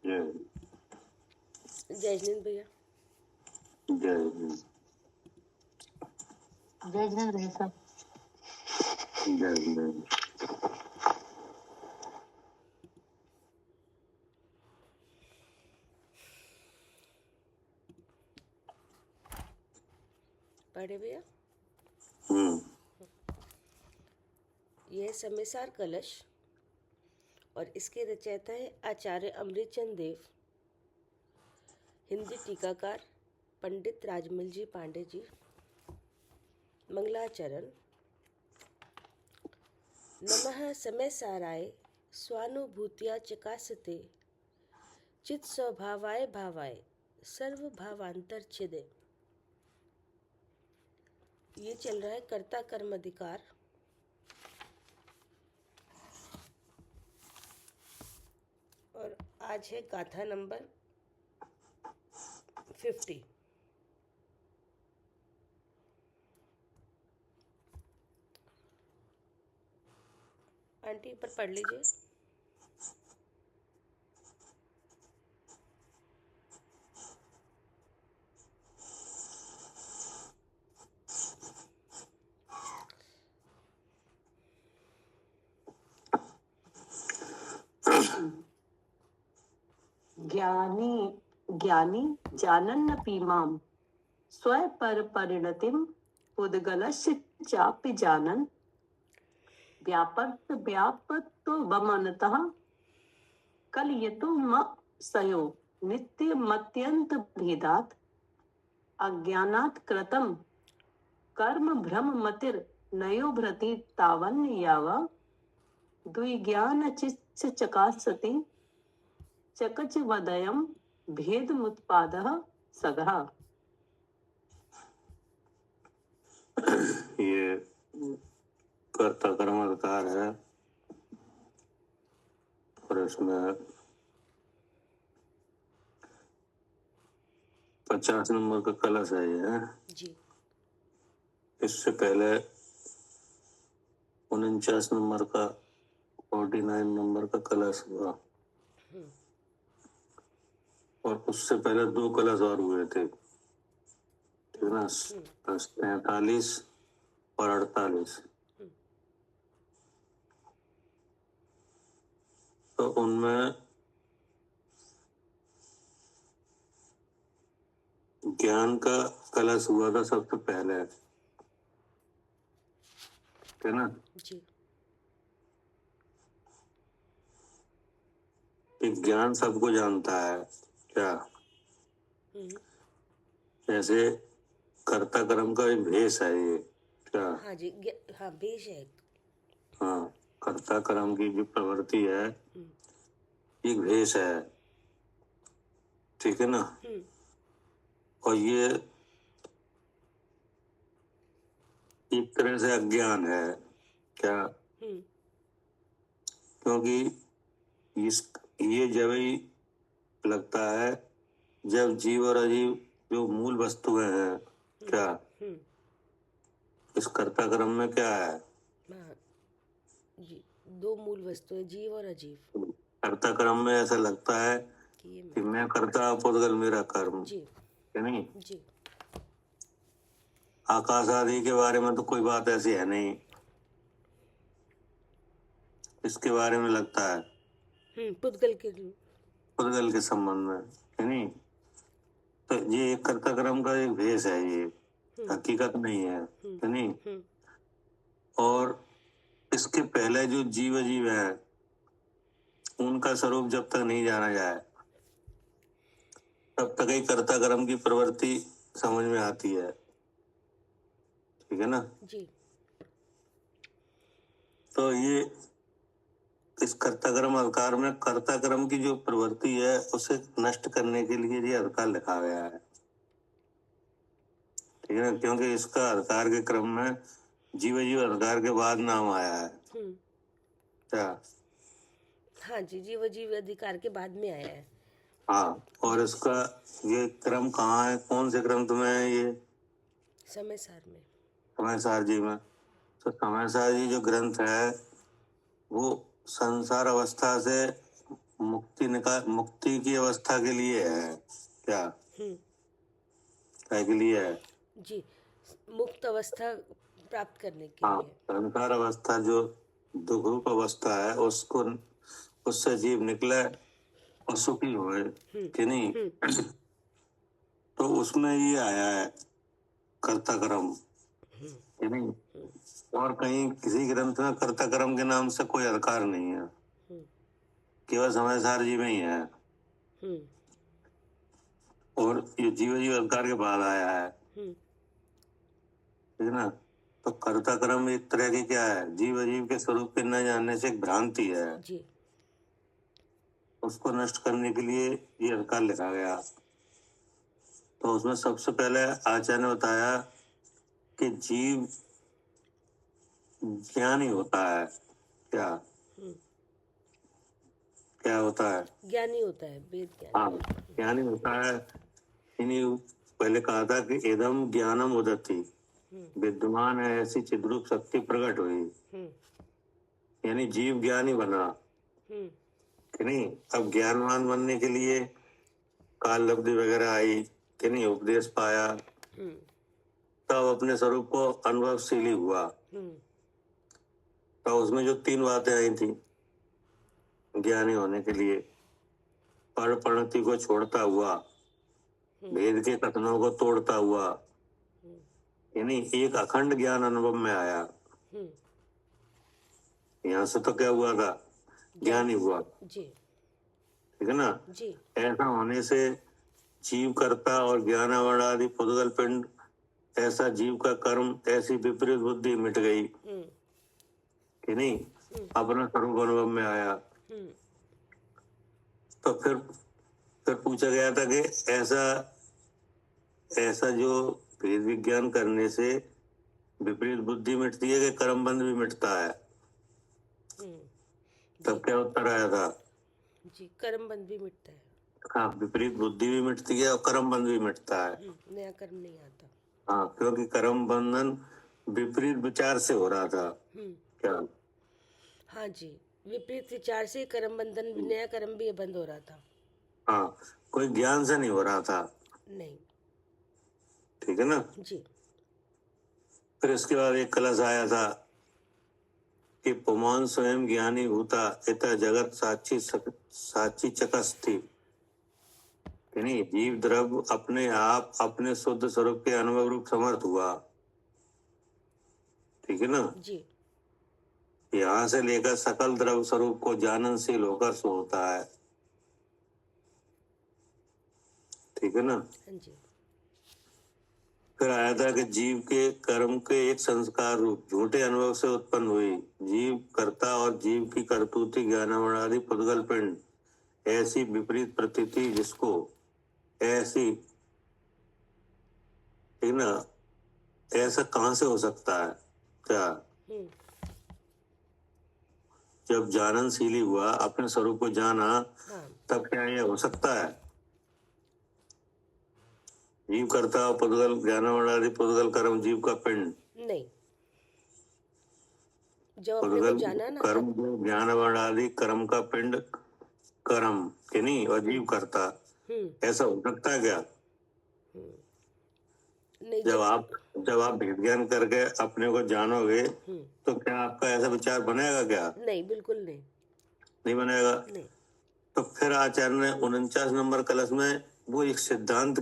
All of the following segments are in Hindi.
जय जय जिनेंद्र भैया। जय जय जिनेंद्र भैया साहब। जय पढ़े भैया। हम्म यह समयसार कलश और इसके रचयिता है आचार्य अमृतचंद देव, हिंदी टीकाकार पंडित राजमल जी पांडे जी। मंगलाचरण। नमः समयसाराय स्वानुभूतिया चकासते चित स्वभावाय भावाय सर्वभावांतर छिदे। ये चल रहा है कर्ता कर्म अधिकार। और आज है गाथा नंबर 50। आंटी पर पढ़ लीजिए। ज्ञानी ज्ञानी जानन्न पीमाम स्वय पर परिणतिम उद्गलस्य चापि जानन व्यापत्तो वमनतः कलयतु म सयो नित्यमत्यंत भेदात् अज्ञानात् कृतं कर्म भ्रम मतिर नयो भ्रति तावन्न याव द्विज्ञान चित्त चकासति चकच वदयम भेदमुत्पादः सदा। ये कर्ता कर्म अधिकार है और इसमें 50 नंबर का कलश है ये जी। इससे पहले 49 नंबर का 49 नंबर का कलश हुआ और उससे पहले 2 कलश और हुए थे, ठीक है ना। 43 और 48। तो उनमें ज्ञान का कलश हुआ था सबसे पहले, है ना। जी। एक ज्ञान सबको जानता है क्या, जैसे कर्ता कर्म का एक भेष है ये क्या। हाँ जी। हाँ, भेष है। हाँ, कर्ता कर्म की जो प्रवृत्ति है एक भेष है, ठीक है ना। और ये एक तरह से अज्ञान है क्या, क्योंकि ये जब ही लगता है जब जीव और अजीव जो मूल वस्तुएं हैं क्या, इस कर्ता कर्म में क्या है। हाँ जी, 2 मूल वस्तुएं, जीव और अजीव। कर्ता कर्म में ऐसा लगता है कि मैं करता पुद्गल मेरा कर्म, जी। है नहीं। जी। आकाश आदि के बारे में तो कोई बात ऐसी है नहीं, इसके बारे में लगता है पुद्गल के संबंध में, है नहीं। तो ये एक कर्ता कर्म का एक भेष है, ये हकीकत नहीं है नहीं। और इसके पहले जो जीव जीव है उनका स्वरूप जब तक नहीं जाना जाए तब तक ही कर्ता कर्म की प्रवृत्ति समझ में आती है, ठीक है ना जी। तो ये इस कर्ता कर्म अधिकार में कर्ता कर्म की जो प्रवृत्ति है उसे नष्ट करने के लिए ये अधिकार लिखा गया है, ठीक है ना। क्योंकि इसका अधिकार के क्रम में जीव जीव अधिकार के बाद नाम आया है क्या। हाँ जी, जीव जीव अधिकार के बाद में आया है। हाँ, और इसका ये क्रम कहाँ है, कौन से क्रम तुम्हें है ये, समयसार में, समयसार जी में। तो समयसार जी जो ग्रंथ है वो संसार अवस्था से मुक्ति की अवस्था के लिए है क्या? क्या के लिए है? जी, मुक्त अवस्था प्राप्त करने के हाँ, लिए। संसार अवस्था जो दुख रूप अवस्था है उसको, उससे जीव निकले और सुखी हुए कि नहीं। तो उसमें ये आया है कर्ता कर्म कि नहीं। और कहीं किसी ग्रंथ में कर्ता कर्म के नाम से कोई अधिकार नहीं है, केवल समझदार जीव ही है। और ये जीव अधिकार के बाद आया है, ठीक है ना। तो कर्ता कर्म एक तरह की क्या है, जीव अजीव के स्वरूप के न जानने से एक भ्रांति है जी। उसको नष्ट करने के लिए ये अधिकार लिखा गया। तो उसमें सबसे पहले आचार्य ने बताया कि जीव ज्ञानी होता है। क्या क्या होता है? ज्ञानी होता है, वेद ज्ञानी। हाँ, ज्ञानी होता है। इन्हीं पहले कहा था कि इदम ज्ञानम उदति, विद्यमान है ऐसी चिद्रूप शक्ति प्रकट हुई, यानी जीव ज्ञानी बना कि नहीं। अब ज्ञानवान बनने के लिए काल लब्धि वगैरह आई कि नहीं, उपदेश पाया, तब अपने स्वरूप को अनुभवशीली हुआ। तो उसमें जो 3 बातें आई थी ज्ञानी होने के लिए, पढ़ती को छोड़ता हुआ, वेद के कथनों को तोड़ता हुआ, यानी एक अखंड ज्ञान अनुभव में आया। यहाँ से तो क्या हुआ था, ज्ञानी हुआ, जी। ठीक है ना जी। ऐसा होने से जीव कर्ता और ज्ञानावरण आदि पुद्गल पिंड, ऐसा जीव का कर्म, ऐसी विपरीत बुद्धि मिट गई कि नहीं, अपना स्वरूप अनुभव में आया। तो फिर पूछा गया था कि ऐसा जो भेद विज्ञान करने से विपरीत बुद्धि मिटती है कि कर्म बंध भी मिटता है। तब क्या उत्तर आया था? जी, कर्म बंध भी मिटता है। हाँ, विपरीत बुद्धि भी मिटती है और कर्म बंध भी मिटता है। नया कर्म नहीं आता। हाँ, क्योंकि कर्म बंधन विपरीत विचार से हो रहा था। क्या? हाँ जी, विपरीत विचार से कर्म बंधन, नया कर्म भी बंद हो रहा था। हाँ, कोई ज्ञान से नहीं हो रहा था। नहीं। ठीक है ना जी। फिर इसके बाद एक कलश आया था कि पुमान स्वयं ज्ञानी होता इतना जगत साक्षी चकस्ती, यानी जीव द्रव्य अपने आप अपने शुद्ध स्वरूप के अनुभव रूप समर्थ हुआ। ठीक है ना जी। यहाँ से लेकर सकल द्रव्य स्वरूप को जाननशील होकर सो होता है। ठीक है ना। हाँ जी। फिर आया था कि जीव के कर्म के एक संस्कार रूप झूठे अनुभव से उत्पन्न हुई जीव कर्ता और जीव की कर्तूति ज्ञानावरण आदि पुद्गल पिंड, ऐसी विपरीत प्रतीति जिसको ऐसी, ठीक ना, ऐसा कहाँ से हो सकता है? क्या? जब जाननशीली हुआ, अपने स्वरूप को जाना, तब क्या ये हो सकता है? जीव करता पुद्गल ज्ञानावरण आदि पुद्गल कर्म जीव का पिंड नहीं। जब अपने को जाना ना, कर्म ज्ञानावरण आदि कर्म का पिंड कर्म के नहीं, और जीव करता, ऐसा हो सकता है क्या? नहीं। जब आप विज्ञान करके अपने को जानोगे तो क्या आपका ऐसा विचार बनेगा क्या? नहीं, बिल्कुल नहीं। नहीं बनेगा। नहीं। तो फिर आचार्य ने 49 नंबर कलश में वो एक सिद्धांत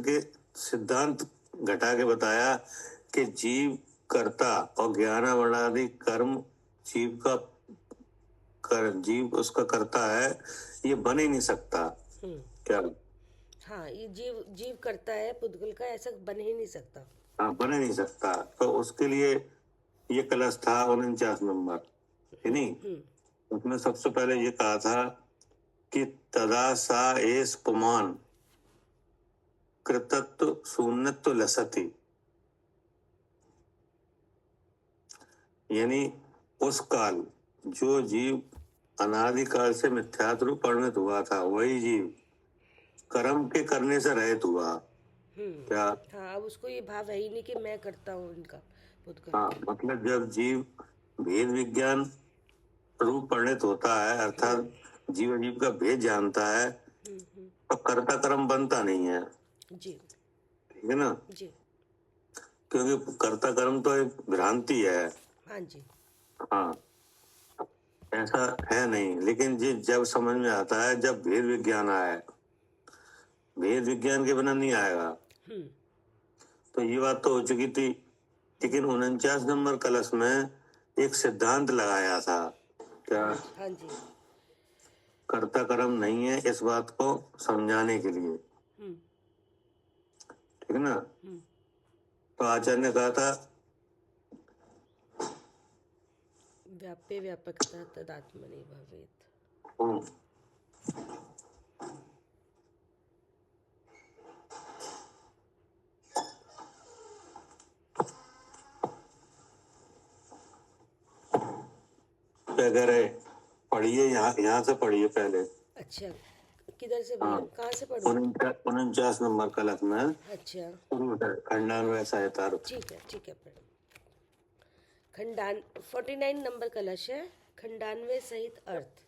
घटा के बताया कि जीव कर्ता और ज्ञानावरण आदि कर्म जीव उसका करता है, ये बन ही नहीं सकता। क्या? हाँ, ये जीव करता है पुद्गल का, ऐसा बन ही नहीं सकता। हाँ, बन ही नहीं सकता। तो उसके लिए ये कलश था 49 नंबर, है नहीं। उसमें सबसे पहले ये कहा था कि तदा सा एस पुमान कृतत्व शून्यत्व लसति, यानी उस काल जो जीव अनादिकाल से मिथ्यात्व रूप परिणत हुआ था, वही जीव कर्म के करने से रहित हुआ। क्या? हाँ, अब उसको ये भाव है ही नहीं कि मैं करता हूँ इनका पुद्गल। हाँ, मतलब जब जीव भेद विज्ञान रूप परिणत होता है, अर्थात जीव जीव का भेद जानता है तो कर्ता कर्म बनता नहीं है जी, ठीक है ना जी, क्योंकि कर्ता कर्म तो एक भ्रांति है हाँ जी, हाँ ऐसा है नहीं लेकिन ये जब समझ में आता है जब भेद विज्ञान आया भेद विज्ञान के बिना नहीं आएगा तो ये बात तो हो चुकी थी लेकिन 49 नंबर कलश में एक सिद्धांत लगाया था क्या हाँ जी, कर्ता कर्म नहीं है इस बात को समझाने के लिए ठीक है ना तो आचार्य ने कहा था व्याप्य व्यापकता तदात्मनि भवेत्। क्या कह रहे पढ़िए यहाँ से पढ़िए पहले अच्छा, किधर से हाँ। भैया, कहाँ से पढ़ूं? 49 नंबर कलश में अच्छा, खंडान्वय सहायता ठीक है पढ़ो। 49 नंबर कलश है, खंडान्वय सहित अर्थ।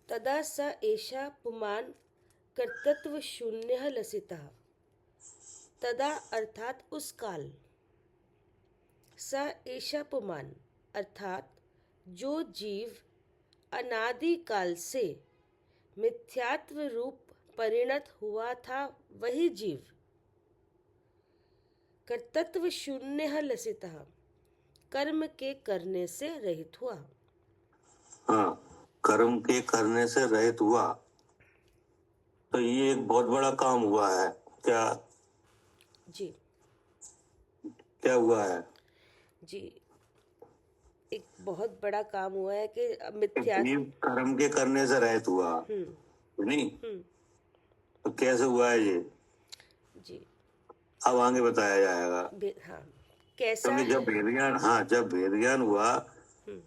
तदा स एषा पुमान् कर्तृत्व शून्यः लसितः। तदा अर्थात उस काल, स एषा पुमान् अर्थात जो जीव अनादि काल से मिथ्यात्व रूप परिणत हुआ था वही जीव कर्तृत्व शून्य लसितः कर्म के करने से रहित हुआ। हाँ कर्म के करने से रहित हुआ तो ये एक बहुत बड़ा काम हुआ है क्या जी, क्या हुआ है जी, एक बहुत बड़ा काम हुआ है कि मिथ्या जीव कर्म के करने से रहित हुआ नहीं तो कैसे हुआ है ये जी, अब आगे बताया जाएगा हाँ, कैसा क्योंकि जब भेद ज्ञान हुआ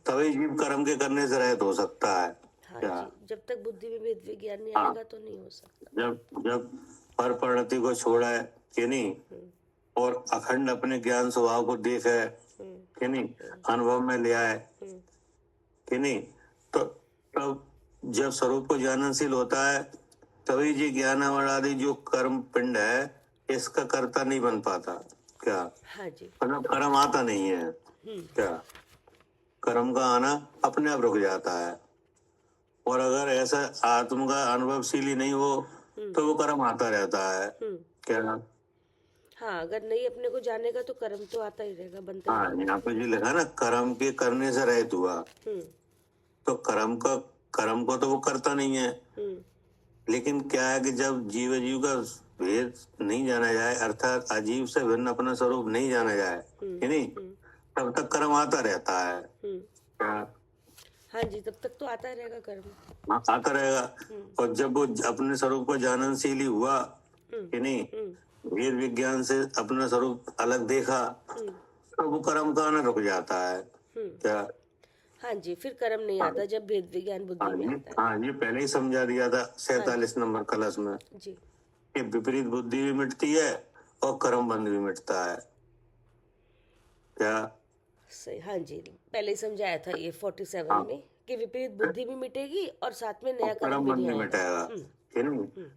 तभी जीव कर्म के करने से रहित हो सकता है हाँ क्या जी, जब तक बुद्धि में भेद विज्ञान नहीं हाँ। आएगा तो नहीं हो सकता। जब पर परिणति को छोड़ा है कि नहीं और अखंड अपने ज्ञान स्वभाव को देख है कि नहीं अनुभव में लिया है कि नहीं तो तब जब स्वरूप को जाननशील होता है तभी ये ज्ञान आदि जो कर्म पिंड है इसका कर्ता नहीं बन पाता क्या हाँ जी, मतलब कर्म आता नहीं है क्या कर्म का आना अपने आप रुक जाता है और अगर ऐसा आत्म का अनुभवशील ही नहीं हो तो वो कर्म आता रहता है क्या हाँ, अगर नहीं अपने को जानेगा तो कर्म तो आता ही रहेगा, बनता ही हाँ यहाँ पे जो लिखा ना कर्म के करने से रहित हुआ तो कर्म को तो वो करता नहीं है लेकिन क्या है कि जब जीव का भेद नहीं जाना जाए अर्थात अजीव से भिन्न अपना स्वरूप नहीं जाना जाए कि नहीं तब तक कर्म आता रहता है क्या हाँ जी, तब तक तो आता रहेगा कर्म। हाँ आता रहेगा और जब वो अपने स्वरूप को जाननशील ही हुआ कि नहीं भेद विज्ञान से अपना स्वरूप अलग देखा तो वो कर्म का आना रुक जाता है क्या हाँ जी, फिर कर्म नहीं आता जब भेद विज्ञान बुद्धि में आता हाँ ये पहले ही समझा दिया था 47 नंबर कलश में है जी, कि विपरीत बुद्धि भी मिटती है और कर्म बंध भी मिटता है क्या सही, हाँ जी, पहले ही समझाया था ये 47 में कि विपरीत बुद्धि भी मिटेगी और साथ में नया कर्म भी बंध नहीं भी आएगा। मिटेगा ठीक है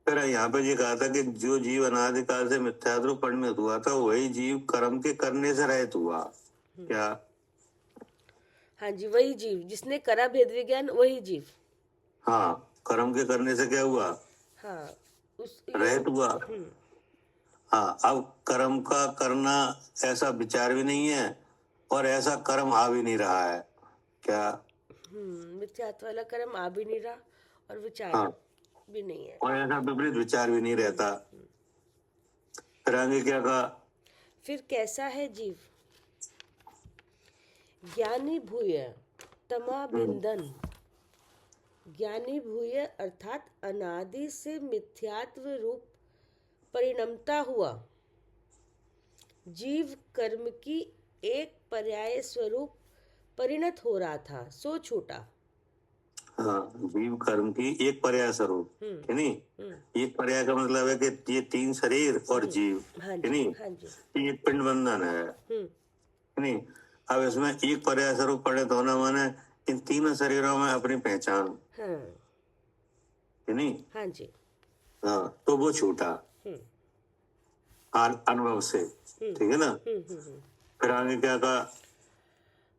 फिर यहाँ पे ये कहा था कि जो जीव अनादिकाल से मिथ्यात्व परिणत हुआ था वही जीव कर्म के करने से रहित हुआ क्या हाँ जी, वही जीव जिसने करा भेद विज्ञान वही जीव। हाँ कर्म के करने से क्या हुआ हाँ, उस रहित हुआ हाँ अब कर्म का करना ऐसा विचार भी नहीं है और ऐसा कर्म आ भी नहीं रहा है क्या मिथ्यात्व वाला कर्म आ भी नहीं रहा और विचार हाँ भी नहीं है और ऐसा विपरीत विचार भी नहीं रहता फिर आगे क्या कहा फिर कैसा है जीव ज्ञानी भूय तमा बिंदन ज्ञानी भूय अर्थात अनादि से मिथ्यात्व रूप परिणमता हुआ जीव कर्म की एक पर्याय स्वरूप परिणत हो रहा था सो छूटा। हाँ जीव कर्म की एक पर्याय स्वरूप है नहीं एक पर्याय का मतलब है कि ये 3 शरीर और जीव हाँ है जी, नहीं हाँ जी, ये एक पिंड बंधन है नहीं अब इसमें एक पर्याय स्वरूप परिणत होना माने इन तीनों शरीरों में अपनी पहचान, हाँ है नहीं? हाँ जी। हाँ, तो वो छूटा अनुभव से, ठीक है ना? फिर आगे क्या कहा?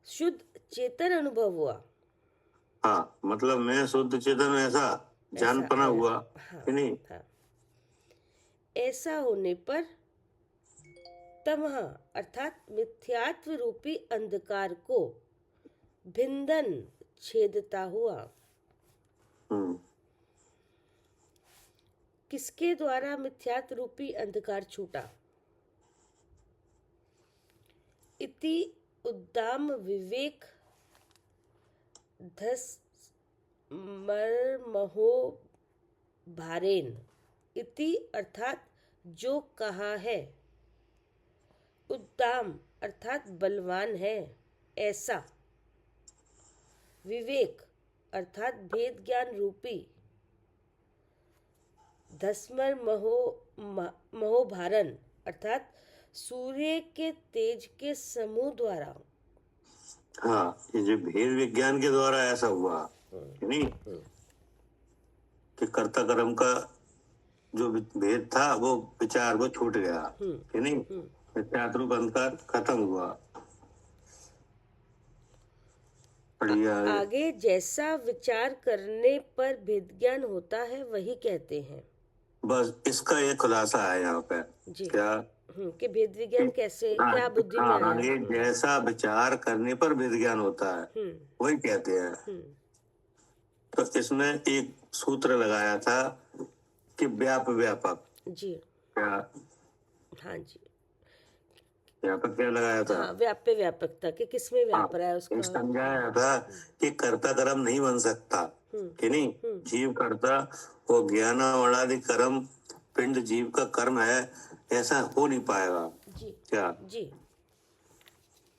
शुद्ध चेतन अनुभव हुआ। हाँ, मतलब मैं शुद्ध चेतन ऐसा जानपना हुआ, हाँ, है नहीं? हाँ। ऐसा होने पर तमह अर्थात मिथ्यात्व रूपी अंधकार को भिंदन छेदता हुआ। किसके द्वारा मिथ्यात्व रूपी अंधकार छूटा? इति उद्दाम विवेक धस मर्महो भारेन। इति अर्थात जो कहा है, उद्दाम अर्थात बलवान है ऐसा, विवेक अर्थात भेद ज्ञान रूपी, धस्मर महोभारन अर्थात सूर्य के तेज के समूह द्वारा। हाँ, ये जो भेद विज्ञान के द्वारा ऐसा हुआ, है नहीं? कि कर्ता कर्म का जो भेद था वो विचार वो छूट गया, है नहीं? मिथ्यात्व अंधकार खत्म हुआ। आगे जैसा विचार करने पर भेद ज्ञान होता है वही कहते हैं। बस इसका एक खुलासा है यहाँ पे। जी। क्या कि भेद विज्ञान कैसे, क्या बुद्धि में आया? ये जैसा विचार करने पर भेद ज्ञान होता है वही कहते हैं। तो इसमें एक सूत्र लगाया था कि व्यापक। जी। क्या? हाँ जी। व्यापक क्या लगाया था? हाँ, व्यापकता कि किसमें व्याप रहा है उसका समझाया था कि कर्ता कर्म नहीं बन सकता, कि नहीं? जीव कर्ता वो ज्ञानावणादि कर्म पिंड जीव का कर्म है, ऐसा हो नहीं पाएगा। जी। क्या? जी।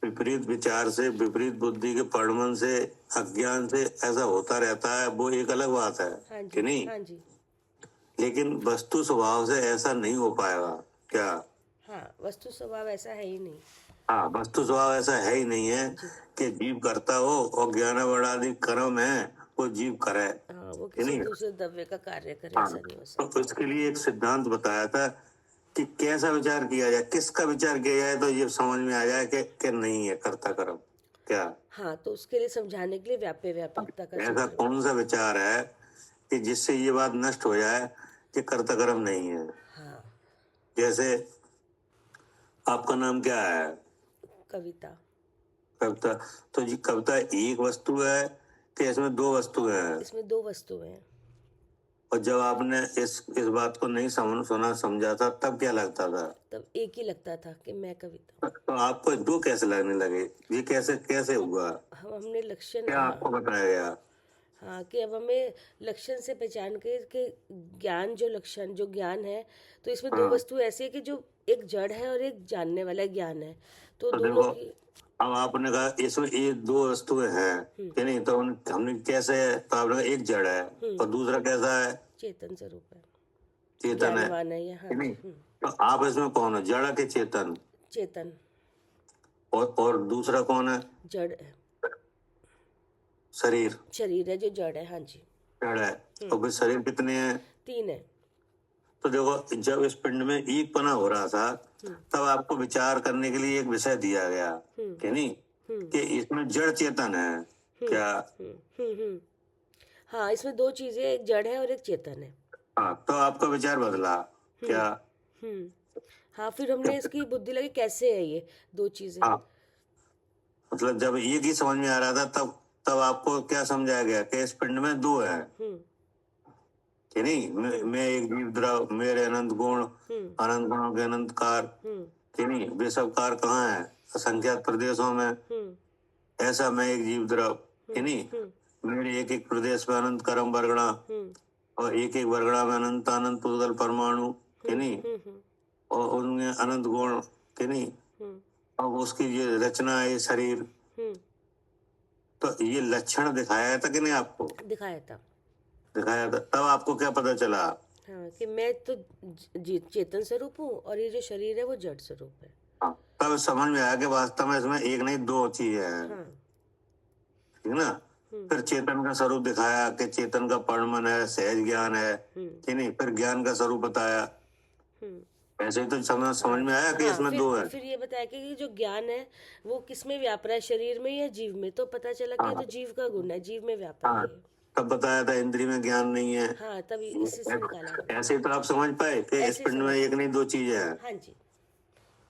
विपरीत विचार से, विपरीत बुद्धि के परिणमन से, अज्ञान से ऐसा होता रहता है, वो एक अलग बात है। हाँ कि नहीं? हाँ जी। लेकिन वस्तु स्वभाव से ऐसा नहीं हो पाएगा। क्या? हाँ, वस्तु स्वभाव ऐसा है ही नहीं। हाँ, वस्तु स्वभाव ऐसा है ही नहीं है कि जीव करता हो और ज्ञानावणादि कर्म है वो जीव करे। हाँ, वो किसी दूसरे द्रव्य का कार्य करे, ऐसा नहीं हो सकता। तो इसके लिए एक सिद्धांत बताया था कि कैसा विचार किया जाए, किसका विचार किया जाए तो ये समझ में आ जाए कि नहीं है कर्ता कर्म। क्या? हाँ, तो उसके लिए समझाने के लिए व्यापकता का ऐसा कौन सा विचार है कि जिससे ये बात नष्ट हो जाए कि कर्ता कर्म नहीं है? हाँ। जैसे आपका नाम क्या है? कविता। कविता। तो जी कविता एक वस्तु है कि इसमें दो वस्तु है? इसमें दो वस्तु है। और जब आपने इस बात को नहीं सुना समझा था तब क्या लगता था? तब एक ही लगता था कि मैं कविता। तो आपको दो कैसे लगने लगे? ये कैसे हुआ? हमने लक्षण क्या आपको बताया गया? हाँ, कि अब हमें लक्षण से पहचान के ज्ञान जो ज्ञान है, तो इसमें दो वस्तु ऐसी है कि जो एक जड़ है और एक जानने वाला ज्ञान है, तो दोनों की। अब आपने कहा इसमें ये दो वस्तुएं हैं कि नहीं, तो हमने कैसे? तो आपने कहा एक जड़ है और दूसरा कैसा है? चेतन स्वरूप है, चेतन है, हाँ। नहीं? तो आप इसमें कौन है, जड़ के चेतन? चेतन। और दूसरा कौन है? जड़ है, शरीर है जो जड़ है। हाँ जी, जड़ है। और फिर शरीर कितने हैं? 3 है। तो देखो, जब इस पिंड में एक पना हो रहा था तब आपको विचार करने के लिए एक विषय दिया गया, कि नहीं? कि इसमें जड़ चेतन है। क्या? हाँ, इसमें दो चीजें, एक जड़ है और एक चेतन है। हाँ, तो आपका विचार बदला। क्या? हाँ, फिर हमने इसकी बुद्धि लगी कैसे है ये दो चीजें। हाँ, मतलब जब एक ही समझ में आ रहा था तब आपको क्या समझाया गया कि इस पिंड में दो है, कि नहीं? मैं एक जीव द्रव, मेरे अनंत गुण, अनंत गुणों के अनंत कार, कि नहीं? वे सब कार कहाँ है? असंख्यात प्रदेशों में। ऐसा मैं एक जीव द्रव, कि नहीं? मेरे एक एक प्रदेश में अनंत कर्म वर्गणा और एक एक वर्गणा में अनंत अनंत पुद्गल परमाणु, कि नहीं? और उनमें अनंत गुण, कि नहीं? और उसकी ये रचना है, शरीर। तो ये लक्षण दिखाया था कि नहीं आपको? दिखाया था। तब आपको क्या पता चला? हाँ, कि मैं तो चेतन स्वरूप हूँ और ये जो शरीर है वो जड़ स्वरूप है। हाँ, तब समझ में आया कि वास्तव में इसमें एक नहीं दो चीजें हैं। ठीक है ना? फिर चेतन का स्वरूप दिखाया कि चेतन का परमन है, सहज ज्ञान है कि नहीं, फिर ज्ञान का स्वरूप बताया। ऐसे ही तो समझ में आया कि इसमें दो है। फिर ये बताया कि जो ज्ञान है वो किसमें व्याप रहा है, शरीर में या जीव में, तो पता चला कि ये तो जीव का गुण है, जीव में व्याप रहा है। तब बताया था इंद्रिय में ज्ञान नहीं है। हाँ, तभी इससे निकाला। ऐसे ही तो आप समझ पाए कि इस पिंड में एक नहीं दो चीजें हैं। हाँ जी,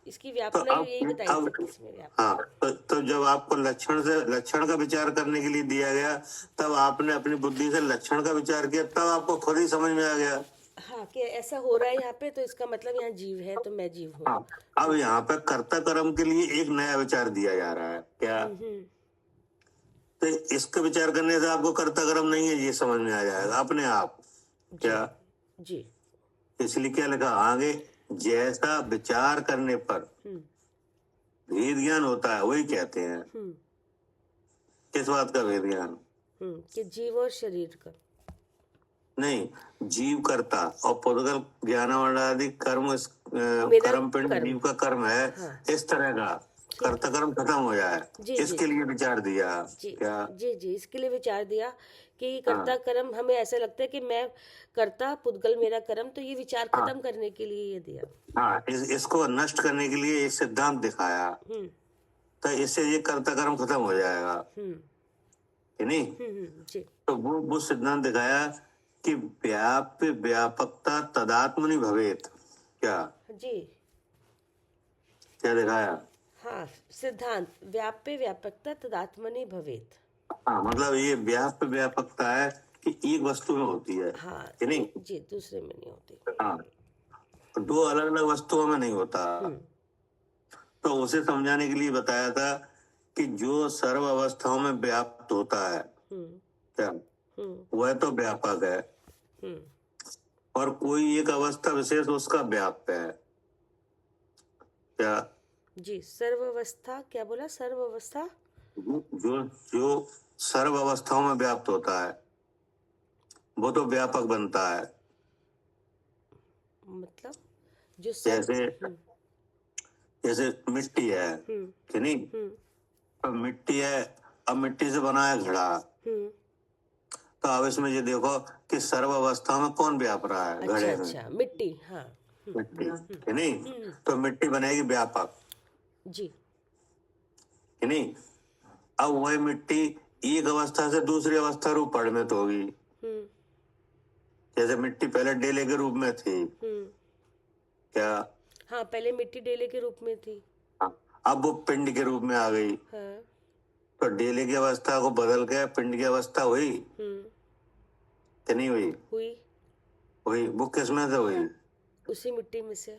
इसकी व्यापना यही बताई थी इसमें व्याप। हाँ, तो जब आपको लक्षण का विचार करने के लिए दिया गया, तब आपने अपनी बुद्धि से लक्षण का विचार किया, तब आपको खुद ही समझ में आ गया। हाँ, कि ऐसा हो रहा है यहाँ पे, तो इसका मतलब यहाँ जीव है, तो मैं जीव हूँ। हाँ, अब यहाँ पे कर्ता कर्म के लिए एक नया विचार दिया जा रहा है। क्या? तो इसका विचार करने से आपको कर्ता कर्म नहीं है ये समझ में आ जाएगा अपने आप। क्या जी, इसलिए क्या लिखा आगे, जैसा विचार करने पर भेद ज्ञान होता है वही कहते हैं। किस बात का भेद ज्ञान? कि जीव और शरीर का नहीं, जीव कर्ता और पुद्गल ज्ञान आदि कर्म, कर्म पिंड जीव का कर्म है। हाँ। इस तरह का कर्ता कर्म खत्म हो जाए, इसके लिए विचार दिया। क्या? जी, इसके लिए विचार दिया कि कर्ता कर्म, हमें ऐसा लगता है कि मैं कर्ता, पुद्गल मेरा कर्म, तो ये विचार खत्म करने के लिए ये दिया। हाँ, इसको नष्ट करने के लिए एक सिद्धांत दिखाया, तो इससे ये कर्ता कर्म खत्म हो जाएगा कि नहीं? तो वो सिद्धांत दिखाया कि व्याप्य व्यापकता तदात्मनि भवेत। क्या जी, क्या दिखाया? हाँ, सिद्धांत व्याप्य व्यापकता तदात्मनि भवेत। हाँ, मतलब ये व्याप्य व्यापकता है कि एक वस्तु में होती है। हाँ, कि नहीं जी, दूसरे में नहीं होती। हाँ, दो अलग अलग वस्तुओं में नहीं होता। तो उसे समझाने के लिए बताया था कि जो सर्व अवस्थाओं में व्याप्त होता है, क्या वह तो व्यापक है, और कोई एक अवस्था विशेष उसका व्याप्य है। क्या जी, सर्वावस्था क्या बोला? सर्वावस्था जो सर्व अवस्थाओं में व्याप्त होता है वो तो व्यापक बनता है। मतलब जो जैसे मिट्टी है कि नहीं, तो मिट्टी है, अब मिट्टी से बना है घड़ा, तो अब इसमें ये देखो कि सर्व अवस्था में कौन व्याप रहा है? घड़े में। अच्छा, मिट्टी। हाँ, मिट्टी कि नहीं, तो मिट्टी बनेगी व्यापक जी, कि नहीं। अब वही मिट्टी एक अवस्था से दूसरी अवस्था रूप परिणत होगी। जैसे मिट्टी पहले डेले के रूप में थी। क्या? हाँ, पहले मिट्टी डेले के रूप में थी। अब वो पिंड के रूप में आ गई। हाँ। तो डेले की अवस्था को बदल के पिंड की अवस्था हुई कि नहीं हुई? हुई। वो किस में से हुई? उसी मिट्टी में से।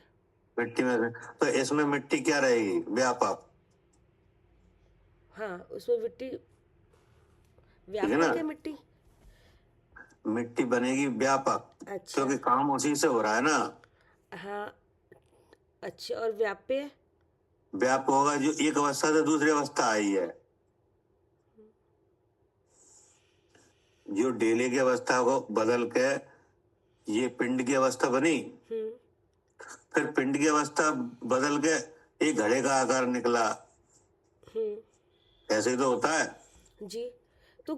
मिट्टी में से। तो इसमें मिट्टी क्या रहेगी? व्यापक। हाँ, उसमें मिट्टी व्यापक है। मिट्टी बनेगी व्यापक। अच्छा। क्योंकि काम उसी से हो रहा है ना। हाँ, अच्छा, और व्याप्य होगा जो एक अवस्था से दूसरी अवस्था आई है। जो डेले की अवस्था को बदल के ये पिंड की अवस्था बनी, फिर पिंड की अवस्था बदल के एक घड़े का आकार निकला। ऐसे ही तो होता है जी। तो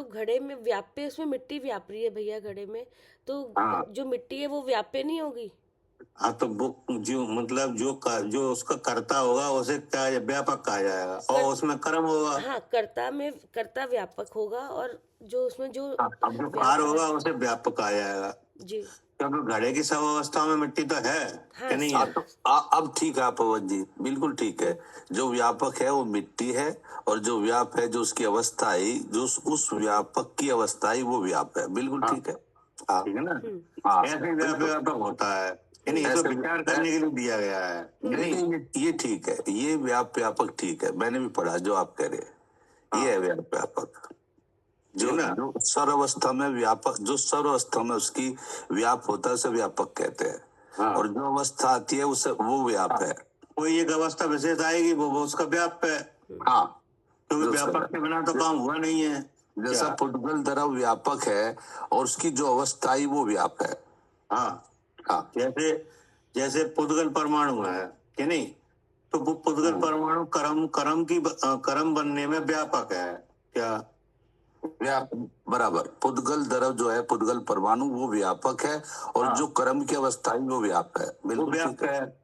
घड़े में व्याप्य, उसमें मिट्टी व्याप रही है भैया घड़े में, तो जो मिट्टी है वो व्याप्य नहीं होगी? हाँ, तो वो जो मतलब जो उसका कर्ता होगा उसे क्या व्यापक कहा जाएगा, और उसमें कर्म होगा। हाँ, कर्ता व्यापक होगा, और जो उसमें जो कार्य होगा उसे व्यापक कहा जाएगा जी। क्योंकि घड़े की सब अवस्था में मिट्टी तो है। हाँ, कि नहीं है? अब ठीक है पवन जी, बिल्कुल ठीक है। जो व्यापक है वो मिट्टी है, और जो व्याप है जो उसकी अवस्था है, जो उस व्यापक की अवस्था है वो व्याप है। बिल्कुल ठीक है। ठीक है ना। ऐसे व्यापक होता है, इसको विचार करने के लिए दिया गया है। नहीं, ये ठीक है, ये व्यापक ठीक है, मैंने भी पढ़ा जो आप कह रहे हैं, ये है व्यापक। जो सर्वावस्था में व्यापक, जो सर्वावस्था में उसकी व्याप होता है उसे व्यापक कहते हैं। हाँ। और जो अवस्था आती है उसे वो व्याप है। कोई एक अवस्था विशेष आएगी वो उसका व्याप है। हाँ, क्योंकि व्यापक के बिना तो काम हुआ नहीं है। जैसा पुद्गल द्रव व्यापक है और उसकी जो अवस्था आई वो व्याप है। हाँ, जैसे पुद्गल परमाणु है कि नहीं, तो वो पुद्गल परमाणु कर्म बनने में व्यापक है। क्या? बराबर। पुद्गल द्रव जो है, पुद्गल परमाणु, वो व्यापक है, और जो कर्म की अवस्था है वो व्यापक है। बिल्कुल व्यापक है।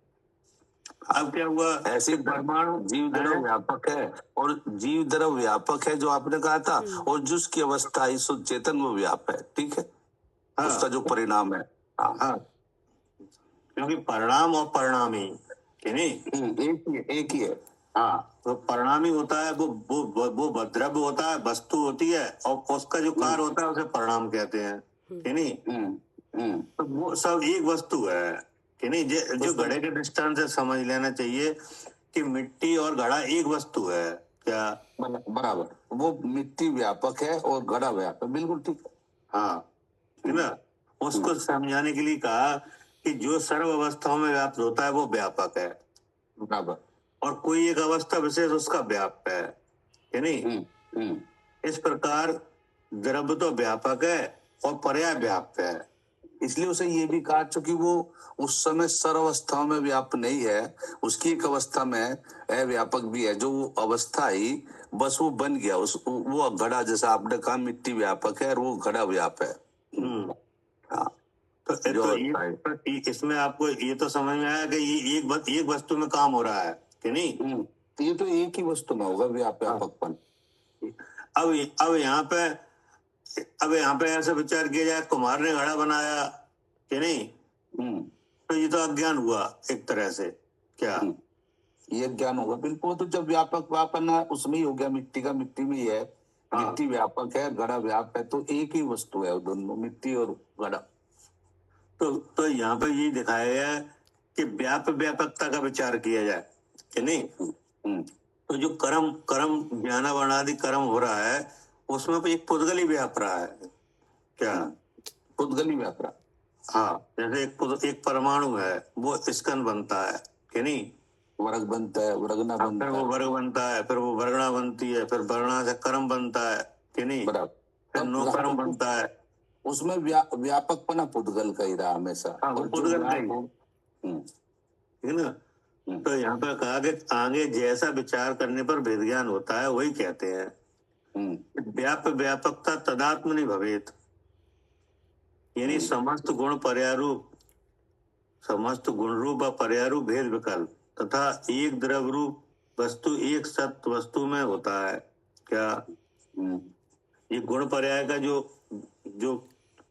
अब क्या हुआ, ऐसे परमाणु जीव द्रव व्यापक है, और जीव द्रव व्यापक है जो आपने कहा था, और जिसकी अवस्था है शुद्ध चेतन वो व्यापक है। ठीक है, उसका जो परिणाम है। हाँ, क्योंकि परिणाम और परिणामी एक ही है। हाँ, तो परिणामी होता है वो द्रव्य होता है, वस्तु होती है, और उसका जो कार्य होता है उसे परिणाम कहते हैं कि नहीं। तो वो सब एक वस्तु है कि नहीं। जो घड़े के दृष्टांत से समझ लेना चाहिए कि मिट्टी और घड़ा एक वस्तु है। क्या? बराबर। वो मिट्टी व्यापक है और घड़ा व्यापक, बिल्कुल ठीक। हाँ, है ना। उसको समझाने के लिए कहा कि जो सर्व अवस्थाओं में व्याप्त होता है वो व्यापक है। बराबर। और कोई एक अवस्था विशेष उसका व्यापक है कि नहीं। इस प्रकार द्रव्य तो व्यापक है और पर्याय व्यापक है। इसलिए उसे ये भी कहा, चूंकि वो उस समय सर्व अवस्थाओं में व्यापक नहीं है, उसकी एक अवस्था में अव्यापक भी है, जो वो अवस्था ही बस वो बन गया। वो घड़ा, जैसा आपने कहा मिट्टी व्यापक है और वो घड़ा व्यापक है। हाँ, तो इसमें आपको ये तो समझ में आया कि ये एक वस्तु में काम हो रहा है कि नहीं। ये तो एक ही वस्तु में होगा व्यापकपन। अब यहाँ पे ऐसा विचार किया जाए, कुम्हार ने घड़ा बनाया कि नहीं, तो ये तो अज्ञान हुआ एक तरह से। क्या? ये ज्ञान होगा, बिल्कुल। तो जब व्यापक व्यापन है उसमें ही हो गया, मिट्टी का मिट्टी में ही है। मिट्टी व्यापक है, घड़ा व्यापक है, तो एक ही वस्तु है दोनों, मिट्टी और घड़ा। तो यहाँ पे ये दिखाया गया कि व्यापकता का विचार किया जाए कि नहीं। तो जो कर्म ज्ञानावरणादि कर्म हो रहा है उसमें एक पुद्गली व्याप रहा है। क्या? पुद्गली व्याप रहा। हाँ, जैसे एक परमाणु है, वो स्कंद बनता है कि नहीं, वर्ग बनता है, वर्गना बनता है, फिर वो वर्ग बनता है, फिर वो वर्गना बनती है, फिर वर्गना से कर्म बनता है कि नहीं, फिर नो कर्म बनता है। उसमें व्यापकपना पुद्गल का ही रहा हमेशा। पुद्गल का ही है ना। तो यहाँ पे कहा कि आगे जैसा विचार करने पर भेद ज्ञान होता है, वही कहते हैं व्यापकता तदात्मनि भवेत, यानी समस्त गुण पर्यारूप, समस्त गुण रूप व पर्यारूप भेद विकल्प तथा एक द्रव्य रूप वस्तु एक सत्य वस्तु में होता है। क्या? ये गुण पर्याय का जो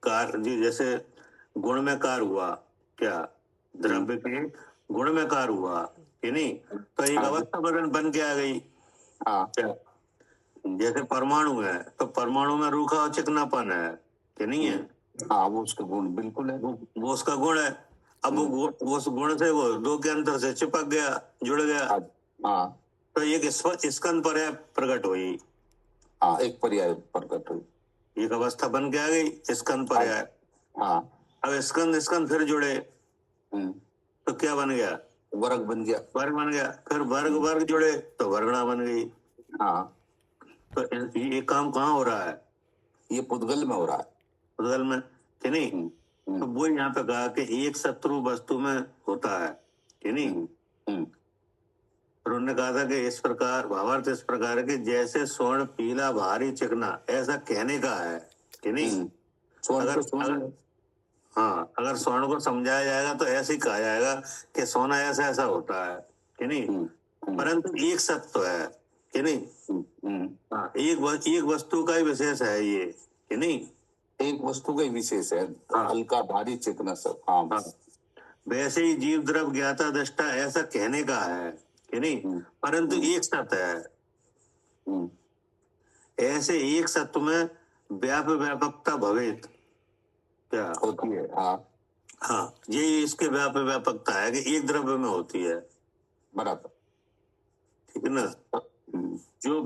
कार्य, जैसे गुण में कार हुआ, क्या द्रव्य के गुण में कार हुआ कि नहीं, तो एक अवस्था बन के आ गई। क्या? जैसे परमाणु है तो परमाणु में रूखा और चिकनापन है कि नहीं है। वो उसका गुण बिल्कुल है, वो उसका गुण है। अब वो उस गुण से वो दो के अंतर से चिपक गया, जुड़ गया। तो एक स्कंद पर्याय प्रकट हुई। एक पर्याय प्रकट हुई, एक अवस्था बन के आ गई स्कंद पर्याय। अब स्कंद फिर जुड़े तो क्या बन गया? वर्ग बन गया। फिर वर्ग जुड़े तो वर्गणा बन गई। तो ये काम कहाँ हो रहा है? ये पुद्गल में हो रहा है, पुद्गल में कि नहीं। तो वो यहाँ पे कहा कि एक शत्रु वस्तु में होता है कि नहीं। फिर उन्होंने कहा था कि इस प्रकार भावार्थ इस प्रकार है कि जैसे स्वर्ण पीला भारी चिकना, ऐसा कहने का है कि नहीं। अगर स्वर्ण को समझाया जाएगा तो ऐसे ही कहा जाएगा कि सोना ऐसा ऐसा होता है कि नहीं, परंतु एक सत्य है कि नहीं। एक वस्तु का ही विशेष है ये कि नहीं, एक वस्तु का ही विशेष है, हल्का भारी चिकना सब। वैसे ही जीव द्रव ज्ञाता दृष्टा ऐसा कहने का है कि नहीं, परंतु एक सत्य है। ऐसे एक सत्य में व्यापकता भवेत, क्या होती है। हाँ, ये इसके व्यापकता है कि एक द्रव्य में होती है। बराबर, ठीक है ना। जो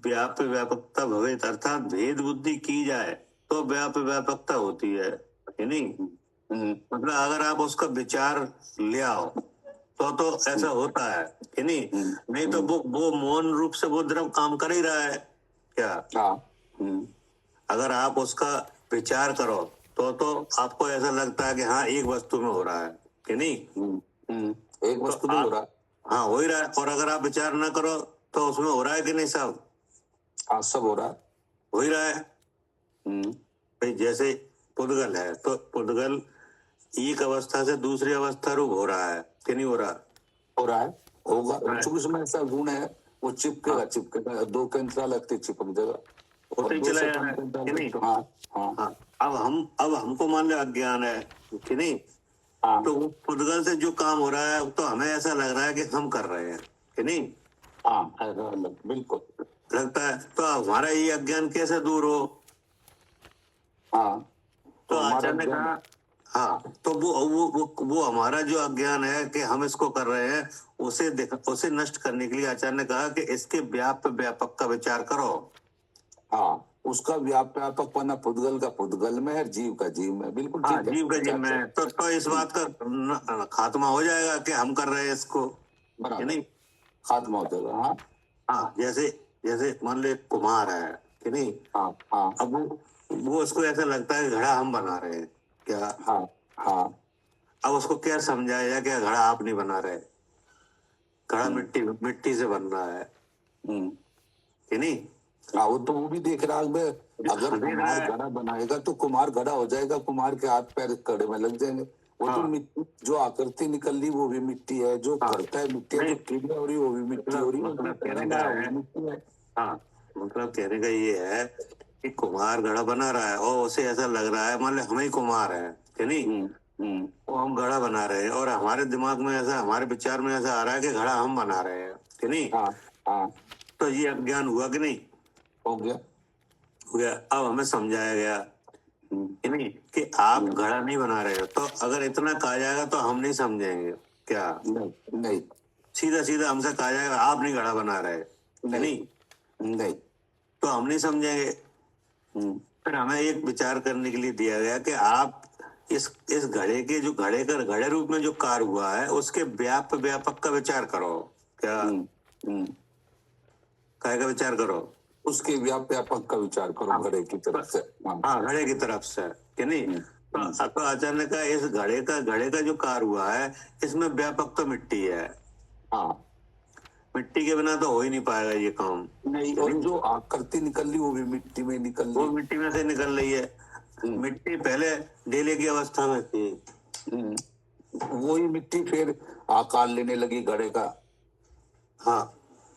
व्यापकता भवेत अर्थात भेद बुद्धि की जाए तो व्यापकता होती है कि नहीं। मतलब अगर आप उसका विचार ले आओ तो ऐसा होता है कि नहीं तो वो मौन रूप से वो द्रव काम कर ही रहा है। क्या? अगर आप उसका विचार करो तो आपको ऐसा लगता है कि हाँ एक वस्तु में हो रहा है कि नहीं। एक वस्तु में हो रहा है, हाँ हो ही रहा है। और अगर आप विचार ना करो तो उसमें हो रहा है कि नहीं साहब। हाँ, सब हो रहा है। हो ही रहा है हम्म, भाई। जैसे पुद्गल है तो पुद्गल एक अवस्था से दूसरी अवस्था रूप हो रहा है कि नहीं हो रहा? हो रहा है, होगा, हो रहा है। चूंकि उसमें ऐसा गुण है, वो चिपकेगा, हाँ, चिपकेगा, 2 के अंतराल लगते चिपक जाएगा, होते और ही 2 चला से जा रहा कम है के अंतराल कि नहीं? लगते। हाँ, हाँ, हाँ, अब हमको मान लो अज्ञान है कि नहीं, हाँ, तो वो पुद्गल से जो काम हो रहा है तो हमें ऐसा लग रहा है कि हम कर रहे हैं कि नहीं? हाँ, ऐसा बिल्कुल लगता है तो हमारा ये अज्ञान कैसे दूर हो? हाँ, तो हमारा आचार्य ने ज्ञान, कहा हाँ, तो वो हमारा जो अज्ञान है कि हम इसको कर रहे हैं, उसे नष्ट करने के लिए आचार्य ने कहा कि इसके व्यापक का विचार करो। हाँ, उसका व्यापक पना पुद्गल का पुद्गल में है, जीव का जीव में, बिल्कुल हाँ, ठीक है। जीव का जीव में तो इस बात का खात्मा हो जाएगा कि हम कर रहे हैं इसको कि बराबर, नहीं? खात्मा हो जाएगा। हाँ, हाँ, जैसे जैसे मान लो एक कुम्हार है कि नहीं, हाँ, हाँ, अब वो उसको ऐसा लगता है कि घड़ा हम बना रहे हैं क्या? हाँ, हाँ, अब उसको क्या समझाया जाए कि घड़ा आप नहीं बना रहे, घड़ा मिट्टी से बन रहा है हम्म, कि नहीं? हाँ, वो भी देख रहा है। अगर देख रहा कुम्हार है। घड़ा बनाएगा तो कुम्हार घड़ा हो जाएगा, कुम्हार के हाथ पैर कड़े में लग जाएंगे। वो तो हाँ। मिट्टी, जो आकृति निकल रही वो भी मिट्टी है, जो हाँ, करता है मिट्टी है, जो नहीं, क्रिया हो रही वो भी मिट्टी हो रही है, जो मतलब पैरा कहने का मारा वो है, भी मिट्टी है। हाँ, मतलब कहने का ये है कि कुम्हार घड़ा बना रहा है और उसे ऐसा लग रहा है मान लो हम ही कुम्हार है कि नहीं, वो हम घड़ा बना रहे हैं और हमारे दिमाग में ऐसा, हमारे विचार में ऐसा आ रहा है कि घड़ा हम बना रहे हैं कि नहीं? हाँ, हाँ, तो ये अज्ञान हुआ कि नहीं? हो गया। हो गया। अब हमें समझाया गया कि नहीं कि आप घड़ा नहीं बना रहे हो, तो अगर इतना कहा जाएगा तो हम नहीं समझेंगे क्या? नहीं, नहीं, सीधा सीधा हमसे कहा जाएगा आप नहीं घड़ा बना रहे कि नहीं, नहीं, नहीं, तो हम नहीं समझेंगे। फिर हमें एक विचार करने के लिए दिया गया कि आप इस घड़े के जो घड़े रूप में जो कार्य हुआ है उसके व्यापक का विचार करो क्या? काय का विचार करो? उसके व्यापक का विचार करो, घड़े की तरफ से। हाँ, घड़े की तरफ से कि नहीं? तो आचार्य ने कहा इस घड़े का जो कार्य हुआ है इसमें व्यापक तो मिट्टी है। हाँ, मिट्टी के बिना तो हो ही नहीं पाएगा ये काम। नहीं, और जो आकृति निकल रही वो भी मिट्टी में निकल वो रही, मिट्टी में से निकल रही है। मिट्टी पहले डेले की अवस्था में थी, वही मिट्टी फिर आकार लेने लगी घड़े का। हाँ,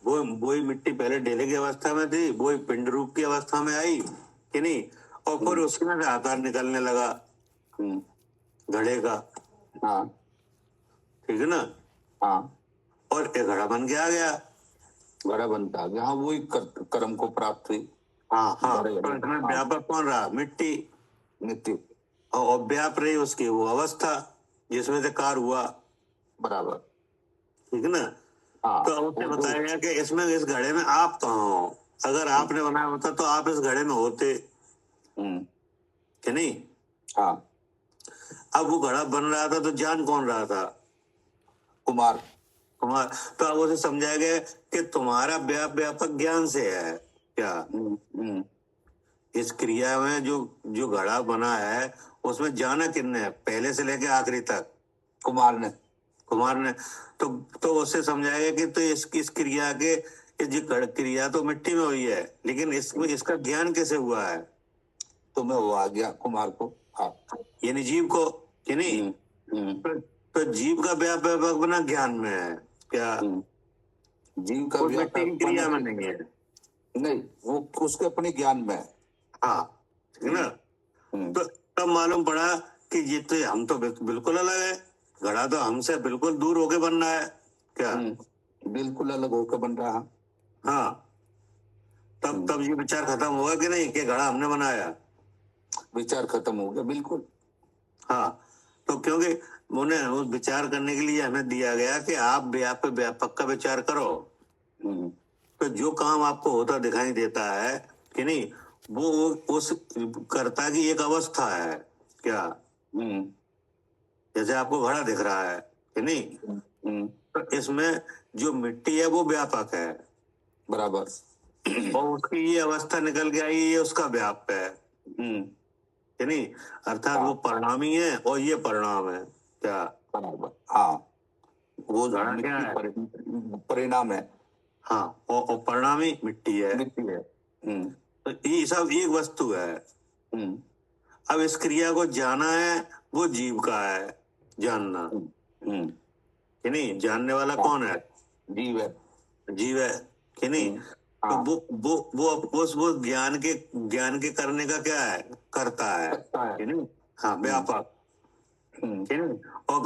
वही मिट्टी पहले डेले की अवस्था में थी, वही पिंड रूप की अवस्था में आई कि नहीं, और फिर उसमें से आकार निकलने लगा घड़े का। हाँ, ठीक है ना? हाँ, और एक घड़ा बन के आ गया। घड़ा बनता गया। हाँ, वही कर्म को प्राप्त हुई। हाँ, हाँ, घड़े- तो इसमें व्यापक कौन रहा? मिट्टी। नित्य, और व्याप रही उसकी वो अवस्था जिसमें से कार्य हुआ। बराबर। ठीक है ना? हाँ, तो उसने बताया गया कि इसमें इस घड़े में आप कहाँ हो? अगर आपने बनाया होता तो आप इस घड़े में होते कि नहीं? हाँ, अब वो घड़ा बन रहा था तो जान कौन रहा था? कुमार। तो अब उसे समझाया गया कि तुम्हारा व्यापक ज्ञान से है क्या? इस क्रिया में जो घड़ा बना है उसमें जाना किसने है पहले से लेके आखिरी तक? कुमार ने। तो उससे समझाया गया कि तो इस क्रिया के जो क्रिया तो मिट्टी में हुई है, लेकिन इसका ज्ञान कैसे हुआ है? तुम्हें वो आ गया कुमार को। हाँ, यानी जीव को कि नहीं? तो जीव का व्यापक बना ज्ञान में है क्या? जीव का मिट्टी की क्रिया में नहीं है। नहीं, वो उसके अपने ज्ञान में है। हाँ, ठीक है ना? तो तब मालूम पड़ा कि ये तो हम तो बिल्कुल अलग है, घड़ा तो हमसे बिल्कुल दूर होके बन रहा है क्या? बिल्कुल अलग होकर बन रहा है। हाँ, तब ये विचार खत्म होगा कि नहीं कि घड़ा हमने बनाया? विचार खत्म हो गया, बिल्कुल। हाँ, तो क्योंकि उन्हें उस विचार करने के लिए हमें दिया गया कि आप व्यापक का विचार करो। तो जो काम आपको होता दिखाई देता है कि नहीं, वो उस कर्ता की एक अवस्था है क्या? जैसे आपको घड़ा दिख रहा है कि नहीं, तो इसमें जो मिट्टी है वो व्यापक है, बराबर। और उसकी ये अवस्था निकल के आई, ये उसका व्याप है कि नहीं? अर्थात वो परिणामी है और ये परिणाम है क्या? बराबर। हाँ, वो घड़ा क्या है? परिणाम है। हाँ, और परिणामी मिट्टी है। मिट्टी है। तो ये सब एक वस्तु है। अब इस क्रिया को जाना है, वो जीव का है जानना, कि नहीं? जानने वाला कौन है? जीव है। जीव है, कि नहीं? तो वो ज्ञान के करने का क्या है? करता है, कि नहीं? हाँ, व्यापक, कि नहीं? और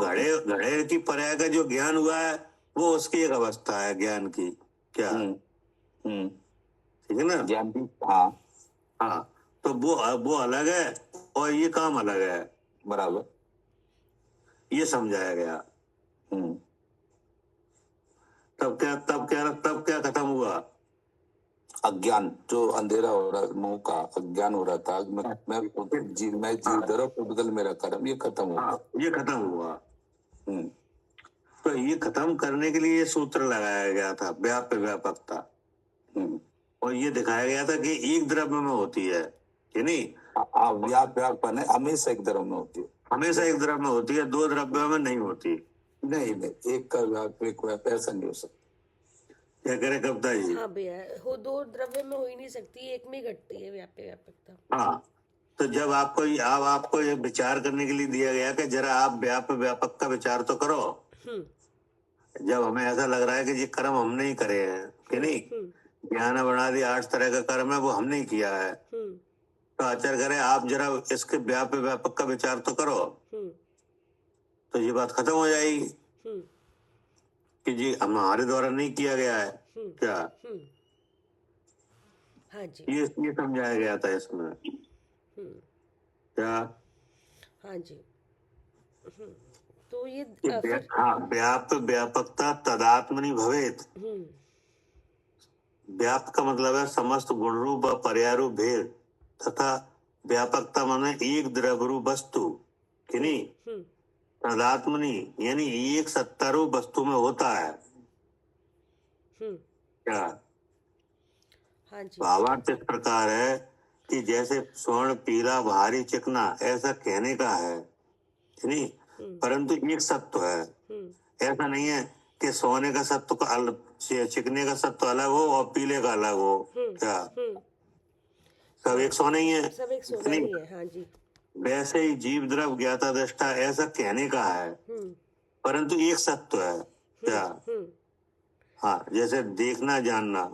घड़े की पर्याय का जो ज्ञान हुआ है, वो उसकी एक अवस्था है ज्ञान की। क्या? ठीक है ना? ज्ञान की, हाँ हाँ, तो वो अलग है और ये काम अलग है। बराबर, ये समझाया गया। तब क्या खत्म हुआ? अज्ञान, जो अंधेरा हो रहा, मुंह का अज्ञान हो रहा था, मैं जीव धरो पुद्गल मेरा कर्म, ये खत्म हो गया। ये खत्म हुआ। तो ये खत्म करने के लिए ये सूत्र लगाया गया था, व्याप्य व्यापकता। और ये दिखाया गया था कि एक द्रव्य में होती है, कि नहीं? व्यापन है, हमेशा एक द्रव्य में होती है। हमेशा एक द्रव्य में होती है, दो द्रव्यों में नहीं होती। नहीं, एक का व्याप, एक व्याप, ऐसा नहीं हो सकता। क्या करे कविता जी? हाँ भैया, वो दो द्रव्य में हो ही नहीं सकती, एक में घटती है व्याप्य व्यापकता। हाँ, तो जब आपको ये विचार करने के लिए दिया गया कि जरा आप व्याप्य व्यापक का विचार तो करो। जब हमें ऐसा लग रहा है कि ये कर्म हमने ही करे हैं, कि नहीं? ज्ञान बना दी 8 तरह का कर्म है, वो हमने ही किया है। तो आचार्य करे आप जरा इसके व्याप्य व्यापक का विचार तो करो, तो ये बात खत्म हो जाएगी कि जी हमारे द्वारा नहीं किया गया है। क्या? हाँ जी, ये समझाया गया था इसमें। क्या? हाँ जी। तो ये हाँ, व्याप्य व्यापकता तदात्मनि भवेत। व्याप्त का मतलब है समस्त गुण रूप व पर्याय रूप भेद, तथा व्यापकता माने एक द्रव्य रूप वस्तु, कि नहीं? तदात्मनि यानी एक सत्ता रूप वस्तु में होता है। क्या? हाँ जी। भावार्थ इस प्रकार है कि जैसे स्वर्ण पीला भारी चिकना ऐसा कहने का है, कि नहीं? परंतु एक सत्व है। ऐसा नहीं है कि सोने का सत्व का चिकने का सत्व अलग हो और पीले का अलग हो। क्या? सब एक सोने ही है, सब एक सोना ही है। हाँ जी। वैसे ही जीव द्रव्य ज्ञाता दृष्टा ऐसा कहने का है, परंतु एक सत्व है। क्या? हाँ, जैसे देखना जानना,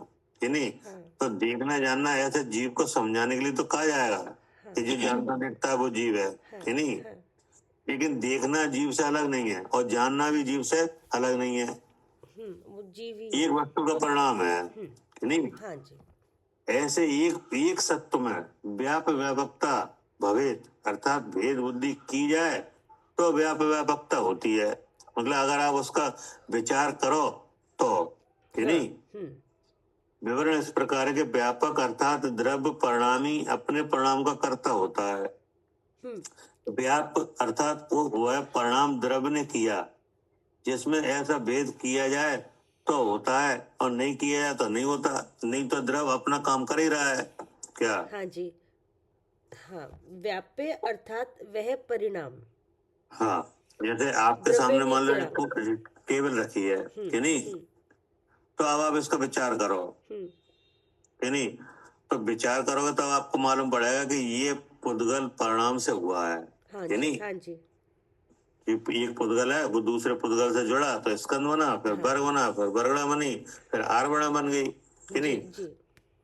कि नहीं? तो देखना जानना ऐसे जीव को समझाने के लिए तो कहा जाएगा कि जो जानता देखता है वो जीव है, कि नहीं? लेकिन देखना जीव से अलग नहीं है और जानना भी जीव से अलग नहीं है। वो जीव ही एक वस्तु का परिणाम है, कि नहीं? हाँ जी। ऐसे एक सत्व में व्याप्य व्यापकता भवेत, अर्थात भेद बुद्धि की जाए तो व्याप्य व्यापकता होती है। मतलब अगर आप उसका विचार करो तो, कि नहीं? विवरण इस प्रकार के व्यापक अर्थात द्रव्य परिणामी अपने परिणाम का कर्ता होता है। व्याप अर्थात वह परिणाम द्रव्य ने किया, जिसमें ऐसा भेद किया जाए तो होता है और नहीं किया जाए तो नहीं होता। नहीं तो द्रव्य अपना काम कर ही रहा है। क्या? हाँ जी। हाँ, व्याप्य अर्थात वह परिणाम। हाँ, जैसे आपके सामने मान लो टेबल रखी है, कि नहीं? तो अब आप इसका विचार करो, कि नहीं? तो विचार करोगे तो आपको मालूम पड़ेगा कि ये पुद्गल परिणाम से हुआ है। हाँ कि नहीं? हाँ जी। एक पुद्गल है, वो दूसरे पुद्गल से जुड़ा तो स्कंद बना, फिर वर्ग बना, फिर वर्गड़ा बनी, फिर आरवणा बन गई, कि नहीं?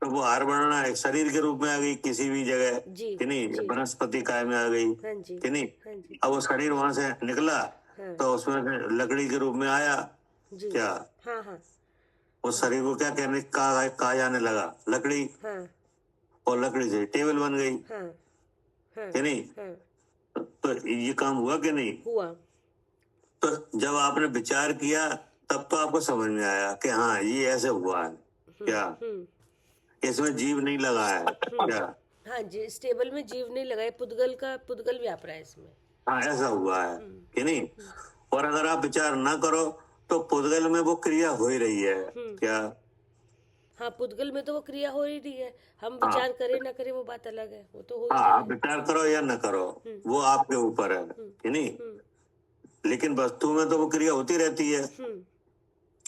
तो वो आरवणा एक शरीर के रूप में आ गई किसी भी जगह, कि नहीं? वनस्पति काय में आ गई, कि नहीं? अब वो शरीर वहां से निकला तो उसमें लकड़ी के रूप में आया। क्या? उस शरीर को क्या कहा जाने लगा? लकड़ी। और लकड़ी से टेबल बन गई, कि नहीं? तो ये काम हुआ कि नहीं हुआ? तो जब आपने विचार किया तब तो आपको समझ में आया कि हाँ ये ऐसे हुआ है। क्या? इसमें जीव नहीं लगा है। क्या? हाँ जी, इस टेबल में जीव नहीं लगा है, पुद्गल व्याप रहा है इसमें। हाँ, ऐसा हुआ है, कि नहीं? और अगर आप विचार ना करो तो पुद्गल में वो क्रिया हो ही रही है। क्या? हाँ, पुद्गल में तो वो क्रिया हो ही रही है। हम विचार करें ना करें वो बात अलग है, वो तो हो ही आप विचार करो या न करो वो आपके ऊपर है, कि नहीं? लेकिन वस्तु में तो वो क्रिया होती रहती है।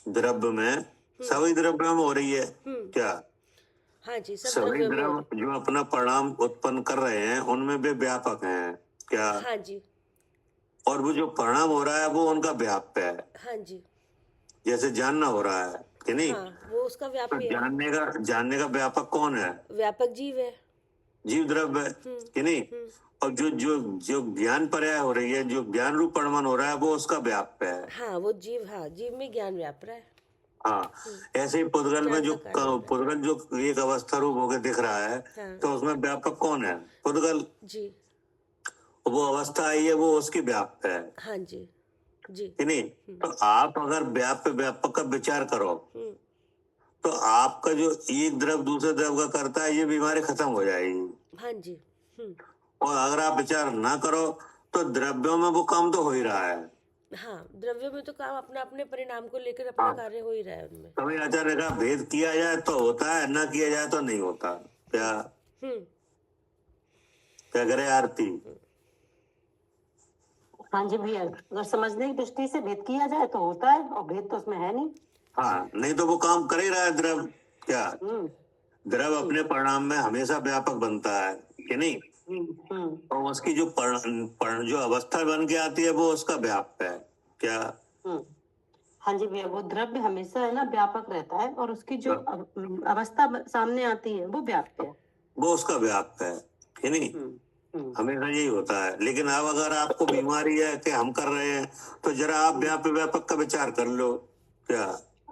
द्रव्य में, सभी द्रव्य में हो रही है। क्या? हाँ जी, सब सभी द्रव्यों में द्रव होते जो अपना परिणाम उत्पन्न कर रहे हैं उनमें वे व्यापक हैं क्या? हैं। हाँ जी, और वो जो परिणाम हो रहा है वो उनका व्याप्य है। हाँ जी, जैसे जानना हो रहा है कि नहीं, हाँ, वो उसका तो व्याप्य है। जानने का व्यापक कौन है? व्यापक जीव है। जीव द्रव्य है कि नहीं। हम्म, और जो जो जो ज्ञान पर्याय हो रही है, जो ज्ञान रूप परिणाम हो रहा है, वो उसका व्याप्य है। हाँ, वो जीव, हाँ, जीव में ज्ञान व्याप रहा है। हाँ, ऐसे ही पुद्गल में ज्ञान जो का कार्य हो रहा है। पुद्गल जो एक अवस्था रूप होकर दिख रहा है, हाँ। तो उसमें व्यापक कौन है? पुद्गल। जी, वो अवस्था आई है, वो उसकी व्याप्य है हाँ जी, जी। कि नहीं। तो आप अगर व्याप्य व्यापक का विचार करो हम्म, तो आपका जो एक द्रव दूसरे द्रव का करता है, ये बीमारी खत्म हो जाएगी। हाँ जी। और अगर आप विचार ना करो तो द्रव्यों में वो काम तो हो ही रहा है। हाँ, द्रव्यों में तो काम अपना अपने परिणाम को लेकर अपना हाँ। कार्य हो ही रहा है उनमें। कभी आचार्य का भेद किया जाए तो होता है, ना किया जाए तो नहीं होता। क्या हम्म, क्या करे आरती? हाँ जी भैया, अगर समझने की दृष्टि से भेद किया जाए तो होता है, और भेद तो उसमें है नहीं। हाँ, नहीं तो वो काम कर ही रहा है द्रव। क्या हम्म द्रव अपने परिणाम में हमेशा व्यापक बनता है कि नहीं। और उसकी जो जो अवस्था बन के आती है वो उसका व्याप्य है। क्या हाँ जी भैया, वो द्रव्य हमेशा है ना व्यापक रहता है, और उसकी जो अवस्था सामने आती है वो व्याप्य है। वो उसका व्याप्य है कि नहीं। हमेशा यही होता है। लेकिन अब अगर आपको बीमारी है कि हम कर रहे हैं, तो जरा आप व्याप्य व्यापक का विचार कर लो। क्या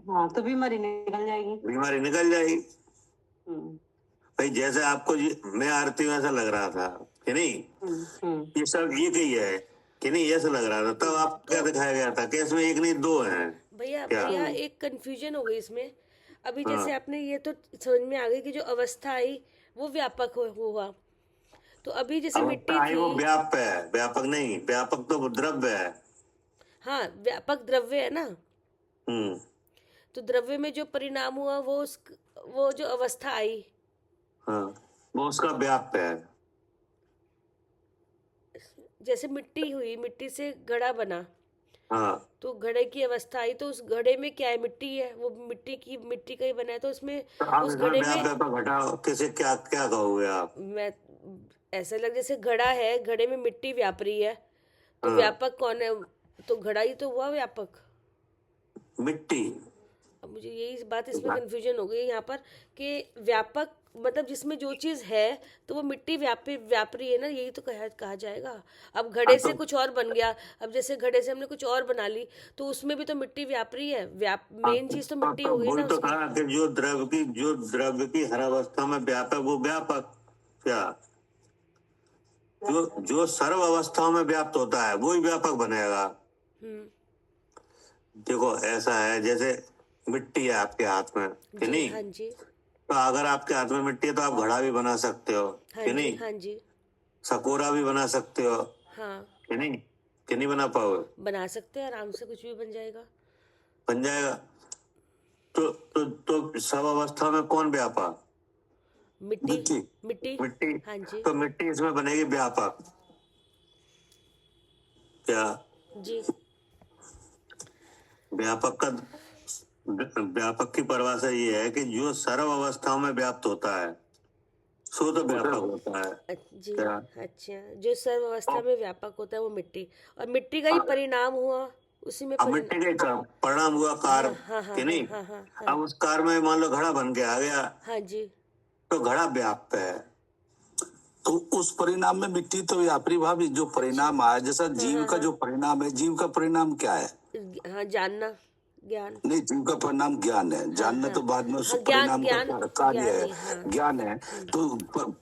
हाँ, तो बीमारी निकल जाएगी। बीमारी निकल जाएगी। भाई जैसे आपको मैं आरती में ऐसा लग रहा था कि नहीं, ये सब एक ही है कि नहीं, ऐसा लग रहा था। तब आप क्या दिखाया गया था कि इसमें एक नहीं दो हैं। भैया क्या? भैया एक कंफ्यूजन हो गई इसमें। अभी जैसे हाँ। आपने ये तो समझ में आ गई कि जो अवस्था आई वो व्यापक हुआ। तो अभी जैसे मिट्टी अवस्था आई वो थी। व्यापक है, व्यापक नहीं। व्यापक तो द्रव्य है। हाँ, व्यापक द्रव्य है ना। हम्म तो द्रव्य में जो परिणाम हुआ वो जो अवस्था आई, हाँ, वो उसका व्याप्य है। जैसे मिट्टी हुई, मिट्टी से घड़ा बना, हाँ, तो घड़े की अवस्था आई, तो उस घड़े में क्या है? मिट्टी है, वो मिट्टी का ही बना है। तो उसमें तो आप उस इसमें घड़े व्याप्य में पर घटाओ, किसे क्या क्या कहोगे आप? मैं ऐसा लग, जैसे घड़ा है, घड़े में मिट्टी व्याप रही है, तो हाँ। व्यापक कौन है? तो घड़ा ही तो हुआ व्यापक। मिट्टी। अब मुझे यही बात इसमें कंफ्यूजन हो गई यहाँ पर कि व्यापक मतलब जिसमें जो चीज है, तो वो मिट्टी व्याप रही है ना, यही तो कहा जाएगा। अब घड़े से कुछ और बन गया, अब जैसे घड़े से हमने कुछ और बना ली, तो उसमें भी तो मिट्टी व्याप रही है। मेन चीज तो मिट्टी हो गई ना तो उसकी। कहा कि जो द्रव्य की हर अवस्था में व्यापक, वो व्यापक। क्या जो सर्व अवस्थाओं में व्याप्त होता है वो ही व्यापक बनेगा। देखो ऐसा है, जैसे मिट्टी है आपके हाथ में कि नहीं। हाँ जी, तो अगर आपके हाथ में मिट्टी है तो आप घड़ा भी बना सकते हो हाँ कि जी, नहीं। हाँ जी, सकोरा भी बना सकते हो हाँ, कि नहीं बना पाओगे? बना सकते हैं आराम से, कुछ भी बन जाएगा। बन जाएगा। तो सब अवस्था में कौन व्यापक? मिट्टी। मिट्टी। हाँ जी, तो मिट्टी इसमें बनेगी व्यापक। क्या जी, व्यापक की परिभाषा ये है कि जो सर्व अवस्थाओं में व्याप्त होता है सो तो व्यापक होता है। जी। क्या? अच्छा, जो सर्व अवस्था में व्यापक होता है वो मिट्टी, और मिट्टी का ही परिणाम हुआ उसी में अब मिट्टी का परिणाम हुआ कार कि नहीं। अब उस कार में मान लो घड़ा बन के आ गया, हाँ जी, तो घड़ा व्याप्त है। तो उस परिणाम में मिट्टी तो व्यापरी भाभी, जो परिणाम आया, जैसा जीव का जो परिणाम है, जीव का परिणाम क्या है? हाँ, जानना, ज्ञान। नहीं, जीव का परिणाम ज्ञान है। जानना तो बाद में उस ज्ञान परिणाम का कार्य है, हाँ। ज्ञान है। तो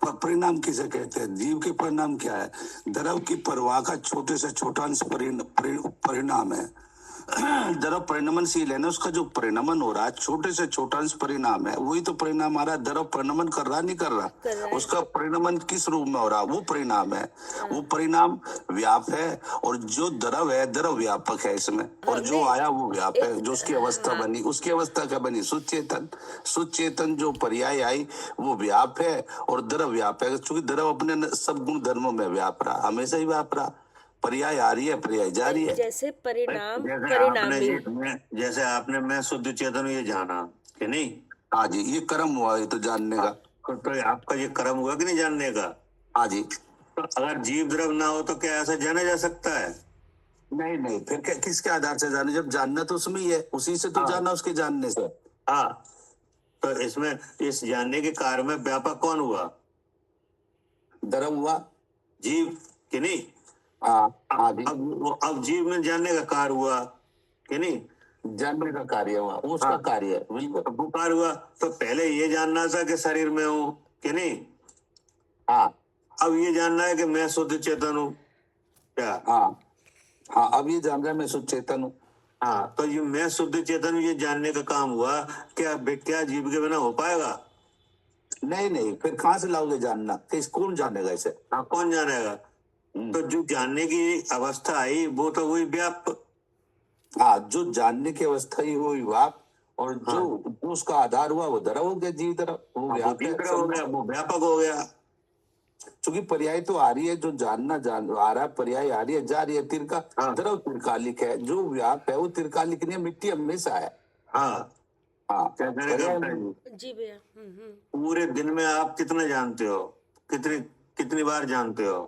परिणाम किसे कहते हैं? जीव के परिणाम क्या है? द्रव की प्रवाह का छोटे से छोटा अंश परिणाम है। द्रव परिणमनशील है ना, उसका जो परिणमन हो रहा है छोटे से छोटा अंश परिणाम है, वही तो परिणाम आ रहा है। द्रव परिणमन कर रहा नहीं कर रहा, उसका परिणमन किस रूप में हो रहा, वो परिणाम है। वो परिणाम व्याप है, और जो द्रव है द्रव व्यापक है इसमें, और जो आया वो व्याप है। जो उसकी अवस्था बनी, उसकी अवस्था क्या बनी? सुचेतन। सुचेतन जो पर्याय आई वो व्याप है, और द्रव व्याप है, क्योंकि द्रव अपने सब गुण धर्मों में व्याप रहा, हमेशा ही व्याप रहा। पर्याय आ रही है, पर्याय जा रही है। जैसे परिणाम जैसे परिणामी। जैसे आपने मैं शुद्ध चेतन ये जाना कि नहीं, हाँ जी, ये कर्म हुआ, ये तो जानने का। तो आपका ये कर्म हुआ कि नहीं जानने का? हाँ जी। तो अगर जीव द्रव ना हो तो क्या ऐसा जाना जा सकता है? नहीं नहीं, फिर किसके आधार से जाने? जब जानना तो उसमें ही है, उसी से तो हाँ। जाना, उसके जानने से। हाँ, तो इसमें इस जानने के कार्य में व्यापक कौन हुआ? द्रव हुआ, जीव कि नहीं? हाँ जी। अब जीव में जानने का कार्य हुआ कि नहीं? जानने का कार्य हुआ, वो उसका कार्य है, बिल्कुल। तो वो कार्य हुआ, तो पहले ये जानना था कि शरीर में हूँ कि नहीं? हाँ। अब ये जानना है कि मैं शुद्ध चेतन हूँ, क्या? हाँ, अब ये जान रहा है मैं शुद्ध चेतन हूँ। हाँ, तो ये मैं शुद्ध चेतन हूँ, ये जानने का काम हुआ। क्या जीव के बिना हो पाएगा? नहीं नहीं, फिर कहाँ से लाओगे जानना? कौन जानेगा इसे? हाँ, कौन जानेगा? तो जो जानने की अवस्था आई वो तो वही व्याप। हाँ, जो जानने की अवस्था ही वो व्याप, और जो उसका आधार हुआ वो द्रव हो गया, जीव द्रव, वो व्याप हो गया, वो व्यापक हो गया। क्योंकि पर्याय तो आ रही है, जो जानना आ रहा है, पर्याय आ रही है, जा रही है। द्रव तिरकालिक है, जो व्याप है वो तिरकालिक नहीं है, मिट्टी हमेशा है। हाँ, क्या करेगा जी भैया। पूरे दिन में आप कितना जानते हो? कितनी बार जानते हो?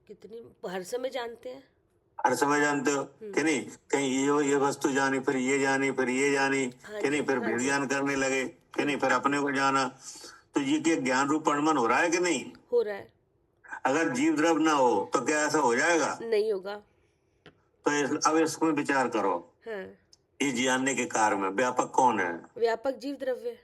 कितनी, हर समय जानते हैं। हर समय जानते हो कि नहीं? कहीं ये वस्तु जानी, फिर ये जानी, फिर ये जानी कि नहीं, फिर विज्ञान करने लगे कि नहीं, फिर अपने को जाना। तो ये क्या ज्ञान रूप परमन हो रहा है कि नहीं? हो रहा है। अगर जीव द्रव ना हो तो क्या ऐसा हो जाएगा? नहीं होगा। तो अब इसमें विचार करो। हाँ। ये जानने के कार्य में व्यापक कौन है? व्यापक जीव द्रव्य।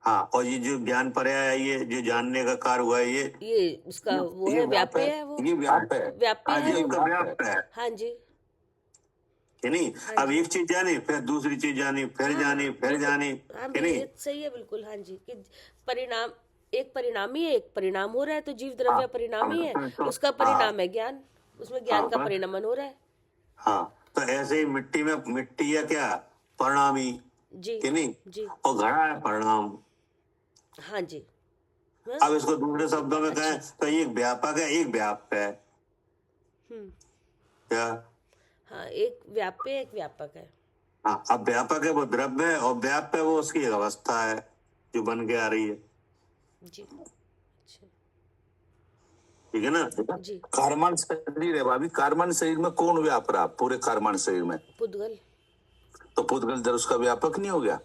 हाँ, और ये जो ज्ञान पर्याय है, ये जो जानने का कार्य हुआ है, ये उसका वो है, व्याप्य है, वो ये व्याप है, व्याप्य है, व्याप है। हाँ जी, कि नहीं? अब एक चीज जानी, फिर दूसरी चीज जानी, फिर जानी, फिर जानी कि नहीं? सही है, बिल्कुल। हाँ जी, कि परिणाम, एक परिणाम ही है, एक परिणाम हो रहा है, तो जीव द्रव्य परिणाम ही है, उसका परिणाम है ज्ञान, उसमें ज्ञान का परिणमन हो रहा है। हाँ, तो ऐसे ही मिट्टी है क्या? परिणामी जी कि नहीं? जी। और घड़ा है परिणाम। हाँ जी। अब इसको दूसरे शब्दों में कहें तो एक व्यापक है, एक व्याप है। क्या? हाँ, एक व्याप्य है, एक व्यापक है। हाँ, अब व्यापक है वो द्रव्य है, और व्याप है वो उसकी एक अवस्था है जो बन के आ रही है। जी, अच्छा, ठीक है ना? जी। कार्बन शरीर है भाभी, कार्बन शरीर में कौन व्याप रहा? पूरे कार्बन शरीर में पुद्गल। तो पुद्गल द्रव उसका व्यापक नहीं हो गया?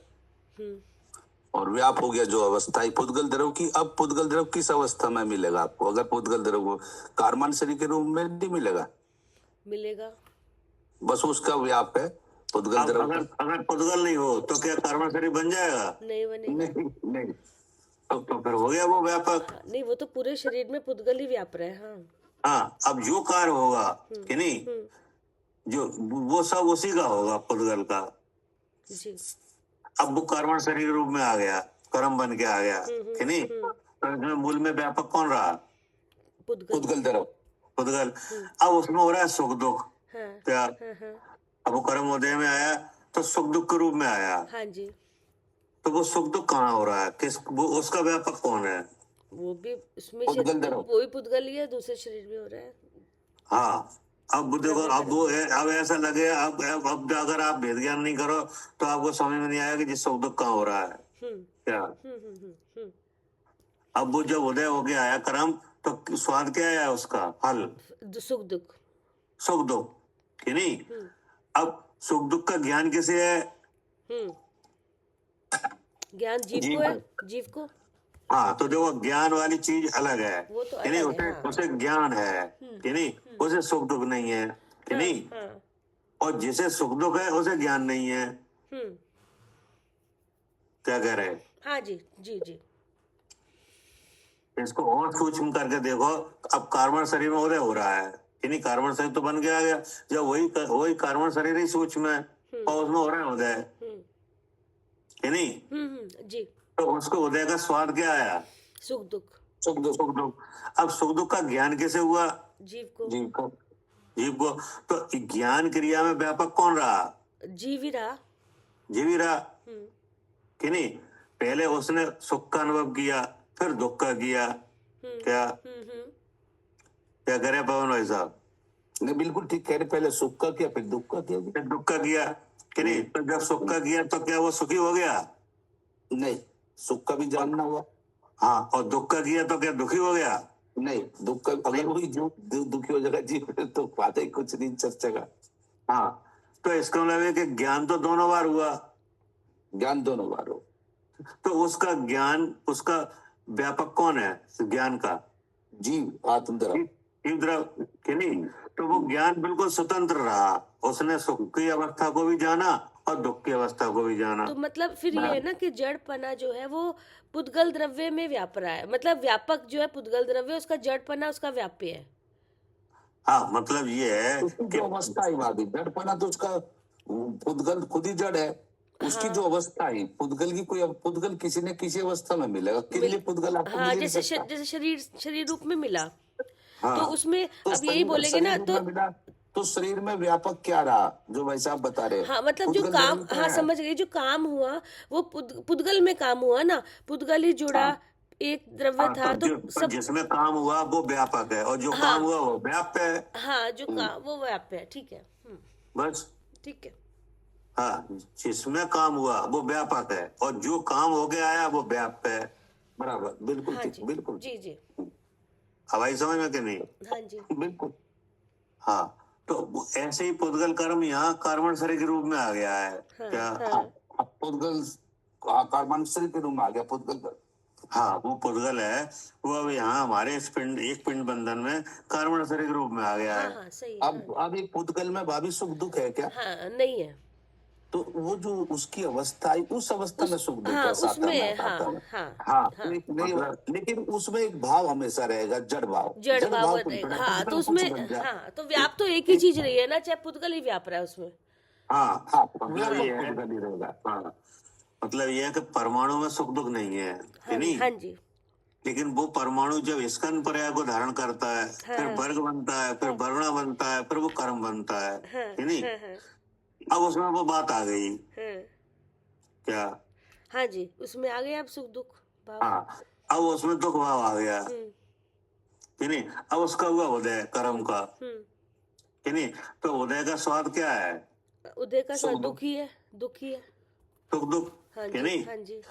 और व्याप हो गया जो अवस्था है पुद्गल द्रव की। अब पुद्गल द्रव किस अवस्था में मिलेगा आपको? अगर पुद्गल द्रव को कार्बन शरीर के रूप में नहीं मिलेगा, मिलेगा, बस उसका व्याप है पुद्गल द्रव। अगर पुद्गल नहीं हो तो क्या कार्बन शरीर बन जाएगा? नहीं बनेगा। नहीं। तो फिर हो गया वो व्यापक। हाँ, नहीं, वो तो पूरे शरीर में पुद्गल ही व्याप रहा है। हाँ हाँ, अब जो कार्य होगा कि नहीं, जो वो सब उसी का होगा, पुद्गल का। जी। अब वो कार्बन शरीर रूप में आ गया, कर्म बन के आ गया कि नहीं? तो इसमें मूल में व्यापक कौन रहा? पुद्गल द्रव, पुद्गल। अब उसमें हो रहा है सुख दुख। क्या? हाँ। अब वो कर्म उदय में आया तो सुख दुख के रूप में आया। हाँ जी। तो वो सुख दुख कहाँ हो रहा है? वो उसका व्यापक कौन है? वो भी उसमें पुद्गल द्रव। वो भी पुद्गल ही है, दूसरे शरीर में हो रहा है। हाँ, अब देखो, अब वो है, अब ऐसा लगे, अब अगर आप भेद ज्ञान नहीं करो तो आपको समझ में नहीं आया कि जिस सुख दुख कहाँ हो रहा है। क्या? अब वो जब उदय होके आया कर्म, तो स्वाद क्या आया उसका? फल, सुख दुख। सुख दुख कि नहीं? अब सुख दुख का ज्ञान किसे है? ज्ञान जीव को है, जीव को। हाँ, तो देखो, ज्ञान वाली चीज अलग है वो तो कि नहीं? अलग है, हाँ। उसे ज्ञान है कि नहीं? उसे सुख दुख नहीं है कि नहीं? और जिसे सुख दुख है उसे ज्ञान नहीं है। क्या कह रहे हैं? हाँ जी, जी जी। इसको और सूक्ष्म करके देखो। अब कार्बन शरीर में उदय हो रहा है कि नहीं? कार्बन शरीर तो बन के आ गया, जब वही कार्बन शरीर ही सूक्ष्म है और उसमें हो रहा है उदय कि नहीं? जी। तो उसको उदय का स्वाद क्या आया? सुख दुख। सुख दुख। अब सुख दुख का ज्ञान कैसे हुआ? जीव को। जीव को। तो ज्ञान क्रिया में व्यापक कौन रहा? जीव ही रहा कि नहीं? पहले उसने सुख का अनुभव किया, फिर दुख का किया। क्या करे पवन भाई साहब? नहीं, बिल्कुल ठीक कह रहे। पहले सुख का किया, फिर दुख का किया, फिर दुख का किया कि नहीं? तो जब सुख का किया तो क्या वो सुखी हो गया? नहीं, सुख का भी जानना हुआ। हाँ, और दुख का किया तो क्या दुखी हो गया? नहीं, दुख का अगर वही जो दुखी हो जाएगा जी, फिर तो बात ही कुछ नहीं चर्चा का। हाँ, तो इसका मतलब है कि ज्ञान तो दोनों बार हुआ, ज्ञान दोनों बार हो, तो उसका ज्ञान, उसका व्यापक कौन है ज्ञान का? जीव आत्मद्रव। जीव द्रव कि नहीं? तो वो ज्ञान बिल्कुल स्वतंत्र रहा, उसने सुख की अवस्था को भी जाना और दुख की अवस्था को भी जाना। तो मतलब फिर ये है ना कि जड़पना जो है वो पुद्गल द्रव्य में व्याप रहा है, मतलब व्यापक जो है पुद्गल द्रव्य, उसका जड़पना उसका व्याप्य है। हाँ, मतलब ये है उसकी जो अवस्था है भाभी, जड़पना तो उसका पुद्गल खुद ही जड़ है। उसकी जो अवस्था है पुद्गल की, कोई पुद्गल किसी न किसी अवस्था में मिलेगा, किस लिए पुद्गल आपको हाँ, मिल नहीं जैसे सकता। जैसे शरीर रूप में मिला, हाँ, तो उसमें तो अब यही बोलेंगे ना, शरीर में मिला, तो शरीर में व्यापक क्या रहा जो भाई साहब बता रहे हैं? हाँ मतलब जो पुद्गल काम, जरूर तो हाँ है। समझ गई, जो काम हुआ वो पुद्गल में काम हुआ ना, पुद्गल ही जुड़ा, एक द्रव्य हाँ, था, तो पर सब, जिसमें काम हुआ वो व्यापक है और जो हाँ, काम हुआ वो व्याप्य है। हाँ जो काम वो व्याप्य है, ठीक है, बस, ठीक है, हाँ, जिसमें काम हुआ वो व्यापक है और जो काम हो गया आया वो व्याप्य है। बराबर, बिल्कुल हाँ ठीक, जी, बिल्कुल जी जी, हवाई समझ में कि नहीं? हाँ जी, बिल्कुल। हाँ, तो वो ऐसे ही पुद्गल कर्म यहाँ कर्मण शरीर के रूप में आ गया है। हाँ, क्या? हाँ, पुद्गल कार्बन के रूम में आ गया पुद्गल। हाँ, वो पुद्गल है, वो अब यहाँ हमारे इस पिंड, एक पिंड बंधन में कर्मण शरीर के रूप में आ गया हाँ, है। हाँ सही है, अब एक पुद्गल में भाभी सुख दुख है क्या? हाँ नहीं है, तो वो जो उसकी अवस्था है, उस अवस्था में सुख दुख हाँ है, साता उसमें, में हाँ आता है। हाँ हाँ, हाँ, नहीं, लेकिन उसमें एक भाव हमेशा रहेगा, जड़ भाव। जड़ भाव कुछ रहेगा, बड़ा, हाँ, तो पुद्गल कुछ बन उसमें, गया। हाँ तो व्याप तो एक ही चीज रही है ना, चाहे पुद्गल ही व्याप रहा है उसमें। हाँ, हाँ, मतलब ये है, पुद्गल ही रहेगा। हाँ, मतलब ये है कि परमाणु में सुख दुख नहीं है, कि नहीं? हाँ जी, लेकिन वो परमाणु जब स्कंद पर्याय को धारण करता है, फिर वर्ग बनता है, फिर वर्णा बनता है, फिर वो कर्म बनता है, कि नहीं? अब उसमें वो बात आ गई, क्या? हाँ जी, उसमें आ गया अब सुख दुख भाव। हाँ, अब उसमें दुख भाव आ गया, कि नहीं? अब उसका हुआ उदय कर्म का, कि नहीं? तो उदय का स्वाद क्या है? उदय का स्वाद दुख ही है, दुख ही है, सुख दुख, हाँ कि जी, नहीं? हाँ जी,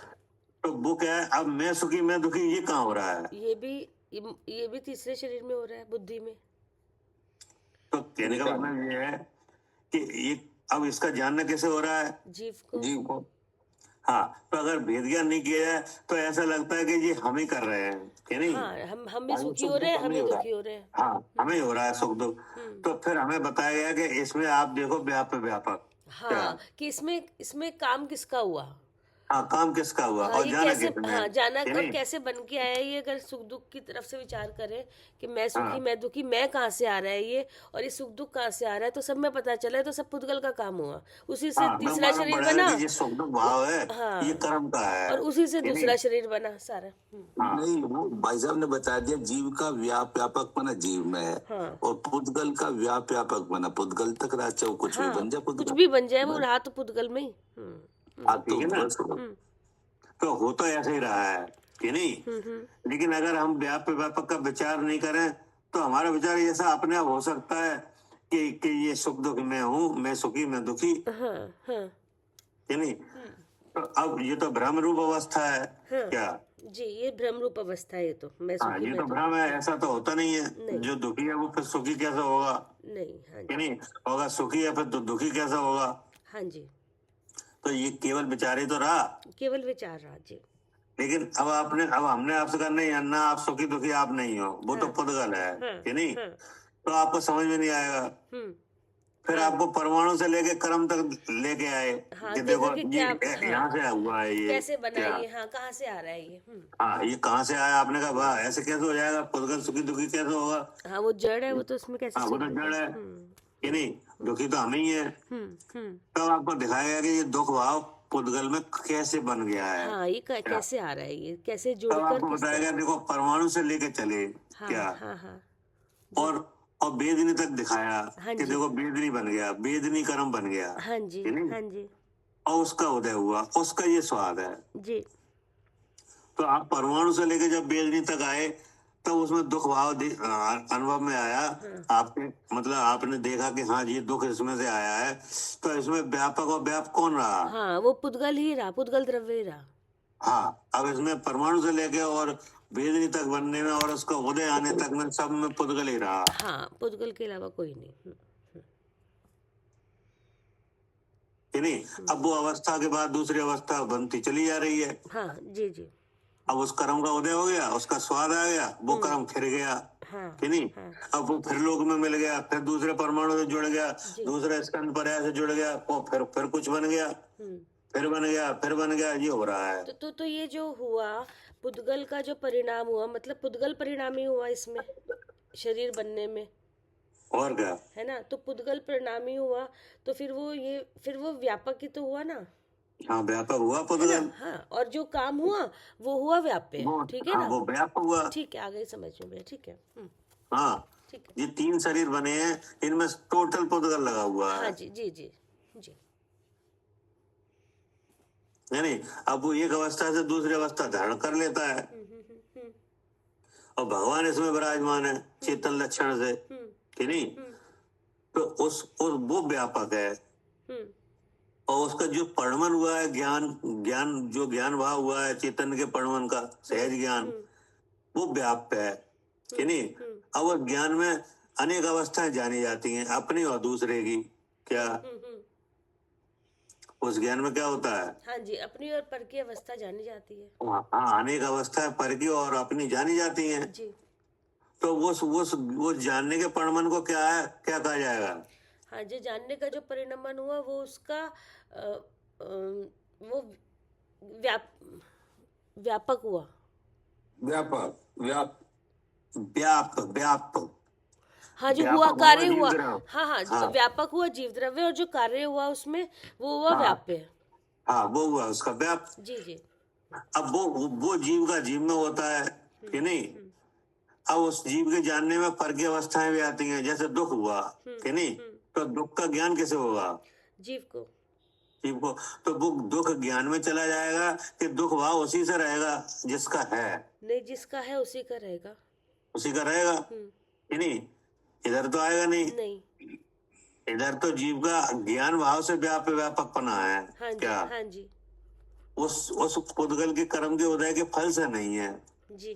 तो वो क्या है? अब मैं सुखी मैं दुखी, ये कहाँ हो रहा है? ये भी तीसरे शरीर में हो रहा है, बुद्धि में। तो कहने का मतलब ये है कि ये अब इसका जानना कैसे हो रहा है? जीव को। हाँ, तो अगर भेद ज्ञान नहीं किया जाए तो ऐसा लगता है कि ये हम ही कर रहे हैं, कि नहीं? हाँ, हम भी सुखी हो रहे हैं, हम भी दुखी हो रहे हैं। हाँ, हमें हो रहा है सुख दुख। तो फिर हमें बताया गया कि इसमें आप देखो व्यापक। हाँ, कि इसमें काम किसका हुआ, हाँ, काम किसका हुआ, हाँ, और ये जाना कैसे, किसने, हाँ जाना, कि और नहीं? कैसे बन के आया है ये, अगर सुख दुख की तरफ से विचार करें कि मैं सुखी हाँ। मैं दुखी, मैं कहाँ से आ रहा है ये, और ये सुख दुख कहाँ से आ रहा है, तो सब में पता चला है, तो सब पुद्गल का काम हुआ, उसी से हाँ, तीसरा मालूम शरीर पड़ेगा बना, कि ये सुख दुख भाव है, हाँ, ये कर्म का है, और उसी से कि नहीं? दूसरा शरीर बना सारा। हाँ। नहीं, वो भाई साहब ने बता दिया, जीव का व्यापक बना जीव में है, हाँ। और पुद्गल का व्यापक बना पुद्गल तक रहा, चाहे कुछ भी बन जाए कुछ पुद्गल। भी बन जाए, वो रहा तो पुद्गल में ही। ठीक है ना? तो हो तो ऐसे ही रहा है, कि नहीं? लेकिन अगर हम व्यापक का विचार नहीं करें तो हमारा विचार ऐसा अपने आप हो सकता है कि ये सुख दुख में हूँ, मैं सुखी मैं दुखी, कि नहीं? तो अब ये तो भ्रम रूप अवस्था है, क्या? जी, ये भ्रम रूप अवस्था है, ये तो मैं हाँ, सुखी ये मैं तो भ्रम है, ऐसा तो होता नहीं है। जो दुखी है वो फिर सुखी कैसे होगा, नहीं, हाँ कि जी, नहीं? होगा सुखी है फिर तो दुखी कैसे होगा? हाँ जी, तो ये केवल विचार ही तो रहा। केवल विचार रहा जी। लेकिन अब हमने आपसे कहा नहीं अन्ना, आप सुखी दुखी आप नहीं हो, वो तो पुद्गल है, कि नहीं? तो आपको समझ में नहीं आएगा। फिर आपको परमाणु से लेके कर्म तक लेके आए, हाँ, कि देखो देखो कि ये क्या, यहाँ से हुआ है, ये कैसे बना क्या? ये, हाँ कहाँ से आ रहा है ये, हाँ, ये कहाँ से आया? आपने कहा वाह, ऐसे कैसे हो जाएगा? पुद्गल सुखी दुखी कैसे होगा? हाँ वो जड़ है, वो तो उसमें कैसे हाँ, वो तो जड़ है, कि नहीं? दुखी तो हम ही है। तब आपको दिखाया गया कि ये दुख भाव पुद्गल में कैसे बन गया है। हाँ, ये कैसे आ रहा है, ये कैसे तब जुड़कर, आपको बताया गया, देखो परमाणु से लेके चले, क्या? और वेदनी तक दिखाया कि देखो वेदनी बन गया, वेदनी कर्म बन गया, हाँ जी, कि नहीं? हाँ जी, और उसका उदय हुआ, उसका ये स्वाद है जी। तो आप परमाणु से लेके जब वेदनी तक आए तब उसमें दुख भाव अनुभव में आया। आपके मतलब आपने देखा कि हाँ ये दुख इसमें से आया है, तो इसमें व्यापक और व्याप कौन रहा? हाँ, वो पुद्गल ही रहा, पुद्गल द्रव्य ही रहा। हाँ, अब इसमें परमाणु से लेके और वेदनी तक बनने में और उसका उदय आने तक में सब में पुद्गल ही रहा। हाँ, पुद्गल के अलावा कोई नहीं। कि नहीं? अब वो अवस्था के बाद दूसरी अवस्था बनती चली जा रही है। हाँ जी जी। अब उस कर्म का उदय हो गया, उसका स्वाद आ गया, वो कर्म फिर गया। हाँ कि नहीं? हाँ अब वो फिर लोक में मिल गया, फिर दूसरे परमाणु से जुड़ गया, जी। दूसरे स्कंद पर्याय से जुड़ गया, वो फिर कुछ बन गया, फिर बन गया, फिर बन गया, ये हो रहा है। तो ये जो हुआ पुद्गल का जो परिणाम हुआ, मतलब पुद्गल परिणामी हुआ इसमें शरीर बनने में, और क्या है ना? तो पुद्गल परिणामी हुआ तो फिर वो व्यापक ही तो हुआ ना। हाँ, व्यापक हुआ पुद्गल। हाँ, और जो काम हुआ वो हुआ व्याप्य। ठीक है हाँ, ना? वो व्यापक हुआ। ठीक है, आगे समझ में भैया। ठीक है। हाँ, ठीक है। ये 3 शरीर बने हैं, इनमें टोटल पुद्गल लगा हुआ है। हाँ जी जी जी जी। नहीं, अब वो एक अवस्था से दूसरी अवस्था धारण कर लेता है और भगवान इसमें विराजमान है चेतन लक्षण से। कि नहीं? तो उस वो व्यापक है और उसका जो परिणमन हुआ है, ज्ञान भाव हुआ है चेतन के परिणमन का, सहज ज्ञान, वो व्याप्य है। कि नहीं? अब उस ज्ञान में अनेक अवस्थाएं जानी जाती हैं, अपनी और दूसरे की। क्या उस ज्ञान में क्या होता है? हाँ जी, अपनी और पर की अवस्था जानी जाती है। हाँ, अनेक अवस्थाएं पर की और अपनी जानी जाती हैं। जी। तो वो जानने के परिणमन को क्या है, क्या कहा जाएगा? हाँ जी, जानने का जो परिणमन हुआ वो उसका वो व्यापक हुआ। व्याप हाँ, जो हुआ कार्य हुआ। हाँ, जो व्यापक हुआ जीव द्रव्य और जो कार्य हुआ उसमें वो हुआ व्याप्य। हाँ, वो हुआ उसका व्याप। जी जी। अब वो जीव का जीव में होता है। कि नहीं? अब उस जीव के जानने में पर की अवस्थाएं भी आती हैं, जैसे दुख हुआ। कि नहीं? तो दुख का ज्ञान कैसे होगा? जीव को। तो वो दुख ज्ञान में चला जाएगा कि दुख भाव उसी से रहेगा जिसका है? नहीं, जिसका है उसी का रहेगा। उसी का रहेगा। कि नहीं? इधर तो आएगा नहीं। इधर तो जीव का ज्ञान भाव से व्यापक पना है। हाँ जी, क्या? हाँ जी। उस पुद्गल के कर्म के उदय के फल से नहीं है। जी।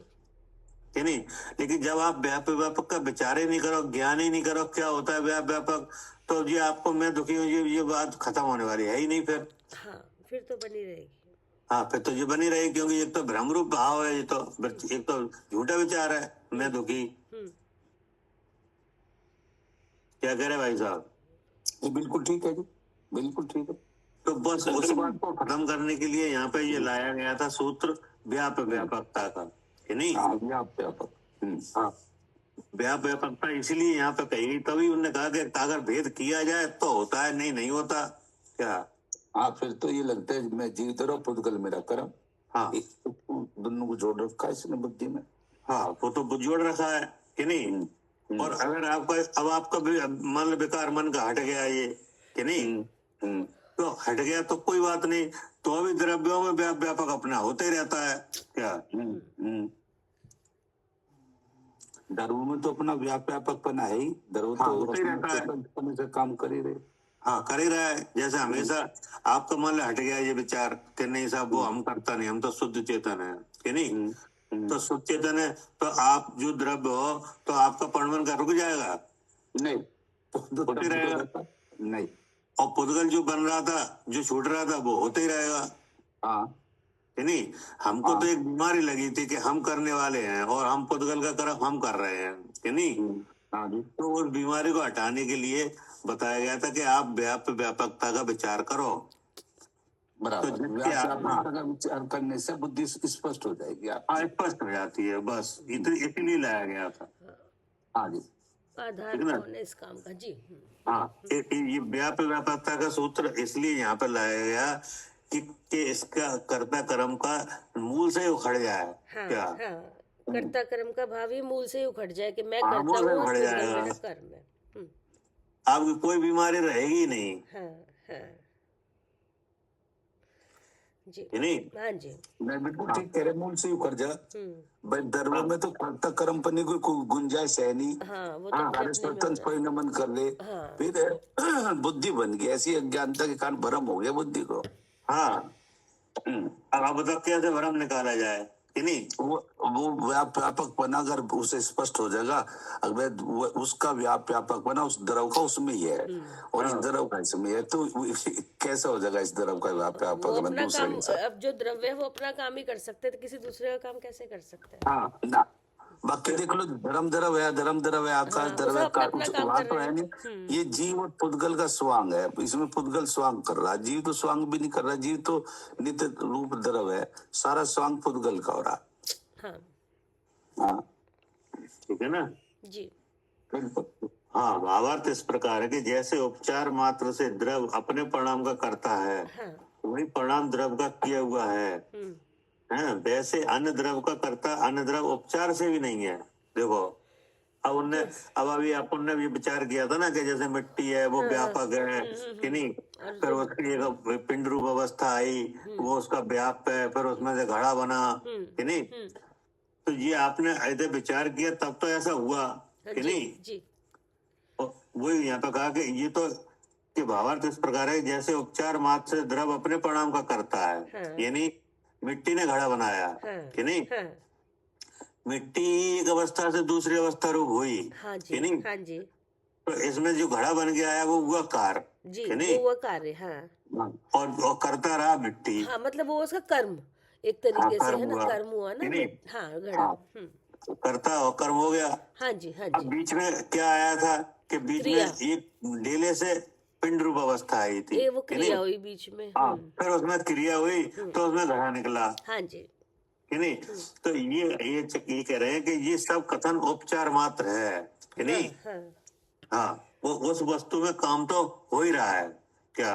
कि नहीं? लेकिन जब आप व्यापक का विचार ही नहीं करो, ज्ञान ही नहीं करो क्या होता है व्यापक, तो जी आपको मैं दुखी हूँ, ये बात खत्म होने वाली है ही नहीं फिर। हाँ, फिर तो बनी रहेगी। हाँ, फिर तो ये बनी रहेगी, क्योंकि एक तो भ्रम रूप भाव है, ये तो एक तो झूठा विचार है, मैं दुखी। क्या कह रहे भाई साहब? ये बिल्कुल ठीक है जी, बिल्कुल ठीक है। तो बस उस बात को खत्म करने के लिए यहाँ पे ये लाया गया था सूत्र व्यापकता का। कि नहीं? व्यापक। हाँ, व्यापकता इसीलिए यहाँ पे कही गई, तभी उन्होंने कहा कि अगर भेद किया जाए तो होता है, नहीं होता। क्या? हाँ, फिर तो ये लगता है मैं जीव तरह पुद्गल मेरा कर्म। हाँ, दोनों को जोड़ रखा है इसने बुद्धि में। हाँ, वो तो जोड़ रखा है। कि नहीं? और अगर आपका भी मन विकार मन का हट गया ये, कि नहीं, तो हट गया तो कोई बात नहीं, तो अभी द्रव्यों में व्यापक अपना होते ही रहता है। क्या? धर्म में तो अपना व्यापकपना है ही, धर्म तो होते ही रहता है, से काम कर ही रहे। हाँ, कर ही रहा है। जैसे हमेशा आपका मन हट गया ये विचार कि नहीं साहब वो हम करता नहीं, हम तो शुद्ध चेतन है। कि नहीं? तो शुद्ध चेतन है तो आप जो द्रव्य हो तो आपका परिणमन का रुक जाएगा? नहीं, होते रहेगा। नहीं, और पुद्गल जो बन रहा था, जो छूट रहा था, वो होते ही रहेगा। हाँ, कि नहीं? हमको तो एक बीमारी लगी थी कि हम करने वाले हैं और हम पुद्गल का कर्म हम कर रहे हैं। कि नहीं? हाँ जी। तो उस बीमारी को हटाने के लिए बताया गया था कि आप व्यापकता का विचार करो। बराबर। तो व्यापकता का विचार करने से बुद्धि स्पष्ट हो जाएगी। स्पष्ट हो जाती है, बस इसीलिए लाया गया था। हाँ जी, आधार कौन है इस काम का? जी। हाँ, ये व्यापकता का सूत्र इसलिए यहाँ पे लाया गया कि इसका कर्ता कर्म का मूल से उखड़ जाए। हाँ, क्या? हाँ, कर्ता कर्म का भाव ही मूल से उखड़ जाए कि मैं हाँ, करता मूल से हूँ और उखड़ पुद्गल जाएगा। मेरा कर्म है। आपकी कोई बीमारी रहेगी नहीं। हाँ हाँ जी। कि नहीं? हाँ जी। मैं बिल्कुल ठीक कह रहे, मूल से उखड़ जा। भाई धर्म में तो कर्ता कर्म पने को गुंजाइश है नहीं। हाँ, वो तो अपने अपने में स्वतंत्र परिणमन कर ले। हाँ। फिर बुद्धि बन गई, ऐसी अज्ञानता के कारण भ्रम हो गया बुद्धि को। हाँ, अब आप बताओ कैसे भ्रम निकाला जाए कि नहीं? वो व्यापक बना, अगर उसे स्पष्ट हो जाएगा, अगर उसका व्यापक बना उस द्रव का उसमें ही है और इस द्रव का इसमें है, तो कैसे हो जाएगा इस द्रव का व्यापक वो बना अपना दूसरे काम, के साथ? अब जो द्रव्य है वो अपना काम ही कर सकते हैं, तो किसी दूसरे का काम कैसे कर सकते हैं? हाँ ना, बाकी देख लो, धर्म द्रव है, आकाश हाँ, द्रव वो है, सब अपना काम वहां कर तो रहे है हैं। नहीं। ये जीव और पुद्गल का स्वांग है, इसमें पुद्गल स्वांग कर रहा है, जीव तो स्वांग भी नहीं कर रहा। जीव तो नित्य रूप द्रव है, सारा स्वांग पुद्गल का हो रहा। हाँ हाँ, ठीक है ना? जी। हाँ, भावार्थ इस प्रकार है कि जैसे उपचार मात्र से द्रव अपने परिणाम का करता है, हाँ। वही परिणाम द्रव का किया हुआ है, वैसे अन्य द्रव का करता अन्य द्रव उपचार से भी नहीं है। देखो, अब अभी अपन ने भी विचार किया था ना कि जैसे मिट्टी है वो व्यापक है कि नहीं, फिर उसकी एक पिंड रूप अवस्था आई, वो उसका व्याप है, फिर उसमें से घड़ा बना कि नहीं। तो ये आपने ऐसे विचार किया तब तो ऐसा हुआ कि नहीं जी। वही यहाँ पे कहा कि ये तो कि भावार्थ इस प्रकार है जैसे उपचार मात्र से द्रव अपने परिणाम का करता है, यानी मिट्टी ने घड़ा बनाया कि नहीं, मिट्टी एक अवस्था से दूसरी अवस्था रूप हुई कि नहीं। हाँ जी। तो इसमें जो घड़ा बन के आया वो हुआ कार जी, कि नहीं, वो हुआ कार्य। हाँ। और करता रहा मिट्टी। हाँ, मतलब वो उसका कर्म एक तरीके से है ना, कर्म हुआ ना। हाँ, घड़ा। करता और कर्म हो गया। हाँ जी, हाँ अब जी। बीच में क्या आया था कि बीच में एक ढेले से पिंड रूप अवस्था आई थी, वो क्रिया हुई बीच में। फिर उसमें क्रिया हुई तो उसमें घड़ा निकला। हाँ जी, कि नहीं। तो ये कह रहे हैं कि ये सब कथन उपचार मात्र है कि नहीं। हाँ, वो उस वस्तु में काम तो हो ही रहा है क्या,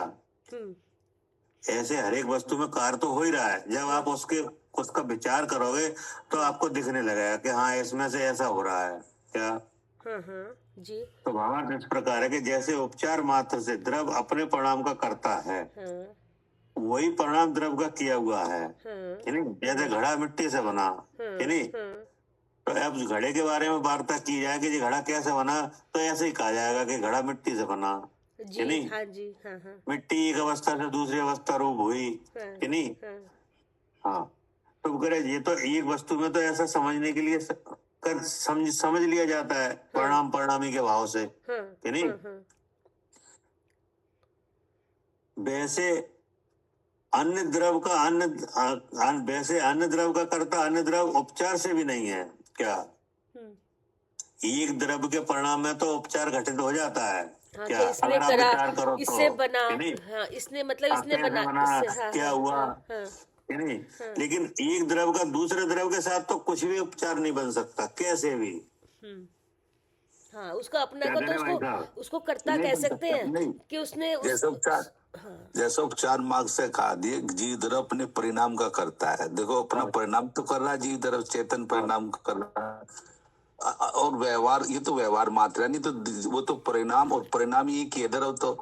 ऐसे हर एक वस्तु में कार्य तो हो ही रहा है। जब आप उसका विचार करोगे तो आपको दिखने लगेगा कि हाँ इसमें से ऐसा हो रहा है क्या। जी। तो भावार्थ इस प्रकार है कि जैसे उपचार मात्र से द्रव अपने परिणाम का करता है, वही परिणाम द्रव का किया हुआ है कि नहीं। जैसे घड़ा मिट्टी से बना कि नहीं, तो अब घड़े के बारे में वार्ता की जाए कि घड़ा कैसे बना, तो ऐसे ही कहा जाएगा कि घड़ा मिट्टी से बना कि नहीं। हाँ जी, हाँ। मिट्टी एक अवस्था से दूसरी अवस्था रूप हुई कि नहीं। हाँ, तो कह ये तो एक वस्तु में तो ऐसा समझने के लिए समझ लिया जाता है परिणाम परिणामी के भाव से कि नहीं। वैसे अन्य द्रव का करता अन्य द्रव उपचार से भी नहीं है क्या। एक द्रव के परिणाम में तो उपचार घटित हो जाता है क्या, इसने अगर आप करा, विचार करो तो, इससे बना। हाँ, इसने मतलब इसने बना, क्या हुआ कि नहीं। लेकिन एक द्रव का दूसरे द्रव के साथ तो कुछ भी उपचार नहीं बन सकता कैसे भी। हाँ, उसका अपना को तो उसको कर्ता कह सकते हैं कि उसने जैसे उपचार मार्ग से कहा दिए, जीव द्रव अपने परिणाम का करता है। देखो, अपना परिणाम तो कर रहा है जीव द्रव, चेतन परिणाम कर रहा है। और व्यवहार, ये तो व्यवहार मात्र है, नहीं तो वो तो परिणाम और परिणाम ये कि द्रव तो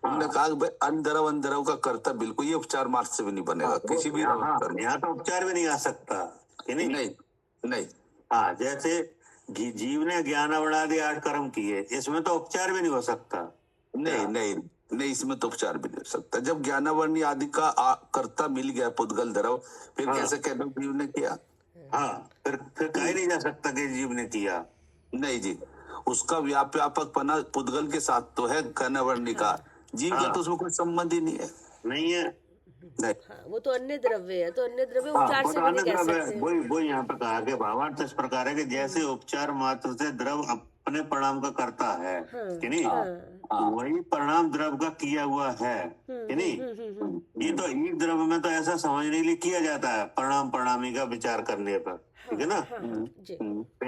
हमने कहा अंदरव का कर्ता बिल्कुल, ये उपचार मार्ग से भी नहीं बनेगा किसी भी। यहाँ तो उपचार भी नहीं आ सकता कि नहीं। हाँ, जैसे जीव ने ज्ञान अवणादि 8 कर्म किए, इसमें तो उपचार भी नहीं हो सकता। नहीं, इसमें तो उपचार भी नहीं हो सकता। जब ज्ञानावरणी आदि का कर्ता मिल गया पुद्गल द्रव, फिर कैसे कह दो जीव ने किया। हाँ, फिर कहा ही नहीं जा सकता कि जीव ने किया। नहीं जी, उसका व्यापक पना पुद्गल के साथ तो है ज्ञानावरणी का, जीव का तो उसमें कोई संबंध ही नहीं है। नहीं, वो तो अन्य द्रव्य है, तो अन्य द्रव्य उपचार से भी नहीं कह सकते। वही यहाँ पे कहा कि भावार्थ इस प्रकार है कि जैसे उपचार मात्र से द्रव अपने परिणाम का करता है कि नहीं, वही परिणाम द्रव का किया हुआ है कि नहीं। ये तो एक द्रव में तो ऐसा समझने के लिए किया जाता है परिणाम परिणामी का विचार करने पर, ठीक है ना।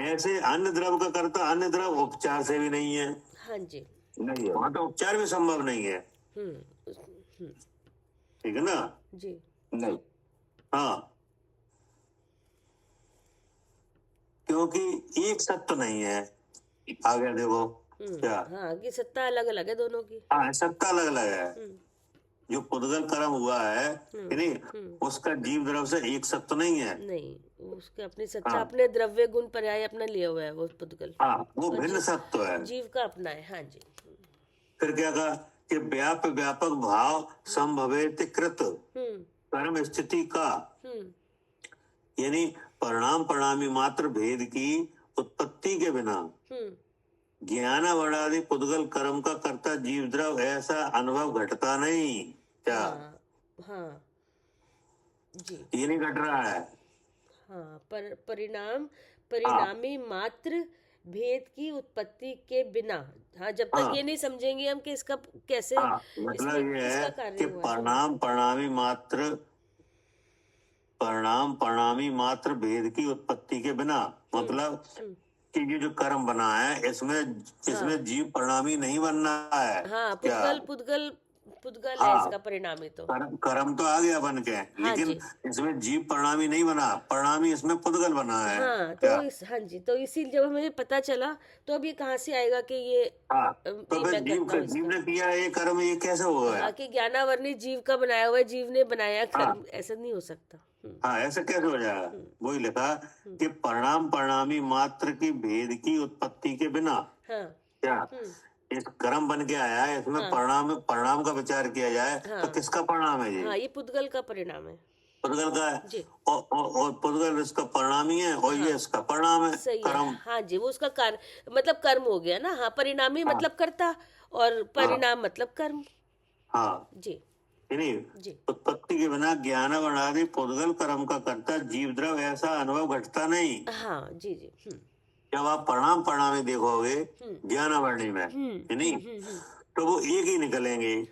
ऐसे अन्य द्रव का करता अन्य द्रव उपचार से भी नहीं है। हाँ जी, नहीं है, वहाँ तो उपचार भी संभव नहीं है, ठीक है ना जी। नहीं, हाँ, क्योंकि एक सत्य नहीं है। आगे देखो क्या, हाँ, कि सत्ता अलग अलग है दोनों की। हाँ, सत्ता अलग अलग है। जो पुद्गल कर्म हुआ है कि नहीं, उसका जीव द्रव से एक सत्य नहीं है। नहीं, उसके अपनी सत्ता, अपने द्रव्य गुण पर्याय अपना लिया हुआ है वो पुद्गल। हाँ, वो भिन्न सत्य है, जीव का अपना है। हाँ जी। फिर क्या कहा कि व्यापक भाव संभवेति कृत कर्म स्थिति का यानी परिणाम परिणामी मात्र भेद की उत्पत्ति के बिना ज्ञानावणादि पुद्गल कर्म का कर्ता जीव द्रव ऐसा अनुभव घटता नहीं। क्या? हाँ जी, ये नहीं घट रहा है। हाँ, परिणामी मात्र भेद की उत्पत्ति के बिना। हाँ, जब तक ये नहीं समझेंगे हम कि इसका कैसे मतलब इसमें ये किसका है कार्य कि हुआ है। परिणाम परिणामी मात्र भेद की उत्पत्ति के बिना, मतलब कि ये जो कर्म बना है इसमें जीव परिणामी नहीं बनना है। हाँ, क्या? पुद्गल है इसका परिणामी। तो कर्म तो आ गया बन के, लेकिन इसमें जीव परिणामी नहीं बना, परिणामी इसमें पुद्गल बना है। हाँ, तो इसी जब मुझे पता चला तो अब ये कहाँ से आएगा कि ये तो फिर जीव ने किया ये कर्म, ये कैसे होगा? कि ज्ञानावर्णी जीव का बनाया हुआ है, जीव ने बनाया कर्म, ऐसा नहीं हो सकता। हाँ, ऐसा कैसे हो जाएगा? वही लिखा कि परिणाम परिणामी मात्र की भेद की उत्पत्ति के बिना। क्या? इस कर्म बन के आया है, इसमें परिणाम का विचार किया जाए तो किसका परिणाम है ये? हाँ, ये पुद्गल का परिणाम है। पुद्गल का है और पुद्गल इसका परिणाम ही है और ये इसका परिणाम है। कर्म। हाँ जी, वो उसका कार्य मतलब कर्म हो गया ना। हाँ, परिणामी मतलब कर्ता और परिणाम मतलब कर्म। हाँ जी नहीं, उत्पत्ति के बिना ज्ञान वर्णादि पुद्गल कर्म का कर्ता जीव द्रव ऐसा अनुभव घटता नहीं। हाँ जी। जब आप परिणाम परिणामी देखोगे ज्ञानावर्णी में, नहीं तो वो एक ही निकलेंगे।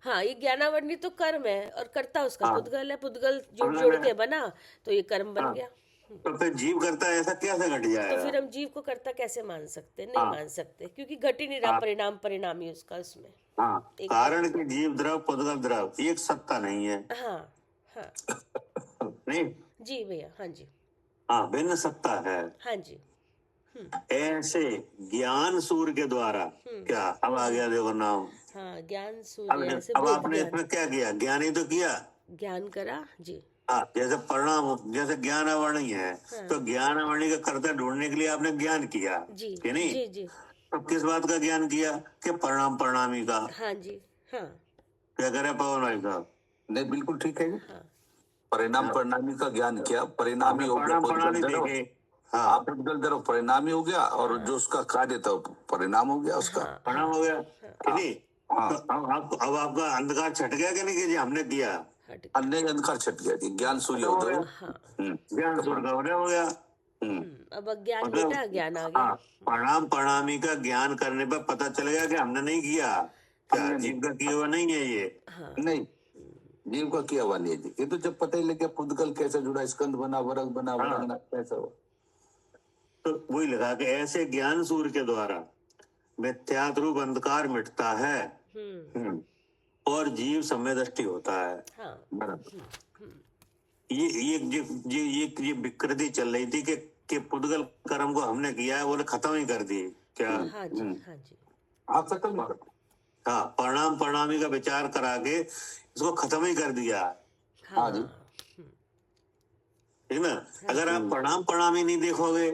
हाँ, ये ज्ञानावर्णी तो कर्म है और कर्ता उसका पुद्गल है। पुद्गल जोड़ के बना तो ये कर्म बन गया। तो फिर जीव करता है, ऐसा कैसे घट जाएगा? तो फिर हम जीव को कर्ता कैसे मान सकते? नहीं मान सकते, क्योंकि घट ही नहीं रहा परिणाम परिणामी उसका उसमें। कारण कि जीव द्रव पुद्गल द्रव एक सत्ता नहीं है। हाँ नहीं जी भैया। हाँ जी। हाँ, भिन्न सत्ता है। हाँ जी। ऐसे ज्ञान सूर्य के द्वारा क्या? अब आ गया देखो नाम। हाँ, ज्ञान सूर्य से अब आपने इसमें क्या किया? ज्ञान ही तो किया, ज्ञान करा जी। हाँ, जैसे परिणाम, जैसे ज्ञानावर्णी है तो ज्ञानावर्णी का कर्ता ढूंढने के लिए आपने ज्ञान किया जी, कि नहीं? जी। तो किस बात का ज्ञान किया? कि परिणाम परिणामी का। हाँ जी। हाँ, क्या करे पवन भाई साहब? नहीं, बिल्कुल ठीक है। परिणाम परिणामी का ज्ञान किया, परिणामी हो गया पुद्गल द्रव। हाँ, पुद्गल द्रव परिणामी हो गया और जो उसका कार्य था परिणाम हो गया, उसका परिणाम हो गया कि नहीं? तो अब आपका अंधकार छट गया कि नहीं कि जी हमने किया? अंधकार छट गया थी, ज्ञान सूर्य हो गया। ज्ञान सूर्य का उदय हो गया। अब अज्ञान बेटा ज्ञान आ गया। परिणाम परिणामी का ज्ञान करने पर पता चल गया कि हमने नहीं किया। क्या जीव का किया हुआ नहीं है ये? नहीं, जीव का किया हुआ नहीं है। ये तो जब पता ही लग गया पुद्गल कैसे जुड़ा, स्कंद बना, वर्ग बना, वर्ग कैसा हुआ। तो वही लगा कि ऐसे ज्ञान सूर्य के द्वारा मिथ्यात्व रूप अंधकार मिटता है और जीव सम्य दृष्टि होता है। ये विकृति चल रही थी कि पुद्गल कर्म को हमने किया है, वो खत्म ही कर दी। क्या? हाँ जी। आप खत्म कर। हाँ, परिणाम परिणामी का विचार करा के इसको खत्म ही कर दिया। हाँ जी, ठीक ना? अगर आप परिणाम परिणामी नहीं देखोगे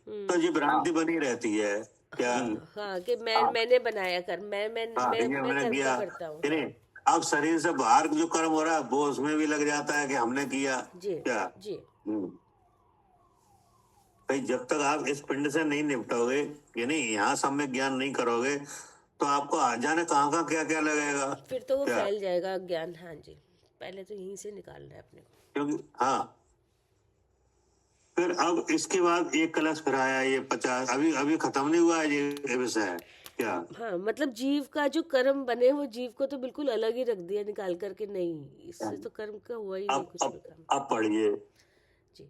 तो ये भ्रांति बनी रहती है। क्या? हाँ, कि मैंने बनाया कर, मैं किया करता हूँ। अब शरीर से बाहर जो कर्म हो रहा है वो उसमें भी लग जाता है कि हमने किया। क्या? भाई, जब तक आप इस पिंड से नहीं निपटोगे, यानी यहाँ सब में ज्ञान नहीं करोगे, तो आपको आ जाने कहाँ क्या क्या लगेगा? फिर तो वो फैल जाएगा ज्ञान। हाँ जी, पहले तो यहीं से निकालना है अपने को। क्योंकि फिर अब इसके बाद एक कलश फिर आया, ये 50 अभी खत्म नहीं हुआ है ये विषय। क्या? हाँ, मतलब जीव का जो कर्म बने वो जीव को तो बिल्कुल अलग ही रख दिया निकाल करके। नहीं, इससे तो कर्म का हुआ ही नहीं कुछ भी। अब पढ़िए जी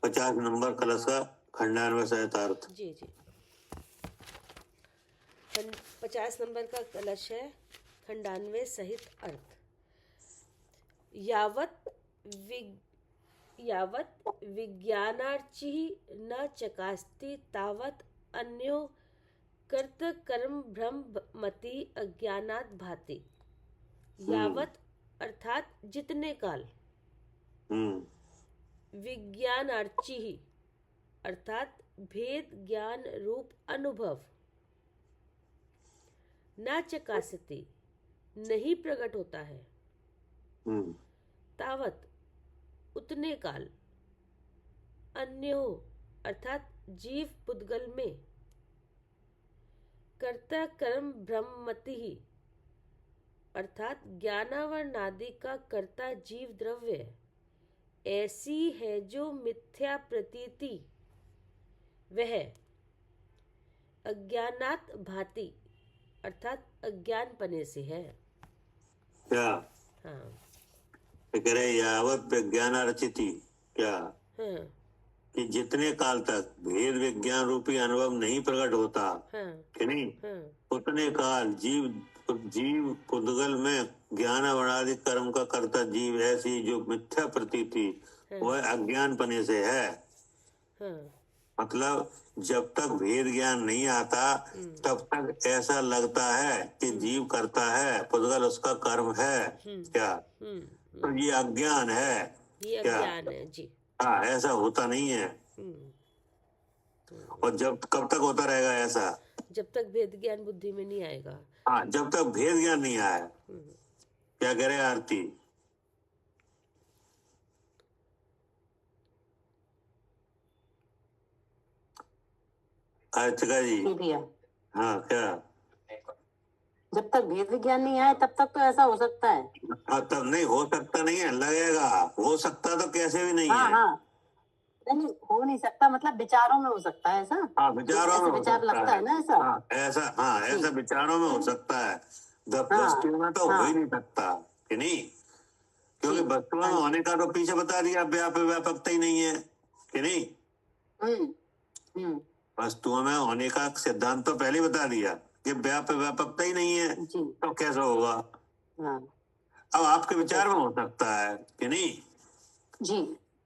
50 नंबर कलश का खंडान्वय सहितार्थ। जी 50 नंबर का कलश है खंडान्वय सहित अर्थ। यावत विज्ञानार्ची न चकास्ति तावत अन्यो कर्त कर्म भ्रम मति अज्ञानात् भाति। यावत अर्थात जितने काल, विज्ञानार्ची अर्थात भेद ज्ञान रूप अनुभव, न चकास्ति नहीं प्रकट होता है, तावत उतने काल अन्यो अर्थात जीव पुद्गल में कर्ता कर्म ब्रह्मति ही अर्थात ज्ञानावरणादि का कर्ता जीव द्रव्य ऐसी है जो मिथ्या प्रतीति वह अज्ञानात भाति अर्थात अज्ञान पने से है। क्या हाँ ये कह रहे यावत विज्ञान रचिति, क्या हाँ कि जितने काल तक भेद विज्ञान रूपी अनुभव नहीं प्रकट होता, हाँ कि नहीं, हाँ उतने काल जीव पुद्गल में ज्ञान वर्णादि कर्म का कर्ता जीव ऐसी जो मिथ्या प्रतीति वह अज्ञान पने से है। हाँ मतलब जब तक भेद ज्ञान नहीं आता तब तक ऐसा लगता है कि जीव करता है, पुद्गल उसका कर्म है, क्या तो ये अज्ञान है, ये क्या अज्ञान है जी। हाँ, ऐसा होता नहीं है। और जब कब तक होता रहेगा ऐसा? जब तक भेद ज्ञान बुद्धि में नहीं आएगा। हाँ, जब तक भेद ज्ञान नहीं आया। क्या कह रहे हैं आरती? अर्चका जी, जी भैया, हाँ क्या? जब तक भेद विज्ञान नहीं आए तब तक तो ऐसा हो सकता है। हाँ, तब नहीं हो सकता, नहीं है, लगेगा। हो सकता तो कैसे भी नहीं हाँ है। हाँ, नहीं हो नहीं सकता, मतलब विचारों में हो सकता है ऐसा। हाँ, विचारों ऐसे में हो विचार सकता लगता है ना ऐसा। हाँ, ऐसा, हाँ, ऐसा विचारों में हो सकता है। हाँ, वस्तु में तो हो हाँ। ही नहीं सकता, कि नहीं, क्योंकि वस्तु में होने का तो पीछे बता दिया, व्यापकता ही नहीं है, कि नहीं। हम्म वस्तुओं में होने का सिद्धांत तो पहले बता दिया कि व्यापकता ही नहीं है, जी तो कैसे होगा? हाँ अब आपके विचार में हो सकता है, कि नहीं, जी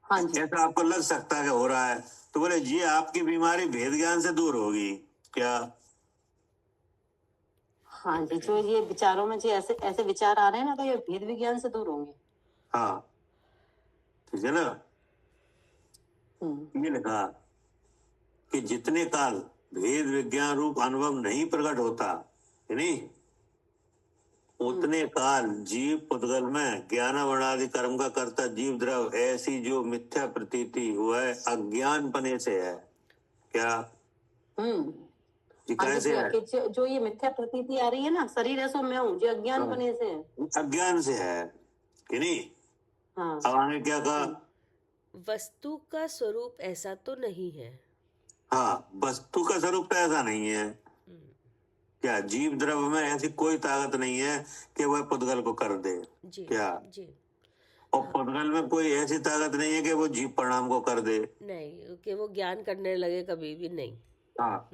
हाँ जी ऐसा आपको लग सकता है कि हो रहा है, तो बोले जी आपकी बीमारी भेद ज्ञान से दूर होगी क्या? हाँ जी, जो ये विचारों में जो ऐसे ऐसे विचार आ रहे हैं ना, तो ये भेद विज्ञान से दूर होंगे। हाँ, ठीक है ना। हम्म ये लिखा कि जितने काल भेद विज्ञान रूप अनुभव नहीं प्रकट होता, है नहीं, उतने काल जीव पुद्गल में ज्ञान वर्णादि कर्म का कर्ता जीव द्रव ऐसी जो मिथ्या प्रतीति हुआ है अज्ञान पने से है। क्या जी, हाँ जी कैसे भैया, है? कि जो ये मिथ्या प्रतीति आ रही है ना, शरीर ऐसो मैं हूँ, जो अज्ञान पने से है। अज्ञान से है, कि नहीं। हाँ अब आगे क्या कहा? वस्तु का स्वरूप ऐसा तो नहीं है। हाँ, वस्तु का स्वरूप तो ऐसा नहीं है। क्या जीव द्रव्य में ऐसी कोई ताकत नहीं है कि वह पुद्गल को कर दे। जी क्या? जी और पुद्गल में कोई ऐसी ताकत नहीं है कि वो जीव परिणाम को कर दे। नहीं, कि वो ज्ञान करने लगे, कभी भी नहीं। हाँ,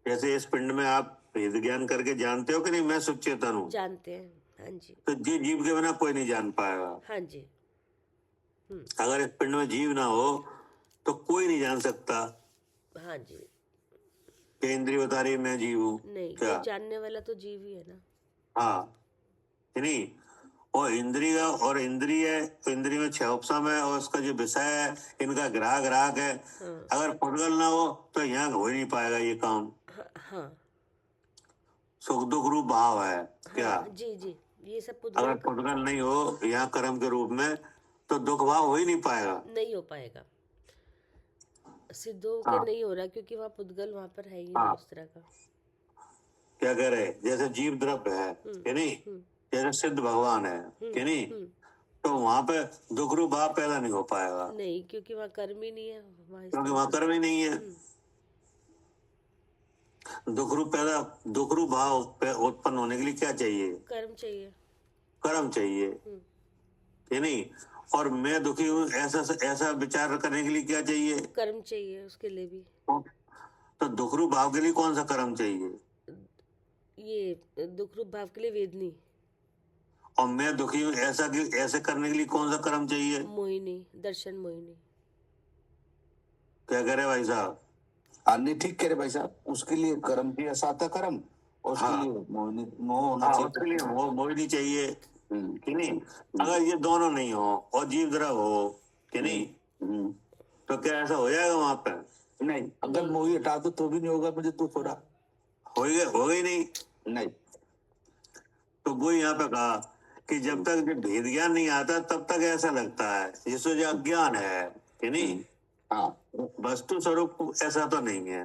जैसे इस पिंड में आप भेद ज्ञान करके जानते हो कि नहीं, मैं सुचेतन हूँ, जानते हैं। हाँ जी तो जीव के बिना कोई नहीं जान पाएगा। हाँ जी अगर इस पिंड में जीव ना हो तो कोई नहीं जान सकता हाँ जी। कि इंद्रिय बता रही है मैं जीव हूँ। नहीं, क्या? वो जानने वाला तो जीव ही है ना। हाँ, कि नहीं। और इंद्रिय और इंद्रिय, तो इंद्रिय में 6 उपसम है और उसका जो विषय है, इनका ग्राहक है। अगर पुद्गल ना हो तो यहाँ हो ही नहीं पाएगा ये काम। हाँ सुख दुख रूप भाव है। क्या? जी जी, ये सब अगर पुद्गल पुद्गल नहीं हो यहाँ कर्म के रूप में तो दुख भाव हो ही नहीं पाएगा। नहीं हो पाएगा, सिद्ध होके हाँ। नहीं हो रहा, क्योंकि वहाँ पुद्गल वहाँ पर है ही नहीं उस तरह का। क्या कह रहे, जैसे जीव द्रव्य है, कि नहीं, जैसे सिद्ध भगवान है, कि नहीं, तो वहां पे दुख रूप भाव पैदा नहीं हो पाएगा। नहीं, क्योंकि वहाँ कर्म ही नहीं है, क्योंकि वहां कर्म ही नहीं है। दुख रूप भाव उत्पन्न होने के लिए क्या चाहिए? कर्म चाहिए। कर्म चाहिए, कि नहीं। और मैं दुखी हूँ ऐसा विचार करने के लिए क्या चाहिए? कर्म चाहिए उसके लिए भी। तो दुख रूप भाव के लिए कौन सा कर्म चाहिए? ये दुख रूप भाव के लिए वेदनी। और मैं दुखी हूँ ऐसे करने के लिए कौन सा कर्म चाहिए? मोहिनी, दर्शन मोहिनी। क्या कह रहे भाई साहब? नहीं, ठीक कह रहे भाई साहब, उसके लिए कर्म भी साता कर्म, और उसके हाँ। लिए मोह होना हाँ, चाहिए। उसके लिए मोहिनी चाहिए, कि नहीं। अगर ये दोनों नहीं हो और जीव द्रव हो, कि नहीं, तो क्या ऐसा हो जाएगा वहां पर? नहीं, अगर मोही हटा दो तो भी नहीं होगा, मुझे तो थोड़ा हो गई नहीं। नहीं। तो वो यहाँ पे कहा कि जब तक जो भेद ज्ञान नहीं आता तब तक ऐसा लगता है जिसको जो अज्ञान है कि नहीं। हाँ, वस्तु स्वरूप ऐसा तो नहीं है।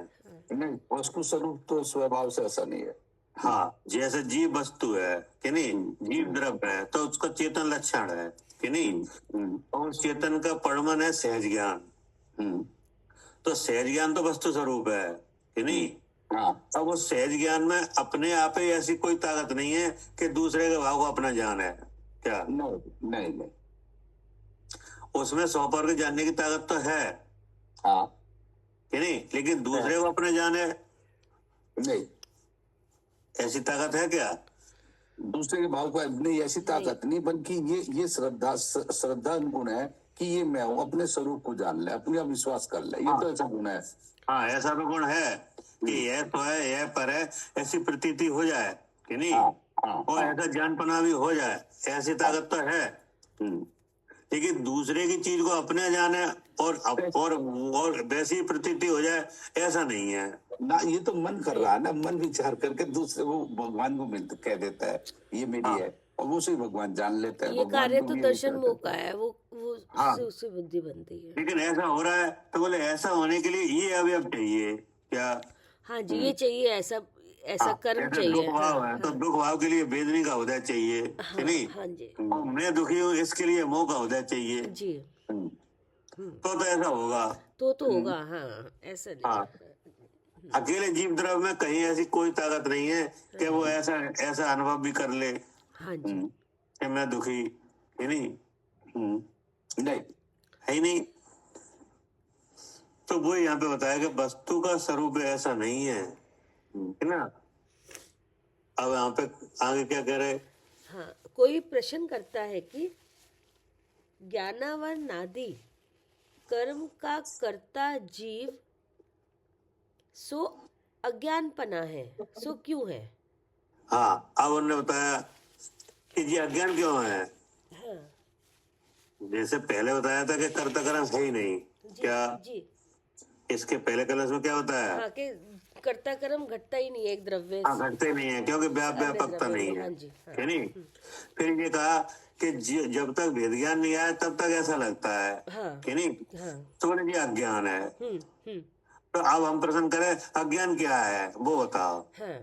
नहीं, वस्तु स्वरूप तो स्वभाव से ऐसा नहीं है। हाँ, जैसे जीव वस्तु है कि नहीं, जीव द्रव्य है तो उसका चेतन लक्षण है कि नहीं, और उस चेतन का परमन है सहज ज्ञान। तो सहज ज्ञान तो वस्तु स्वरूप है कि नहीं। हाँ, अब उस सहज ज्ञान में अपने आप ही ऐसी कोई ताकत नहीं है कि दूसरे के भाव को अपना ज्ञान है क्या। नहीं नहीं नहीं। उसमें 100% जानने की ताकत तो है हाँ, कि नहीं, लेकिन दूसरे को अपने जाने नहीं, ऐसी ताकत है क्या। दूसरे के भाव को नहीं, ऐसी ताकत नहीं, बल्कि ये श्रद्धा गुण है कि ये मैं हूँ, अपने स्वरूप को जान ले, अपने आप विश्वास कर ले, ये तो ऐसा गुण है। हाँ, ऐसा तो गुण है कि यह तो है, यह पर है, ऐसी प्रतीति हो जाए कि नहीं। और ऐसा जानपना भी हो जाए, ऐसी ताकत तो है। लेकिन दूसरे की चीज को अपने जाने और वैसी प्रतीति हो जाए, ऐसा नहीं है ना। ये तो मन कर रहा है ना, मन विचार करके दूसरे वो भगवान को कह देता है ये मेरी है, और वो से भगवान जान लेता है। ये कार्य तो दर्शन मोह का है, वो उससे बुद्धि बनती है। लेकिन ऐसा हो रहा है तो बोले ऐसा होने के लिए ये अवयव चाहिए क्या। हाँ जी, ये चाहिए, ऐसा कर्म चाहिए। दुख भाव है तो दुख भाव के लिए वेदनी का उदय चाहिए कि नहीं। हाँ जी, मैं दुखी हूँ इसके लिए मोह का उदय चाहिए जी, तो ऐसा होगा तो होगा। हाँ, ऐसा नहीं। हाँ, अकेले जीव द्रव्य में कहीं ऐसी कोई ताकत नहीं है कि वो ऐसा अनुभव भी कर ले हाँ जी, कि मैं दुखी है नहीं। नहीं है ही नहीं। तो वो यहाँ पे बताया कि वस्तु का स्वरूप ऐसा नहीं है ना। अब यहाँ पे आगे क्या कह रहे। हाँ, कोई प्रश्न करता है कि ज्ञानावर नादि कर्म का कर्ता जीव सो अज्ञानपना है, सो क्यों है। हाँ, अब उन्होंने बताया कि जी अज्ञान क्यों है। हाँ, जैसे पहले बताया था कि कर्ता कर्म है ही नहीं जी, क्या। जी, इसके पहले क्लास में क्या बताया। हाँ, कि कर्ता कर्म घटता ही नहीं है एक द्रव्य हाँ, घटते नहीं है क्योंकि व्यापकता नहीं है। हाँ जी, हाँ, है नहीं। फिर ये कहा कि जब तक वेद ज्ञान नहीं आया तब तक ऐसा लगता है हाँ, कि नहीं। हाँ, तो बोले जी अज्ञान है। तो अब हम प्रश्न करें अज्ञान क्या है वो बताओ। हाँ,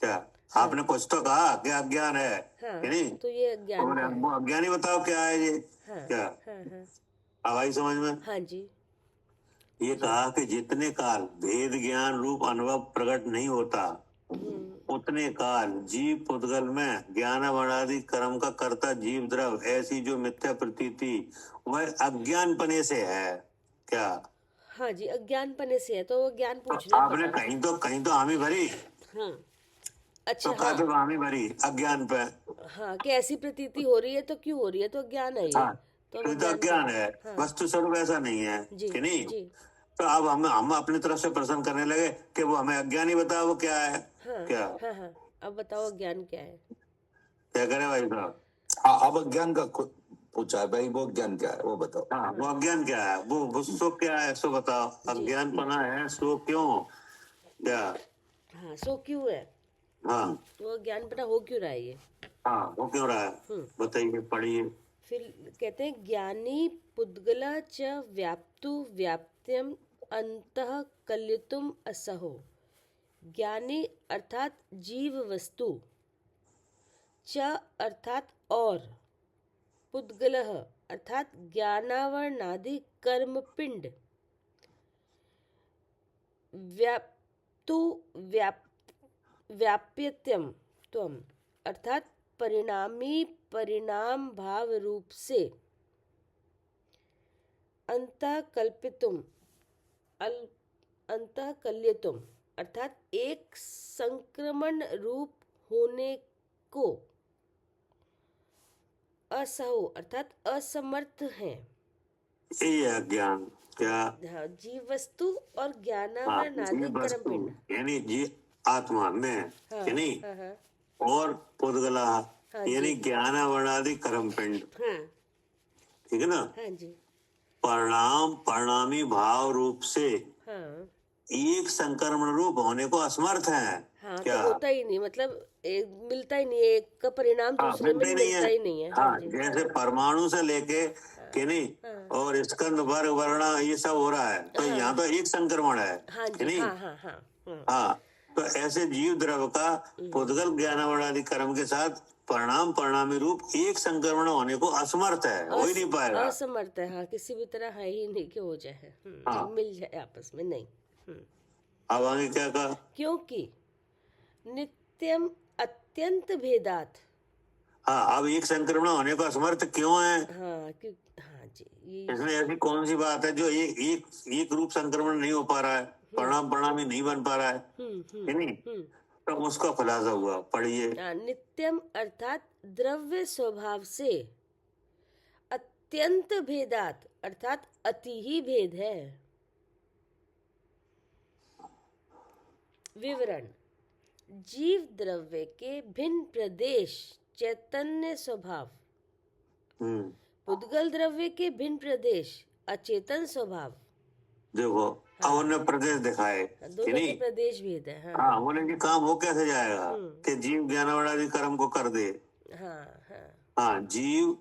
क्या आपने कुछ तो कहा कि अज्ञान है हाँ, कि नहीं। तो ये तो बोले अज्ञान वो अज्ञान ही बताओ क्या है ये। है। क्या हाँ, हाँ, अब आई समझ में। हाँ जी, ये कहा कि जितने काल भेद ज्ञान रूप अनुभव प्रकट नहीं होता उतने काल जीव पुद्गल में ज्ञान वर्णादि कर्म का कर्ता जीव द्रव ऐसी जो मिथ्या प्रतीति वह अज्ञानपने से है क्या। हाँ जी, अज्ञानपने से है, तो वो ज्ञान पूछना आपने कहीं तो हामी भरी। हाँ, अच्छा, तो कहा तो हामी भरी अज्ञान पे। हाँ, कि ऐसी प्रतीति हो रही है तो क्यों हो रही है, तो अज्ञान है ये। हाँ, तो तो अज्ञान है। हाँ, वस्तु स्वरूप ऐसा नहीं है जी, कि नहीं। जी, तो अब हम अपनी तरफ से प्रश्न करने लगे कि वो हमें अज्ञान ही बताओ वो क्या है। हाँ, क्या हाँ, हाँ, अब बताओ अज्ञान क्या है। क्या करे भाई साहब। हाँ, अब अज्ञान का पूछा है भाई, वो ज्ञान क्या है वो बताओ। हाँ, वो अज्ञान क्या है, वो सो क्या है सो बताओ। अज्ञान पना है सो क्यों क्या। हाँ, सो क्यों है, हाँ, वो ज्ञानपना हो क्यों रहा है ये। हाँ, वो क्यों रहा है बताइए पढ़िए। फिर कहते हैं ज्ञानी पुद्गला च व्याप्तु व्याप्त्यम अंतः कल्यतुम असहो। ज्ञानी अर्थात जीव वस्तु, च अर्थात और, पुद्गलः अर्थात ज्ञानावरणादि कर्म पिंड, व्याप्तु व्याप्यत्यम त्वम अर्थात परिणामी परिणाम भाव रूप से, अंतः कल्पितुम अंतः कल्यतुम अर्थात एक संक्रमण रूप होने को, असहो अर्थात असमर्थ हैं। ये अज्ञान क्या। हाँ, जीव वस्तु और ज्ञानावर हाँ, नादि ये कर्म वस्तु पिंड। यानी जी आत्मा में हाँ, कि नहीं। हाँ, हाँ, और पुद्गला हाँ यानी जी, ज्ञान वर्णादि कर्म पिंड। हाँ, ठीक है ना। हाँ जी, परिणामी भाव रूप से हाँ, एक संक्रमण रूप होने को असमर्थ है। हाँ, तो क्या होता ही नहीं, मतलब मिलता ही नहीं है, एक का परिणाम हाँ दूसरे में मिलते ही नहीं मिलता है। ही नहीं है। हाँ हाँ जी। जैसे परमाणु से लेके कि नहीं, हाँ और स्कंद वर्ग वर्ण ये सब हो रहा है, तो यहाँ तो एक संक्रमण है हाँ कि जी। नहीं। हाँ हाँ हाँ हाँ। हाँ, तो ऐसे जीव द्रव का पुद्गल ज्ञानावरण आदि कर्म के साथ परिणाम परिणामी रूप एक संक्रमण होने को असमर्थ है, हो ही नहीं पाएगा। असमर्थ है, हाँ, किसी भी तरह है ही नहीं कि हो जाए, हाँ। मिल जाए आपस में, नहीं। अब आगे क्या कहा? क्योंकि नित्यम अत्यंत भेदात। हाँ, अब एक संक्रमण होने को असमर्थ क्यों है? हाँ हाँ जी, ये इसमें ऐसी कौन सी बात है जो एक रूप संक्रमण नहीं हो पा रहा है, परिणाम परिणामी नहीं बन पा रहा है कि नहीं? तो उसका खुलासा हुआ, पढ़िए। नित्यम अर्थात द्रव्य स्वभाव से अत्यंत भेदात अर्थात अति ही भेद है। विवरण: जीव द्रव्य के भिन्न प्रदेश चैतन्य स्वभाव, पुद्गल द्रव्य के भिन्न प्रदेश अचेतन स्वभाव। देखो अब उन्होंने प्रदेश दिखाए कि दोनों के नहीं। प्रदेश भेद है। हाँ हाँ, बोले कि काम हो कैसे जाएगा कि जीव ज्ञानावरण कर्म को कर दे। हाँ हाँ हाँ, जीव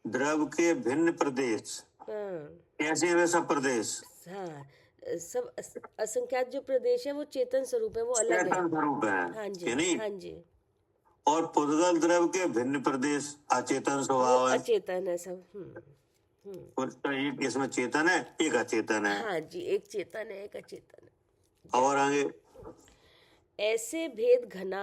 द्रव के भिन्न प्रदेश, हाँ कैसे है वे सब प्रदेश? हाँ, सब असंख्यात जो प्रदेश है वो चेतन स्वरूप है, वो अलग है। चेतन स्वरूप है हाँ जी, कि नहीं। हाँ जी। और पुद्गल द्रव के भिन्न प्रदेश अचेतन स्वभाव है। अचेतन है सब। तो एक इसमें चेतन है, एक अचेतन है। हाँ जी, एक चेतन है, एक अचेतन है। और आगे ऐसे भेद घना,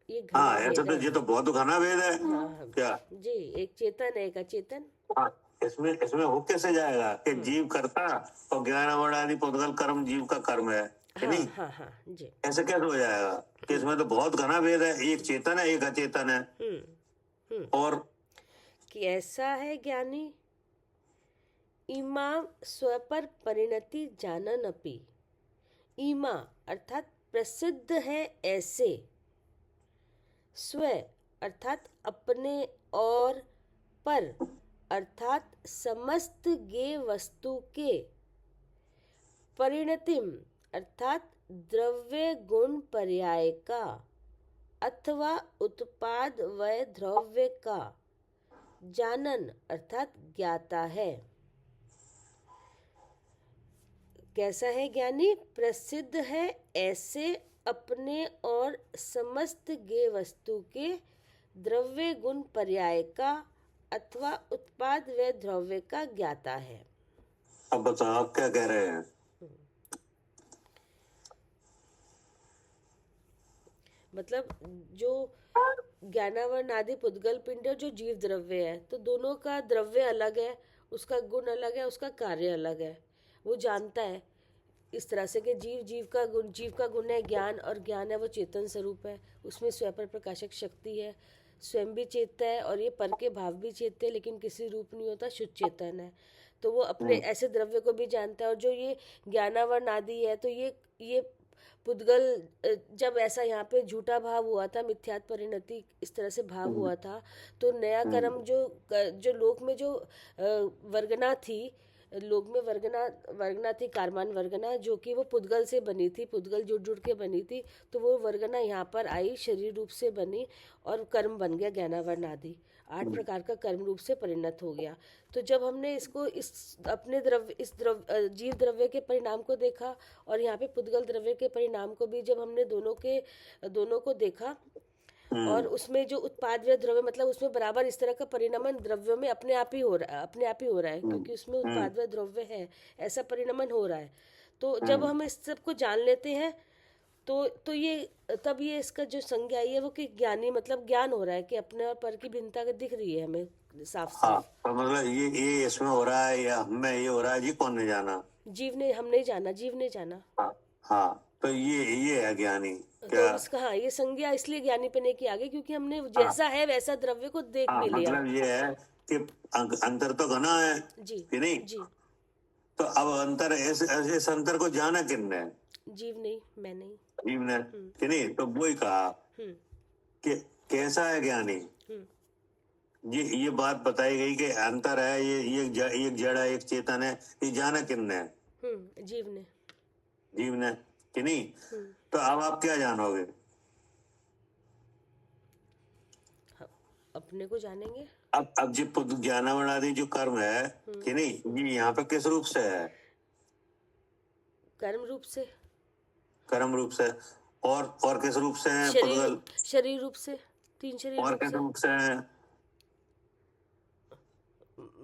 ये घना हाँ, ऐसा भेद तो है। ये तो बहुत घना भेद है। हाँ क्या जी, एक चेतन है, एक अचेतन। हाँ, इसमें हो कैसे जाएगा कि जीव करता और ज्ञानावरण आदि पुद्गल कर्म जीव का कर्म है कि हाँ नहीं। हाँ हाँ जी। ऐसे कैसे हो जाएगा कि इसमें तो बहुत घना भेद है, एक चेतन है, एक अचेतन है। और कि ऐसा है ज्ञानी इमा स्वपर परिणति जानन अपि। इमा अर्थात प्रसिद्ध है ऐसे, स्व अर्थात अपने, और पर अर्थात समस्त गे वस्तु के, परिणतिम अर्थात द्रव्य गुण पर्याय का अथवा उत्पाद व द्रव्य का, जानन अर्थात ज्ञाता है। कैसा है ज्ञानी? प्रसिद्ध है ऐसे अपने और समस्त गे वस्तु के द्रव्य गुण पर्याय का अथवा उत्पाद व द्रव्य का ज्ञाता है। अब बताओ आप क्या कह रहे हैं? मतलब जो ज्ञानावरण आदि पुद्गल पिंड जो जीव द्रव्य है, तो दोनों का द्रव्य अलग है, उसका गुण अलग है, उसका कार्य अलग है। वो जानता है इस तरह से कि जीव का गुण है ज्ञान, और ज्ञान है वो चेतन स्वरूप है, उसमें स्वपर प्रकाशक शक्ति है, स्वयं भी चेतता है और ये पर के भाव भी चेतते हैं, लेकिन किसी रूप नहीं होता, शुद्ध चेतन है। तो वो अपने ऐसे द्रव्य को भी जानता है। और जो ये ज्ञानावरण आदि है, तो ये पुद्गल जब ऐसा यहाँ पे झूठा भाव हुआ था, मिथ्यात्व परिणति इस तरह से भाव हुआ था, तो नया कर्म जो लोक में जो वर्गना थी, लोक में वर्गना थी, कारमान वर्गना, जो कि वो पुद्गल से बनी थी, पुद्गल जुड़ के बनी थी, तो वो वर्गना यहाँ पर आई, शरीर रूप से बनी और कर्म बन गया ज्ञानावरण आदि, 8 प्रकार का कर्म रूप से परिणत हो गया। तो जब हमने इसको जीव द्रव्य के परिणाम को देखा और यहाँ पे पुद्गल द्रव्य के परिणाम को भी, जब हमने दोनों को देखा, और उसमें जो उत्पाद व द्रव्य, मतलब उसमें बराबर इस तरह का परिणमन द्रव्यों में अपने आप ही हो रहा है, क्योंकि उसमें उत्पाद व द्रव्य है, ऐसा परिणमन हो रहा है। तो जब हम इस सब को जान लेते हैं, तो ये इसका जो संज्ञा है वो कि ज्ञानी, मतलब ज्ञान हो रहा है कि अपने और पर की भिन्नता दिख रही है हमें साफ साफ। हाँ, तो मतलब ये इसमें हो रहा है या हमें ये हो रहा है, जी कौन ने जाना? हम नहीं जाना, जीव ने जाना। हाँ, तो ये है ज्ञानी। तो इसका हाँ, ये संज्ञा इसलिए ज्ञानी पे नहीं की आगे, क्योंकि हमने जैसा है वैसा द्रव्य को देख भी लिया। मतलब ये है कि अंतर तो घना है जी कि नहीं जी। तो अब अंतर, इस अंतर को जाना किसने? जीव नहीं, मैं नहीं, जीव ने कि नहीं। तो वही कहा कि कैसा है ज्ञानी, ये बात बताई गई कि अंतर है, ये एक जड़ है, एक चेतन है, ये जाना किसने? जीव ने कि नहीं। तो अब आप क्या जानोगे? अपने को जानेंगे। अब जो ज्ञानावरण आदि जो कर्म है कि नहीं, ये यहाँ पे किस रूप से है? कर्म रूप से, कर्म रूप से। और किस रूप से है पुद्गल? शरीर रूप से, 3 शरीर और रूप किस से। रूप से है?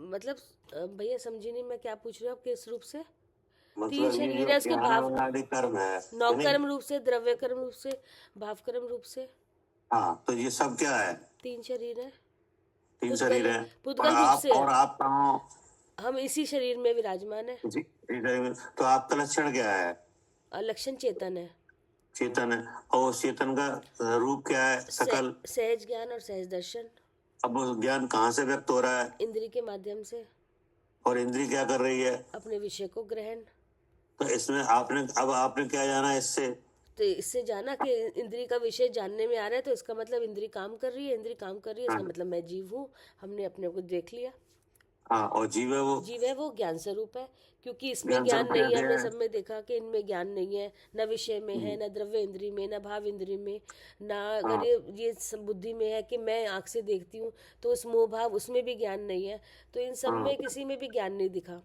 मतलब भैया समझी नहीं मैं क्या पूछ रही हूँ, आप किस रूप से? 3 मतलब ये शरीर जो है, उसके भाव ज्ञानावरण आदि कर्म है 9 कि नहीं? कर्म रूप से, द्रव्य कर्म रूप से, भाव कर्म रूप से। हाँ, तो ये सब क्या है? 3 शरीर है, 3 शरीर है। पुद्गल रूप से और है। आप कहाँ हो? हम इसी शरीर में विराजमान है। जी, तो आपका लक्षण क्या है? लक्षण चेतन है। चेतन है। और उस चेतन का रूप क्या है? सकल। सहज ज्ञान और सहज दर्शन। अब वो ज्ञान कहाँ से व्यक्त हो रहा है? इंद्री के माध्यम से। और इंद्री क्या कर रही है? अपने विषय को ग्रहण। तो इसमें आपने क्या जाना इससे? तो इससे जाना कि इंद्री का विषय जानने में आ रहा है, तो इसका मतलब इंद्री काम कर रही है, इंद्री काम कर रही है, इसका मतलब मैं जीव हूँ। हमने अपने को देख लिया। हाँ, और जीव है वो ज्ञान स्वरूप है, क्योंकि इसमें ज्ञान नहीं है। हमने सब में देखा कि इनमें ज्ञान नहीं है, न विषय में है, न द्रव्य इंद्री में, न भाव इंद्री में, न अगर ये बुद्धि में है कि मैं आँख से देखती हूँ तो उस मोह भाव उसमें भी ज्ञान नहीं है। तो इन सब में किसी में भी ज्ञान नहीं दिखा।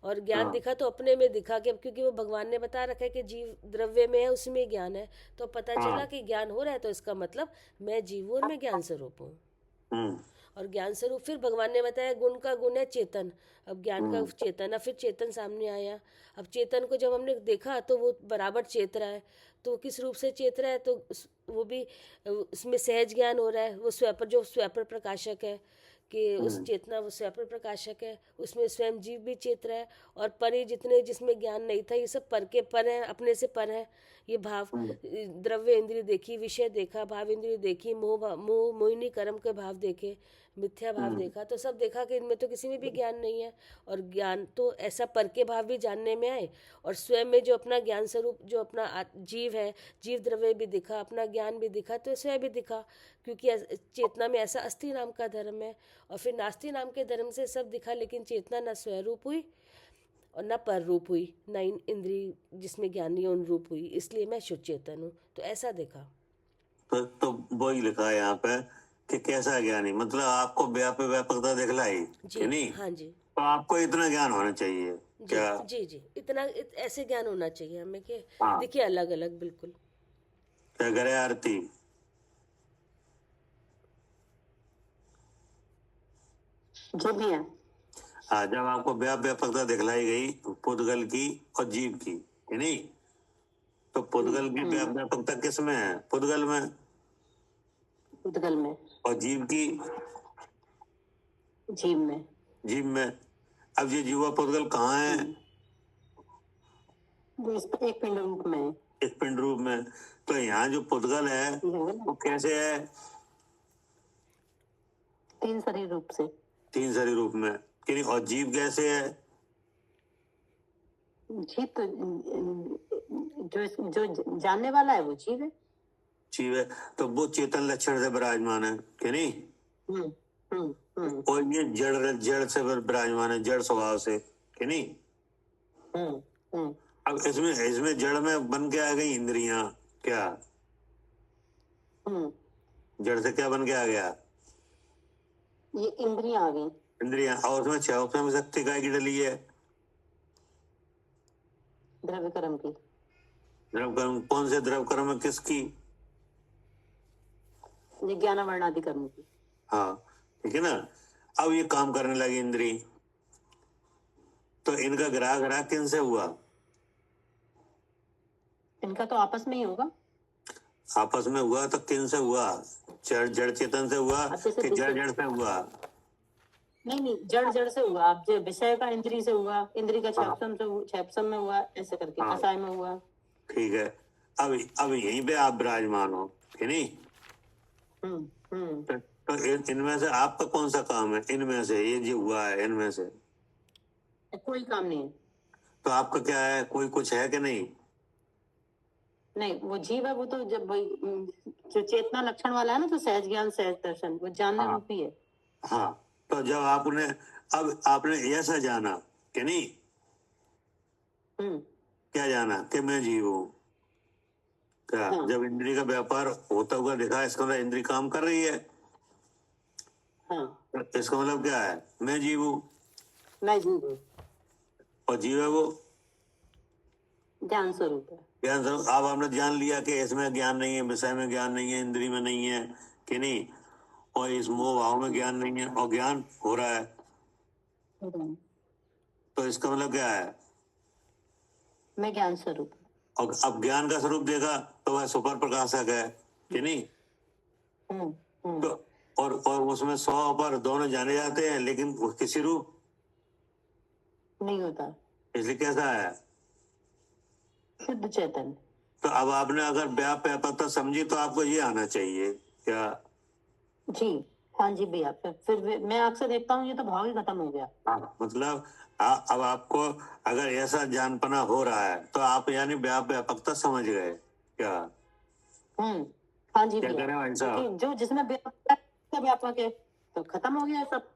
और ज्ञान दिखा तो अपने में दिखा कि क्योंकि वो भगवान ने बता रखा है कि जीव द्रव्य में है, उसमें ज्ञान है। तो पता चला कि ज्ञान हो रहा है, तो इसका मतलब मैं जीव हूँ और मैं ज्ञान स्वरूप हूँ। और ज्ञान स्वरूप फिर भगवान ने बताया गुण का गुण है चेतन। अब ज्ञान का चेतन है, फिर चेतन सामने आया। अब चेतन को जब हमने देखा तो वो बराबर चेत रहा है। तो किस रूप से चेत रहा है? तो वो भी उसमें सहज ज्ञान हो रहा है। वो जो स्वयं प्रकाशक है कि उस चेतना, वो स्वयं प्रकाशक है, उसमें स्वयं जीव भी चेत रहा है। और परे जितने जिसमें ज्ञान नहीं था, ये सब पर के पर है, अपने से पर है। ये भाव द्रव्य इंद्रिय देखी, विषय देखा, भाव इंद्रिय देखी, मोहिनी कर्म के भाव देखे, मिथ्या भाव देखा, तो सब देखा कि इनमें तो किसी में भी ज्ञान नहीं है। और ज्ञान तो ऐसा पर के भाव भी जानने में आए, और स्वयं में जो अपना ज्ञान स्वरूप, जो अपना जीव है, जीव द्रव्य भी दिखा, अपना ज्ञान भी दिखा, तो स्वयं भी दिखा। क्योंकि चेतना में ऐसा अस्थि नाम का धर्म है, और फिर नास्ति नाम के धर्म से सब दिखा, लेकिन चेतना न स्वरूप हुई और न पर रूप हुई, न इंद्री जिसमें ज्ञान नहीं उन रूप हुई। इसलिए मैं शुद्ध चेतन हूँ। तो ऐसा देखा। तो वही लिखा है यहाँ पे कि कैसा ज्ञानी, मतलब आपको व्यापकता दिखलाई कि नहीं? हाँ जी। तो आपको इतना ज्ञान होना चाहिए क्या? जी इतना ऐसे ज्ञान होना चाहिए हमें कि हाँ। देखिए अलग अलग बिल्कुल। क्या करे आरती? जो भी है। हाँ, जब आपको व्यापकता दिखलाई गई पुद्गल की और जीव की, कि नहीं? तो पुद्गल की व्यापकता किस में है? पुद्गल में। पुद्गल में। और जीव की? जीव में। जीव में। अब ये जीवा पुद्गल कहाँ है? वो एक पिंड रूप में है। एक पिंड रूप में। तो यहाँ जो पुद्गल है वो कैसे है? 3 शरीर रूप से। 3 शरीर रूप में, कि नहीं? और जीव कैसे है? जीव तो जो जानने वाला है वो जीव है। जीव है, तो वो चेतन लक्षण से विराजमान है, कि नहीं? और ये जड़ से विराजमान है, जड़ स्वभाव से, कि नहीं? अब इसमें जड़ में बन के आ गई इंद्रियां। क्या जड़ से क्या बन के आ गया? ये इंद्रियां आ गई। इंद्रियां। और उसमें 6 शक्ति काय की डली है? द्रव्य कर्म की। द्रव कर्म। कौन से द्रव कर्म है? किसकी? ये ज्ञानावरण आदि कर्म की। हाँ, ठीक है ना? अब ये काम करने लगी इंद्री, तो इनका ग्राह किन से हुआ? इनका तो आपस में ही होगा। आपस में हुआ तो किन से हुआ? जड़ चेतन से हुआ कि जड़ से हुआ? नहीं, जड़ से हुआ। आप जो विषय का इंद्री से हुआ, इंद्री का छेपसम में हुआ, ऐसे करके कसाय में हुआ। ठीक है। अब यहीं पे आप विराजमान हो, कि नहीं? तो इनमें से आपका कौन सा काम है? इनमें से ये जो हुआ है, इनमें से कोई काम नहीं है। तो आपका क्या है? कोई कुछ है कि नहीं? नहीं, वो जीव है। वो तो जब जो चेतना लक्षण वाला है ना, तो सहज ज्ञान सहज दर्शन, वो जानने रूप ही है। हाँ, तो जब आपने ऐसा जाना, कि नहीं? क्या जाना? कि मैं जीव हूँ। क्या जब इंद्री का व्यापार होता हुआ दिखा, इसका मतलब इंद्री काम कर रही है, हाँ, तो इसका मतलब क्या है? मैं जीव हूँ मैं जीव हूँ, और जीव है वो ज्ञान स्वरूप है। ज्ञान स्वरूप। अब आपने जान लिया कि इसमें ज्ञान नहीं है, विषय में ज्ञान नहीं है, इंद्रिय में नहीं है कि नहीं, और इस मोह भाव में ज्ञान नहीं है, और ज्ञान हो रहा है, तो इसका मतलब क्या है? मैं ज्ञान स्वरूप हूँ। और अब ज्ञान का स्वरूप देखा तो वह सुपर प्रकाशक है कि नहीं? तो और उसमें 100 अपर दोनों जाने जाते हैं, लेकिन वो किसी रूप नहीं होता, इसलिए कैसा है? शुद्ध चैतन्य। तो अब आपने अगर व्यापकता समझी तो आपको ये आना चाहिए क्या? जी हाँ जी भैया, फिर मैं अक्सर देखता हूँ ये तो भाव ही खत्म हो गया। मतलब अब आपको अगर ऐसा जानपना हो रहा है तो आप यानी व्यापकता समझ गए क्या? हाँ जी क्या भैया, करें भाई साहब? क्योंकि जो जिसमें व्यापक है तो खत्म हो गया सब।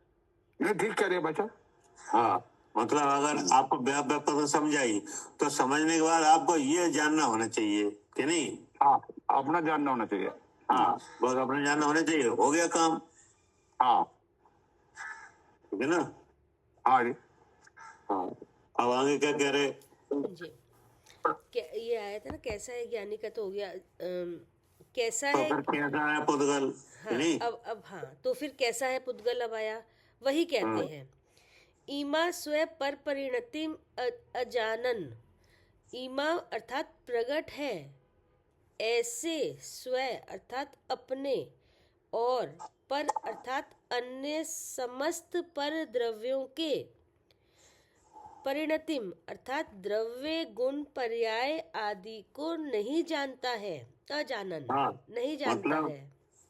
नहीं ठीक कह रहे हैं बच्चा। हाँ, मतलब अगर आपको व्यापकता समझाई तो समझने के बाद आपको ये जानना होना चाहिए कि नहीं? हाँ, अपना जानना होना चाहिए। हाँ, बस अपने जानना होना चाहिए, हो गया काम। हाँ ठीक है ना? हाँ जी। हाँ, अब आगे क्या कह रहे? जी, ये आया था ना, कैसा है ज्ञानी का तो हो गया। कैसा तो है, फिर कैसा है पुद्गल? हाँ, नहीं, अब हाँ, तो फिर कैसा है पुद्गल अब आया, वही कहते हैं। ईमा स्व पर परिणतिम अजानन। ईमा अर्थात प्रगट है, ऐसे स्व अर्थात अपने, और पर अर्थात अन्य समस्त पर द्रव्यों के, परिणतिम अर्थात द्रव्य गुण पर्याय आदि को नहीं जानता है। अजानन, हाँ, नहीं जानता मतलब है।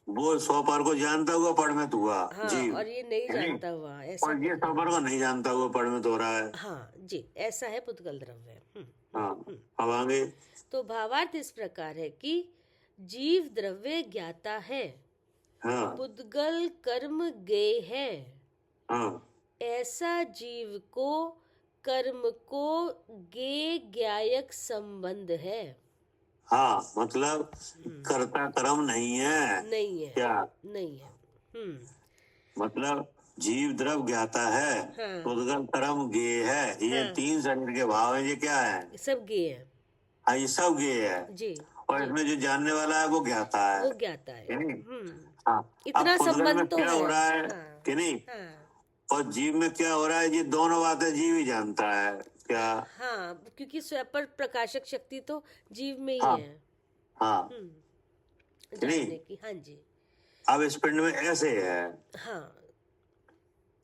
वो 100 पर को जानता हुआ परिणत हुआ हाँ, जीव, और ये नहीं जानता हुआ, ऐसा। और ये 100 पर को नहीं जानता हुआ परिणत हो रहा है। हाँ जी, ऐसा है पुद्गल द्रव्य। हाँ, अब आगे। तो भावार्थ इस प्रकार है कि जीव द्रव्य ज्ञाता है, हाँ पुद्गल कर्म गेय है। हाँ ऐसा जीव को कर्म को गेय ज्ञायक संबंध है। हाँ, मतलब कर्ता कर्म नहीं है नहीं है, क्या? नहीं है। मतलब जीव द्रव ज्ञाता है, हाँ। पुद्गल कर्म गेय है, ये हाँ। 3 शरीर के भाव है, ये क्या है? सब गेय है। हाँ, ये सब गेय है, जी, और इसमें जो जानने वाला है वो ज्ञाता है। वो ज्ञाता है। हाँ, इतना अब पुद्गल में संबंध तो क्या है। हो रहा है हाँ, कि नहीं, हाँ, और जीव में क्या हो रहा है, ये दोनों बातें जीव ही जानता है क्या? हाँ, क्योंकि स्वयं पर प्रकाशक शक्ति तो जीव में ही हाँ। है। हाँ, जानने की। हाँ जी, अब इस पिंड में ऐसे है, हाँ,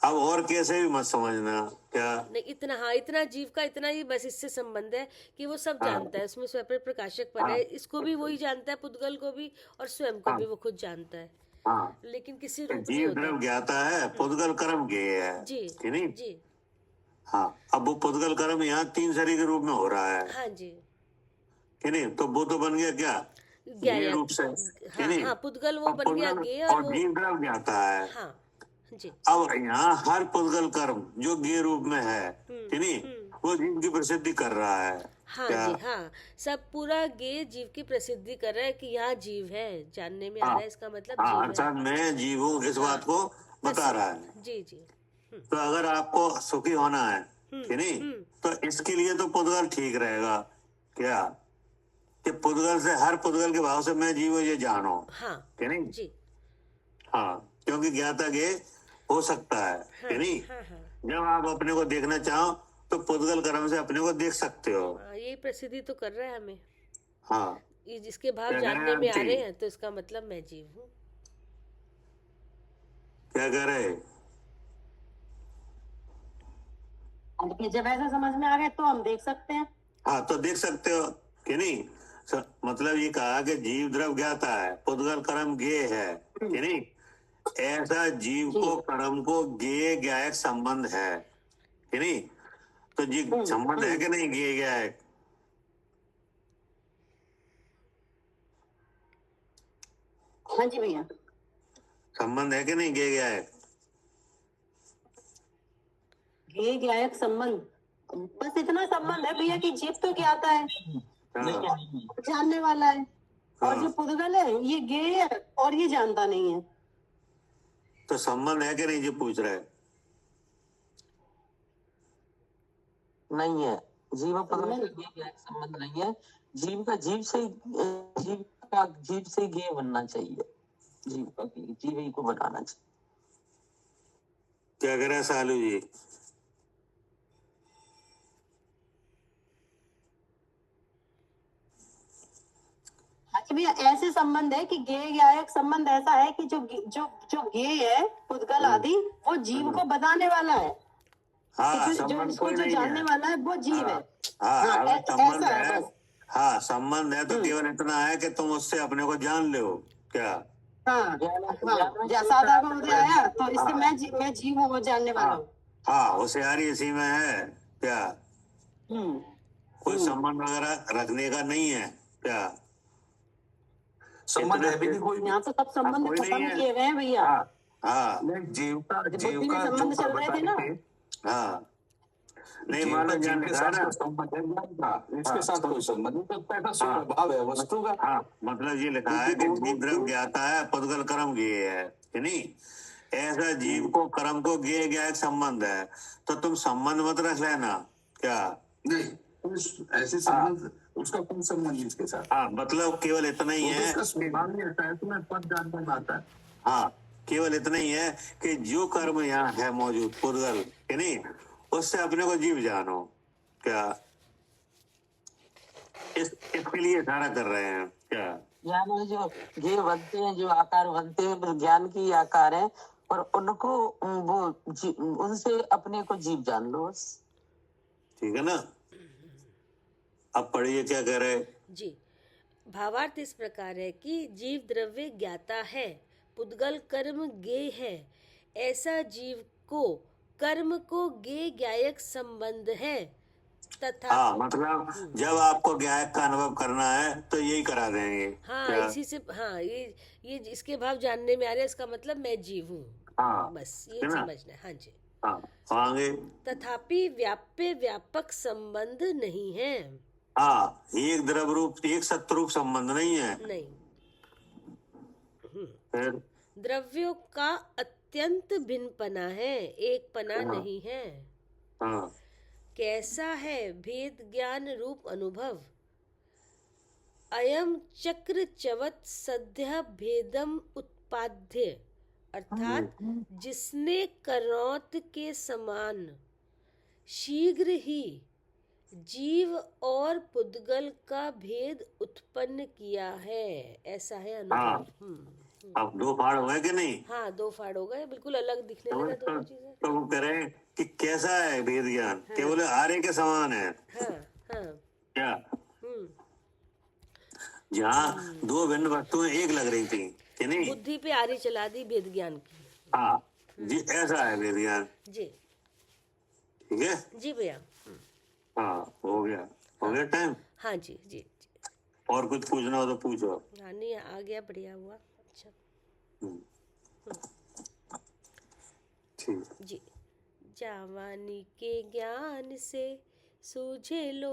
अब और कैसे भी मत समझना क्या? नहीं, इतना, हाँ, इतना जीव का इतना ही बस इससे संबंध है कि वो सब जानता है, उसमें स्वयं पर प्रकाशक पर है, इसको भी वही जानता है, पुद्गल को भी, और स्वयं को भी वो खुद जानता है, हाँ, लेकिन किसी रूप नहीं जीव होता। द्रव ज्ञाता है, पुद्गल कर्म गेय है जी, कि नहीं? जी, हाँ, अब वो पुद्गल कर्म यहाँ 3 शरीर के रूप में हो रहा है हाँ जी, कि नहीं? तो वो तो बन गया क्या? गेय रूप से कि हाँ, नहीं? हाँ, पुद्गल वो और बन गया पुद्गल गेय, और और वो, जीव द्रव ज्ञाता है। हाँ जी, अब यहाँ हर पुद्गल कर्म जो गेय रूप में है कि नहीं, वो जीव की प्रसिद्धि कर रहा है हाँ क्या? जी, हाँ, सब पूरा गेय जीव की प्रसिद्धि कर रहा है कि यहाँ जीव है, जानने में आ रहा है, इसका मतलब हाँ, जीव है। अर्थात मैं जीव हूँ, इस बात को बता रहा है। जी, जी, तो अगर आपको सुखी होना है कि नहीं, तो इसके लिए तो पुद्गल ठीक रहेगा क्या? कि पुद्गल से, हर पुद्गल के भाव से मैं जीव हूँ ये जानो हाँ कि नहीं? जी, हाँ, क्योंकि ज्ञाता गेय हो सकता है कि नहीं? हाँ, हाँ, जब आप अपने को देखना चाहो तो पुद्गल कर्म से अपने को देख सकते हो। हाँ, यही प्रसिद्धि तो कर रहा है हमें, हाँ, ये जिसके भाव क्या कह रहे जानने हैं में आ आंटी? रहे हैं, तो इसका मतलब मैं जीव हूँ। क्या कह रहे? जब ऐसा समझ में आ गया तो हम देख सकते हैं। हाँ, तो देख सकते हो कि नहीं? मतलब ये कहा कि जीव द्रव ज्ञाता है, पुद्गल कर्म गेय है कि नहीं? ऐसा जीव को कर्म को गेय ज्ञायक संबंध है कि नहीं? तो जी संबंध है कि नहीं गेय ज्ञायक? हाँ जी भैया, संबंध है कि नहीं गेय ज्ञायक? गेय ज्ञायक संबंध, बस इतना संबंध है भैया कि जीव तो ज्ञाता है, हाँ, जानने वाला है, और जो पुद्गल है ये गेय है और ये जानता नहीं है। तो संबंध है कि नहीं, जो पूछ रहा है? नहीं है, जीव और पुद्गल का गेय ज्ञायक संबंध नहीं है। जीव का जीव से गेय बनना चाहिए, जीव ही को बनाना चाहिए। क्या कह रहा है सालू जी? हाँ जी भैया, ऐसे संबंध है कि गेय ज्ञायक संबंध ऐसा है कि जो गेय है पुद्गल आदि, वो जीव को बताने वाला है। हाँ, जो संबंध इसको कोई जो नहीं जानने है। वाला है वो जीव है। हाँ, हाँ, अगर संबंध ऐसा है है, बस। हाँ संबंध है तो केवल इतना है कि तुम उससे अपने को जान ले हो क्या? हाँ हाँ, जैसा आधा को मुझे आया तो इससे मैं जीव हूँ, वो जानने वाला हूँ। हाँ, होशियारी इसी में है क्या? कोई संबंध वगैरह रखने का नहीं है क्या? संबंध है भी नहीं कोई भी। यहाँ तो सब संबंध कोई नहीं खत्म है। किए गए हैं भैया। हाँ नहीं, जीव का बुद्धि में संबंध चल रहे थे ना। हाँ, नहीं जीव मानो का ज्ञान जीव के लिखा है साथ ना। कोई संबंध है ज्ञान का, इसके साथ कोई संबंध नहीं, तो स्वभाव है वस्तु का। हाँ, मतलब ये लिखा है कि जीव द्रव्य ज्ञाता है, पुद्गल कर्म गेय है कि नहीं? ऐसा जीव को कर्म को गेय ज्ञायक संबंध है, तो तुम संबंध मत रख लेना क्या? नहीं, ऐसे संबंध उसका कोई संबंध नहीं इसके साथ। हाँ, मतलब केवल इतना ही है। उसका स्वभाव ही ऐसा है, तुम्हें पद जानने में आता है। हाँ, केवल इतना ही है कि जो कर्म यहाँ है मौजूद पुद्गल कि नहीं, उससे अपने को जीव जानो क्या? इसके लिए इशारा कर रहे हैं क्या? ज्ञान में जो गेय बनते हैं, जो आकार बनते हैं, वो ज्ञान की आकार है, और उनको उनसे अपने को जीव जान लो बस। ठीक है ना? अब पढ़िए क्या कह रहे। जी, भावार्थ इस प्रकार है कि जीव द्रव्य ज्ञाता है, पुद्गल कर्म गेय है। ऐसा जीव को कर्म को गेय ज्ञायक संबंध है तथा। हाँ, मतलब जब आपको ज्ञायक का अनुभव करना है तो यही करा देंगे। हाँ, क्या? इसी से, हाँ, ये इसके भाव जानने में आ रहे हैं, इसका मतलब मैं जीव हूँ। हाँ, बस ये है ना? समझना है। हाँ जी। हाँ, आगे। तथापि व्याप्य व्यापक संबंध नहीं है। हाँ, एक द्रव रूप एक सत्य रूप संबंध नहीं है। नहीं, फिर द्रव्यों का अत्यंत भिन्न पना है, एक पना नहीं है। हाँ, कैसा है भेद ज्ञान रूप अनुभव? अयम चक्र चवत सद्य भेदम उत्पाद्य, अर्थात जिसने करौत के समान शीघ्र ही जीव और पुद्गल का भेद उत्पन्न किया है, ऐसा है अनुभव। अब दो फाड़ हो गए कि नहीं? हाँ, दो फाड़ हो गए, बिल्कुल अलग दिखने लगा दोनों चीजें। तो वो कह रहे हैं कि कैसा है भेद ज्ञान? केवल आर्य के समान है हाँ हाँ। क्या? जहाँ दो भिन्न वस्तुएं एक लग रही थी कि नहीं? बुद्धि पे आरी चला दी भेद ज्ञान की। हाँ जी, ऐसा है भेद ज्ञान। जी ठीक है जी भैया। हाँ, हो गया टाइम। हाँ जी जी जी। और कुछ पूछना हो तो पूछो। हाँ, नहीं आ गया, बढ़िया हुआ। अच्छा ठीक जी। जवानी के ज्ञान से सूझे लो